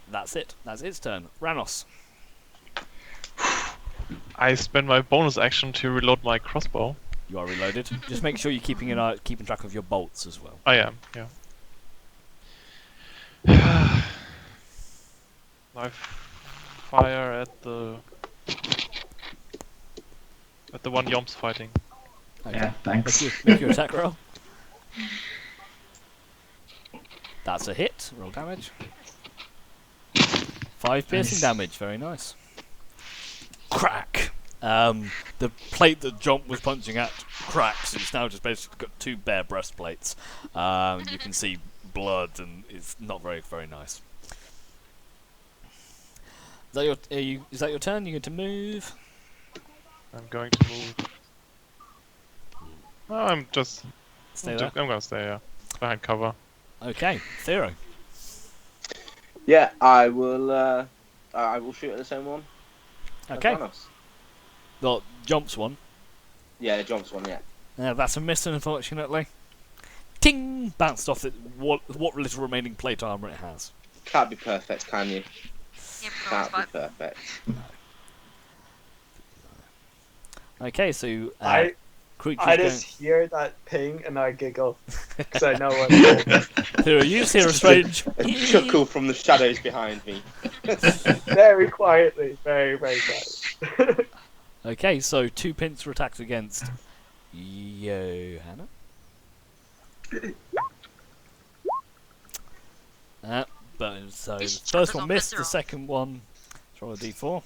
Speaker 1: That's it. That's its turn. Ranos.
Speaker 5: I spend my bonus action to reload my crossbow.
Speaker 1: You are reloaded. Just make sure you're keeping track of your bolts as well.
Speaker 5: I am, yeah. I fire at the one Yomp's fighting.
Speaker 1: Okay.
Speaker 7: Yeah, thanks.
Speaker 1: Make your attack roll. That's a hit. Roll damage. 5 piercing damage. Very nice. Crack. The plate that Jomp was punching at cracks. It's now just basically got 2 bare breastplates. You can see blood, and it's not very nice. Is that your turn? You're going to move?
Speaker 5: I'm going to move. No, I'm just.
Speaker 1: Stay there.
Speaker 5: I'm gonna stay, yeah. Behind cover.
Speaker 1: Okay, Thero.
Speaker 2: Yeah, I will. I will shoot at the same one. as
Speaker 1: Okay.
Speaker 2: Thanos.
Speaker 1: Well, Jomp's one.
Speaker 2: Yeah, John's one. Yeah.
Speaker 1: That's a miss, unfortunately. Ting! Bounced off what little remaining plate armor it has.
Speaker 2: Can't be perfect, can you?
Speaker 3: Yeah,
Speaker 2: Can't be
Speaker 3: but
Speaker 2: perfect.
Speaker 1: Okay, so creatures
Speaker 4: I just hear that ping and I giggle because I know what.
Speaker 1: Thero, you just hear a strange.
Speaker 2: A chuckle from the shadows behind me.
Speaker 4: Very quietly, very quietly.
Speaker 1: Okay, so 2 pincer attacks against Johanna. But so the
Speaker 3: These
Speaker 1: first
Speaker 3: chuckles
Speaker 1: one
Speaker 3: on
Speaker 1: missed, the
Speaker 3: visceral.
Speaker 1: second one. Let's roll a d4.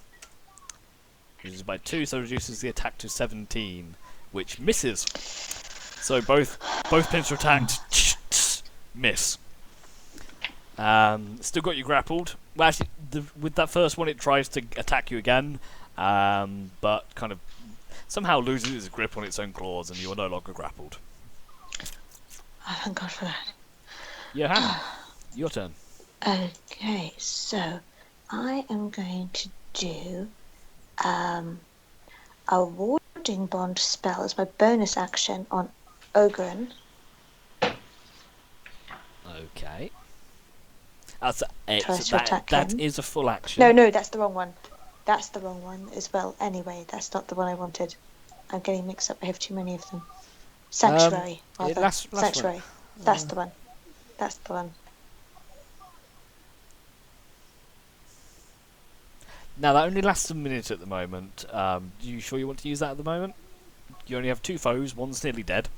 Speaker 1: Reduces by 2, so reduces the attack to 17, which misses. So both pincer attacks miss. Still got you grappled. Well, actually, with that first one, it tries to attack you again, but kind of somehow loses its grip on its own claws, and you are no longer grappled.
Speaker 8: Oh, thank God for that.
Speaker 1: Johanna, your turn.
Speaker 8: Okay, so I am going to do a warding bond spell as my bonus action on Ogren.
Speaker 1: Okay. That's
Speaker 8: Tries to attack
Speaker 1: that
Speaker 8: him.
Speaker 1: is a full action.
Speaker 8: No, that's the wrong one. That's the wrong one as well. Anyway, that's not the one I wanted. I'm getting mixed up. I have too many of them. Sanctuary, rather.
Speaker 1: last
Speaker 8: Sanctuary.
Speaker 1: one.
Speaker 8: That's the one. That's the one.
Speaker 1: Now that only lasts a minute at the moment. You sure you want to use that at the moment? You only have 2 foes. One's nearly dead,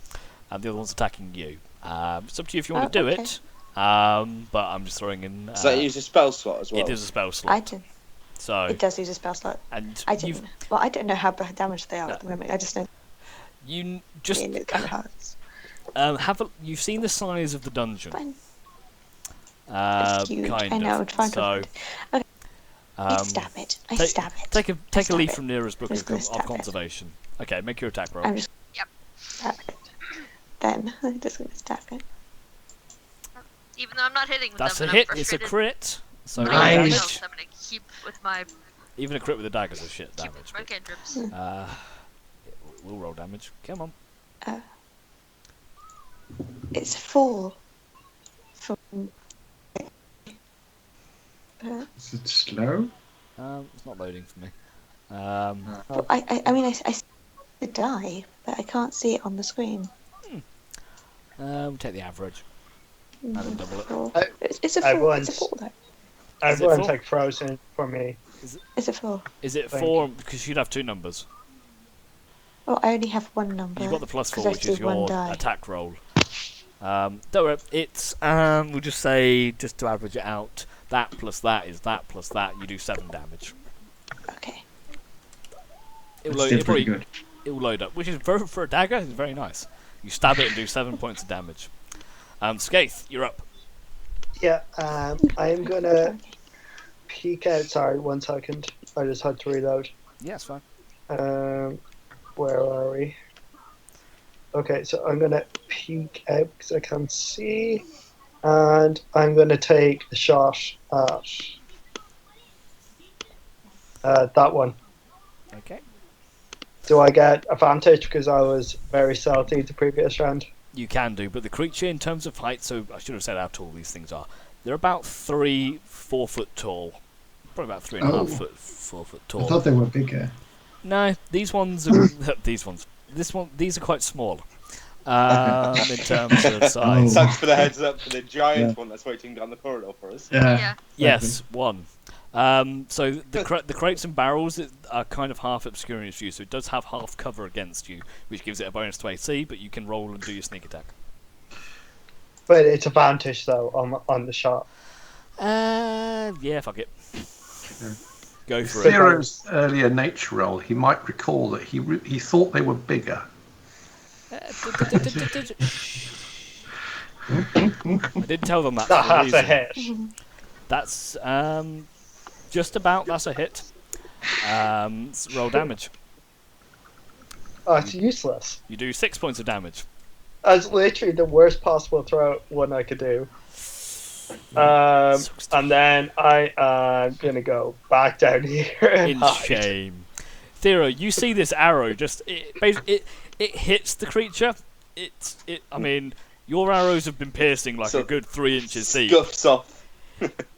Speaker 1: and the other one's attacking you. It's up to you if you want to do
Speaker 8: okay.
Speaker 1: it. But I'm just throwing in.
Speaker 2: Does that use a spell slot as well?
Speaker 1: It is a spell slot.
Speaker 8: I do.
Speaker 1: So
Speaker 8: It does use a spell slot.
Speaker 1: and
Speaker 8: I
Speaker 1: you've
Speaker 8: didn't. Well, I don't know how damaged they are at the moment. I just know
Speaker 1: you just
Speaker 8: it kind of hurts.
Speaker 1: you've seen the size of the dungeon.
Speaker 8: Fine.
Speaker 1: Kind
Speaker 8: huge.
Speaker 1: of.
Speaker 8: I know. Trying
Speaker 1: So
Speaker 8: to. Okay. I
Speaker 1: um,
Speaker 8: stab it. I
Speaker 1: take-
Speaker 8: stab it.
Speaker 1: take a
Speaker 8: stab
Speaker 1: leaf
Speaker 8: it.
Speaker 1: from Nira's book
Speaker 8: I'm just gonna
Speaker 1: of
Speaker 8: stab it.
Speaker 1: conservation. Okay, make your attack roll.
Speaker 8: I'm just.
Speaker 3: Yep.
Speaker 8: Stab it. Then I'm just gonna stab it.
Speaker 3: even though I'm not hitting with
Speaker 1: That's a
Speaker 3: them,
Speaker 1: hit.
Speaker 3: I'm
Speaker 1: It's a
Speaker 3: frustrated.
Speaker 1: crit. So
Speaker 3: But
Speaker 1: roll
Speaker 3: I
Speaker 7: Nice.
Speaker 3: can't
Speaker 1: damage.
Speaker 3: tell, so I'm gonna keep with my
Speaker 1: Even a crit with a dagger is a shit
Speaker 3: keep
Speaker 1: damage.
Speaker 3: with my
Speaker 1: But,
Speaker 3: cantrips.
Speaker 1: we'll roll damage. Come on.
Speaker 8: It's 4 from.
Speaker 7: Is it slow?
Speaker 1: It's not loading for me.
Speaker 8: But I mean, I see the die, but I can't see it on the screen.
Speaker 1: We'll take the average. And double it.
Speaker 8: 4.
Speaker 4: I-
Speaker 8: It's a 4.
Speaker 4: everyone's-
Speaker 8: It's a 4 though.
Speaker 4: Everyone's
Speaker 1: full?
Speaker 4: like frozen for me.
Speaker 8: It's a 4.
Speaker 1: Is it
Speaker 4: Thank
Speaker 1: 4? Because you'd have 2 numbers.
Speaker 8: Oh, I only have one number.
Speaker 1: You've got the plus 4,
Speaker 8: 'cause I
Speaker 1: which is
Speaker 8: did one
Speaker 1: your
Speaker 8: die.
Speaker 1: attack roll. Don't worry. It's we'll just say, just to average it out, that plus that is that plus that. You do 7 damage.
Speaker 8: Okay.
Speaker 1: It'll
Speaker 7: That's
Speaker 1: load,
Speaker 7: still
Speaker 1: it'll
Speaker 7: pretty
Speaker 1: probably-
Speaker 7: good.
Speaker 1: It will load up, which is for a dagger is very nice. You stab it and do 7 points of damage. Skaith, you're up.
Speaker 4: Yeah, I am gonna peek out. Sorry, 1 second. I just had to reload.
Speaker 1: Yeah, it's fine.
Speaker 4: Where are we? Okay, so I'm gonna peek out because I can't see, and I'm gonna take a shot at that one.
Speaker 1: Okay.
Speaker 4: Do I get advantage because I was very stealthy the previous round?
Speaker 1: You can do, but the creature in terms of height, so I should have said how tall these things are. They're about 4 foot tall. Probably about 3.5
Speaker 7: Oh.
Speaker 1: foot, 4 foot
Speaker 7: I
Speaker 1: tall.
Speaker 7: thought they were bigger.
Speaker 1: No, these ones are these are quite small. In terms of size.
Speaker 2: Thanks for the heads up for the giant
Speaker 7: Yeah.
Speaker 2: one that's waiting down the corridor for us.
Speaker 7: Yeah.
Speaker 3: Yeah.
Speaker 1: Yes, one. So the crates and barrels are kind of half obscuring its view, so it does have half cover against you, which gives it a bonus to AC, but you can roll and do your sneak attack.
Speaker 4: But it's advantage though on the shot.
Speaker 1: Yeah, fuck it. Go for it.
Speaker 6: Zero's earlier nature roll, he might recall that he thought they were bigger.
Speaker 1: I did tell them that.
Speaker 4: That's a hit.
Speaker 1: That's just about. That's a hit. Roll damage.
Speaker 4: Oh, it's useless.
Speaker 1: You do 6 points of damage.
Speaker 4: That's literally the worst possible throw one I could do. And then I am gonna go back down here and
Speaker 1: In
Speaker 4: hide.
Speaker 1: shame. Thero, you see this arrow just it hits the creature. I mean, your arrows have been piercing like
Speaker 2: So-
Speaker 1: a good 3 inches deep.
Speaker 2: Scuffs off.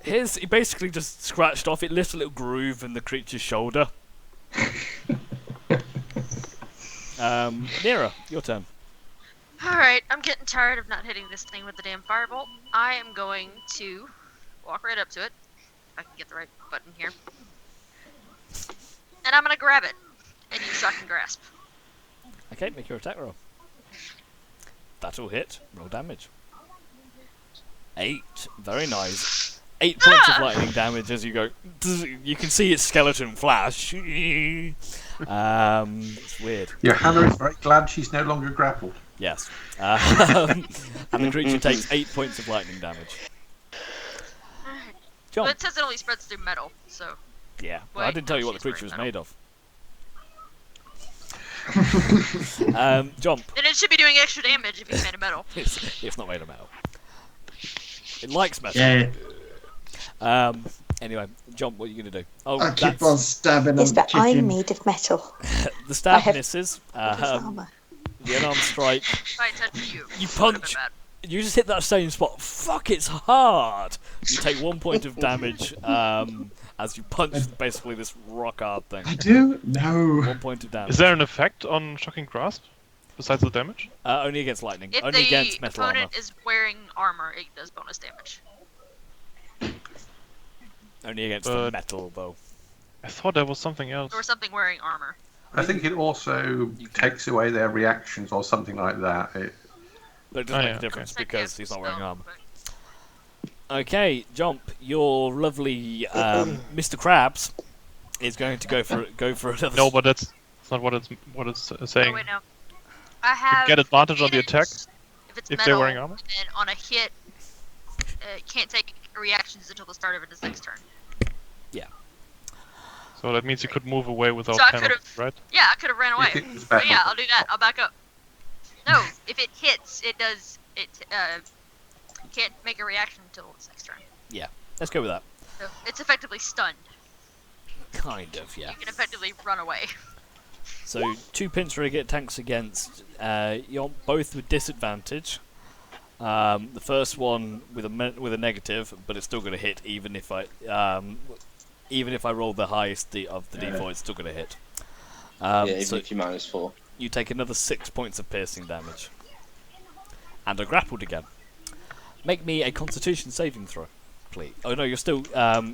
Speaker 1: His he basically just scratched off. It left a little groove in the creature's shoulder. Nera, your turn.
Speaker 3: Alright, I'm getting tired of not hitting this thing with the damn firebolt. I am going to walk right up to it. If I can get the right button here. And I'm gonna grab it. And use Shock and Grasp.
Speaker 1: Okay, make your attack roll. That'll hit. Roll damage. 8. Very nice. 8 points of lightning damage as you go. You can see its skeleton flash. It's weird.
Speaker 6: Johanna is very glad she's no longer grappled.
Speaker 1: Yes. And the creature takes 8 points of lightning damage. John.
Speaker 3: But it says it only spreads through metal, so.
Speaker 1: Yeah. Well, I
Speaker 3: Wait,
Speaker 1: didn't tell you
Speaker 3: no,
Speaker 1: what the
Speaker 3: she's
Speaker 1: creature was
Speaker 3: wearing
Speaker 1: made of. Jump.
Speaker 3: And it should be doing extra damage if it's made of metal.
Speaker 1: It's not made of metal. It likes metal.
Speaker 7: Yeah.
Speaker 1: Anyway, John, what are you going to do? Oh,
Speaker 7: I keep
Speaker 1: that's,
Speaker 7: on stabbing
Speaker 8: Yes,
Speaker 7: and
Speaker 8: but I'm
Speaker 7: kicking.
Speaker 8: made of metal.
Speaker 1: the stab
Speaker 8: I have-
Speaker 1: misses.
Speaker 8: Armor.
Speaker 1: The unarmed strike.
Speaker 3: If I touch you,
Speaker 1: You
Speaker 3: it would've
Speaker 1: punch.
Speaker 3: been bad.
Speaker 1: You just hit that same spot. Fuck, it's hard. You take 1 point of damage as you punch basically this rock hard thing.
Speaker 7: I do? No.
Speaker 1: 1 point of damage.
Speaker 5: Is there an effect on Shocking Grasp besides the damage?
Speaker 1: Only against lightning.
Speaker 3: If
Speaker 1: Only
Speaker 3: the
Speaker 1: against metal
Speaker 3: opponent
Speaker 1: armor.
Speaker 3: is wearing armor, it does bonus damage.
Speaker 1: Only against the
Speaker 5: But-
Speaker 1: metal, though.
Speaker 5: I thought there was something else.
Speaker 3: Or something wearing armor.
Speaker 6: I think it also takes away their reactions or something like that.
Speaker 1: But it doesn't make
Speaker 5: yeah,
Speaker 1: a difference
Speaker 3: It's like
Speaker 1: because
Speaker 3: the
Speaker 1: he's not wearing
Speaker 3: spell,
Speaker 1: armor.
Speaker 3: but-
Speaker 1: Okay, Jump, your lovely Mr. Krabs is going to go for another.
Speaker 5: No, but that's not what it's
Speaker 3: Oh,
Speaker 5: saying.
Speaker 3: wait, no. I have
Speaker 5: Get advantage on the attack
Speaker 3: if it's
Speaker 5: if
Speaker 3: metal,
Speaker 5: they're wearing armor.
Speaker 3: and on a hit, it can't take reactions until the start of its next turn.
Speaker 5: So that means you could move away without
Speaker 3: So I
Speaker 5: penalty,
Speaker 3: could've-
Speaker 5: right?
Speaker 3: Yeah, I could have ran away.
Speaker 6: If it was
Speaker 3: But
Speaker 6: better.
Speaker 3: yeah, I'll do that. I'll back up. No, if it hits, it does. It can't make a reaction until its next turn.
Speaker 1: Let's go with that.
Speaker 3: So it's effectively stunned.
Speaker 1: Kind of, yeah.
Speaker 3: You can effectively run away.
Speaker 1: So 2 pinch frigate tanks against you're both with disadvantage. The first one with a negative, but it's still going to hit even if I roll the highest of the d4, it's still going to hit.
Speaker 2: Yeah, even
Speaker 1: So
Speaker 2: if you -4.
Speaker 1: you take another 6 points of piercing damage, and are grappled again. Make me a Constitution saving throw, please. Oh no, you're still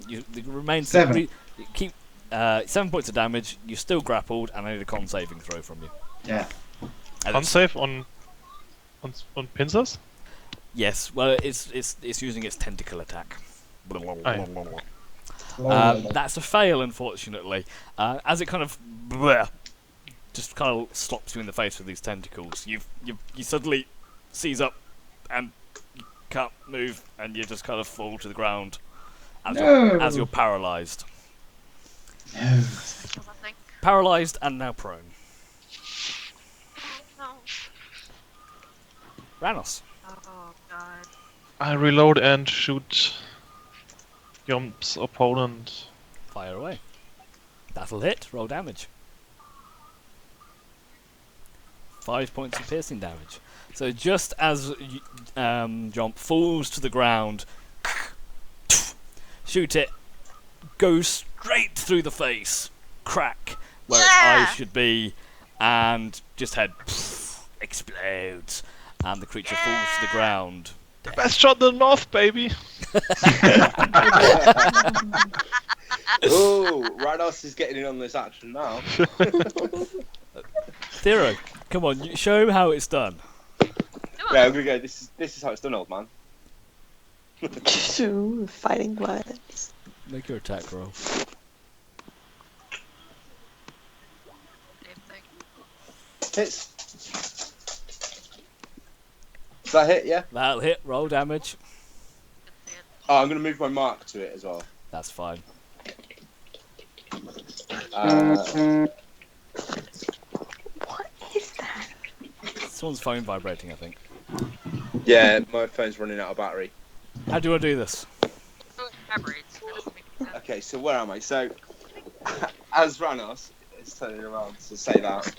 Speaker 1: you remain
Speaker 7: 7.
Speaker 1: You keep 7 points of damage. You're still grappled, and I need a con saving throw from you.
Speaker 7: Yeah.
Speaker 1: And it's-
Speaker 5: Unsafe on pincers?
Speaker 1: Yes, well, it's using its tentacle attack.
Speaker 5: Aye.
Speaker 1: That's a fail, unfortunately. As it kind of just kind of slops you in the face with these tentacles, you suddenly seize up and you can't move, and you just kind of fall to the ground as you're paralysed.
Speaker 7: No.
Speaker 3: I think.
Speaker 1: Paralysed and now prone.
Speaker 3: No.
Speaker 1: Ranos.
Speaker 3: Oh god.
Speaker 5: I reload and shoot Yomp's opponent.
Speaker 1: Fire away. That'll hit. Roll damage. 5 points of piercing damage. So just as Jomp falls to the ground, shoot it, goes straight through the face, crack where its eyes should be, and just head explodes, and the creature falls to the ground.
Speaker 5: The best shot in the north, baby.
Speaker 2: Oh, Rados is getting in on this action now.
Speaker 1: Thero, come on, show him how it's done.
Speaker 2: Yeah, I'm gonna go. This is how it's done, old man.
Speaker 8: Fighting words.
Speaker 1: Make your attack roll.
Speaker 3: Same thing.
Speaker 2: Hits. Does that hit? Yeah.
Speaker 1: That'll hit. Roll damage.
Speaker 3: Didn't see it.
Speaker 2: Oh, I'm gonna move my mark to it as well.
Speaker 1: That's fine.
Speaker 8: What is that?
Speaker 1: Someone's phone vibrating, I think.
Speaker 2: Yeah, my phone's running out of battery.
Speaker 1: How do you want to do this?
Speaker 3: Oh, it vibrates. That doesn't make any sense.
Speaker 2: Okay, so where am I? So, as Ranos is turning around to say that,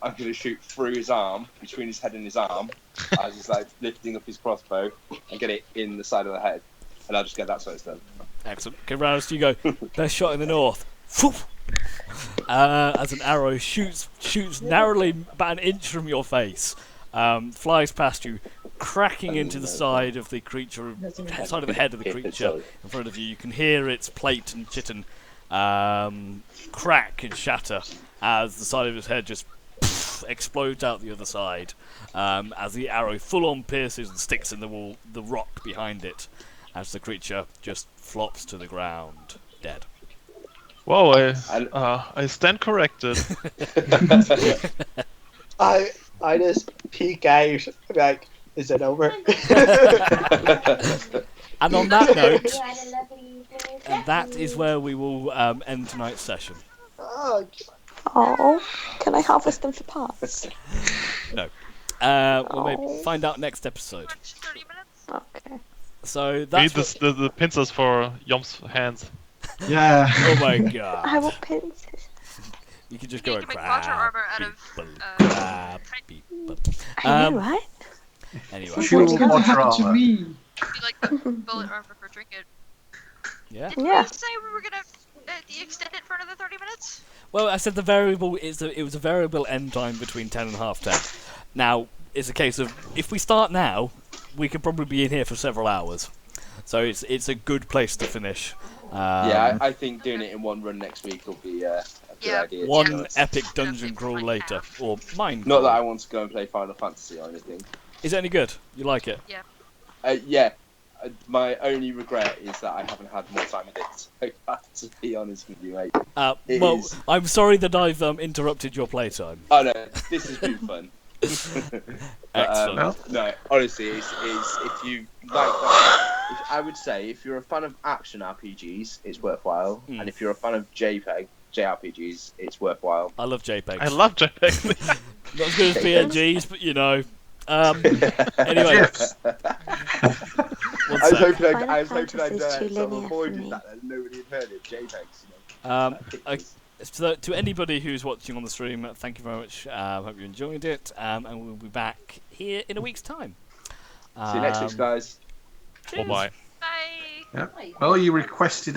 Speaker 2: I'm going to shoot through his arm, between his head and his arm, as he's like lifting up his crossbow, and get it in the side of the head. And I'll just get that so it's done.
Speaker 1: Excellent. Okay, Rouse, you go. Best shot in the north. As an arrow shoots narrowly about an inch from your face, flies past you, cracking into the side of the creature, side of the head of the creature in front of you. You can hear its plate and chitin crack and shatter as the side of its head just explodes out the other side, as the arrow full on pierces and sticks in the wall, the rock behind it, as the creature just flops to the ground, dead.
Speaker 5: Whoa, I stand corrected.
Speaker 4: I just peek out, like, is it over?
Speaker 1: And on that note, and that is where we will end tonight's session.
Speaker 4: Oh,
Speaker 8: Oh, can I harvest them for parts?
Speaker 1: No. We'll maybe find out next episode.
Speaker 3: 30 minutes?
Speaker 8: Okay.
Speaker 1: So
Speaker 5: Need
Speaker 1: that's
Speaker 5: the pincers for Yom's hands.
Speaker 7: Yeah.
Speaker 1: oh my
Speaker 8: I
Speaker 1: god.
Speaker 8: want pincers.
Speaker 1: You can just
Speaker 3: You
Speaker 1: go
Speaker 3: can
Speaker 1: and
Speaker 3: make larger armor out of,
Speaker 1: crab people.
Speaker 8: I know, right?
Speaker 1: Anyway,
Speaker 6: Sure.
Speaker 7: What's gonna
Speaker 6: Water
Speaker 7: happen to
Speaker 6: armor.
Speaker 7: me?
Speaker 3: be like the bullet armor for trinket.
Speaker 1: yeah.
Speaker 3: Didn't
Speaker 8: Yeah.
Speaker 3: we say we were gonna extend it for another 30 minutes?
Speaker 1: Well, I said the variable is it was a variable end time between 10 and half 10. Now it's a case of if we start now, we could probably be in here for several hours. So it's a good place to finish.
Speaker 2: Yeah, I think doing it in one run next week will be a good
Speaker 3: Yeah.
Speaker 2: idea. to be
Speaker 1: One
Speaker 2: honest.
Speaker 1: epic
Speaker 3: It's gonna
Speaker 1: dungeon
Speaker 3: take
Speaker 1: crawl
Speaker 3: like
Speaker 1: later,
Speaker 3: half.
Speaker 1: or mine.
Speaker 2: Not that I
Speaker 1: crawl.
Speaker 2: want to go and play Final Fantasy or anything.
Speaker 1: Is it any good? You like it?
Speaker 2: Yeah. My only regret is that I haven't had more time with it. So I have to be honest with you, mate. It
Speaker 1: Well,
Speaker 2: is-
Speaker 1: I'm sorry that I've interrupted your playtime.
Speaker 2: Oh no, this has been fun. But,
Speaker 1: Excellent.
Speaker 2: no, honestly, it's if you like that, I would say if you're a fan of action RPGs, it's worthwhile,
Speaker 1: Mm.
Speaker 2: and if you're a fan of JRPGs, it's worthwhile.
Speaker 1: I love JPEGs.
Speaker 5: I love JPEG.
Speaker 1: Not as good as PNGs, but you know. Anyway,
Speaker 2: Yes.
Speaker 1: one
Speaker 2: I was
Speaker 1: sec.
Speaker 2: hoping
Speaker 8: Final
Speaker 2: I'd
Speaker 8: Fantasy's too
Speaker 2: sort of
Speaker 8: linear for
Speaker 2: avoided
Speaker 8: me.
Speaker 2: that, and nobody had heard it. JPEGs,
Speaker 1: To anybody who's watching on the stream, thank you very much. Hope you enjoyed it, and we'll be back here in a week's time.
Speaker 2: See you next week, guys.
Speaker 1: Cheers.
Speaker 5: Bye.
Speaker 3: Bye!
Speaker 6: Yeah. Well, you requested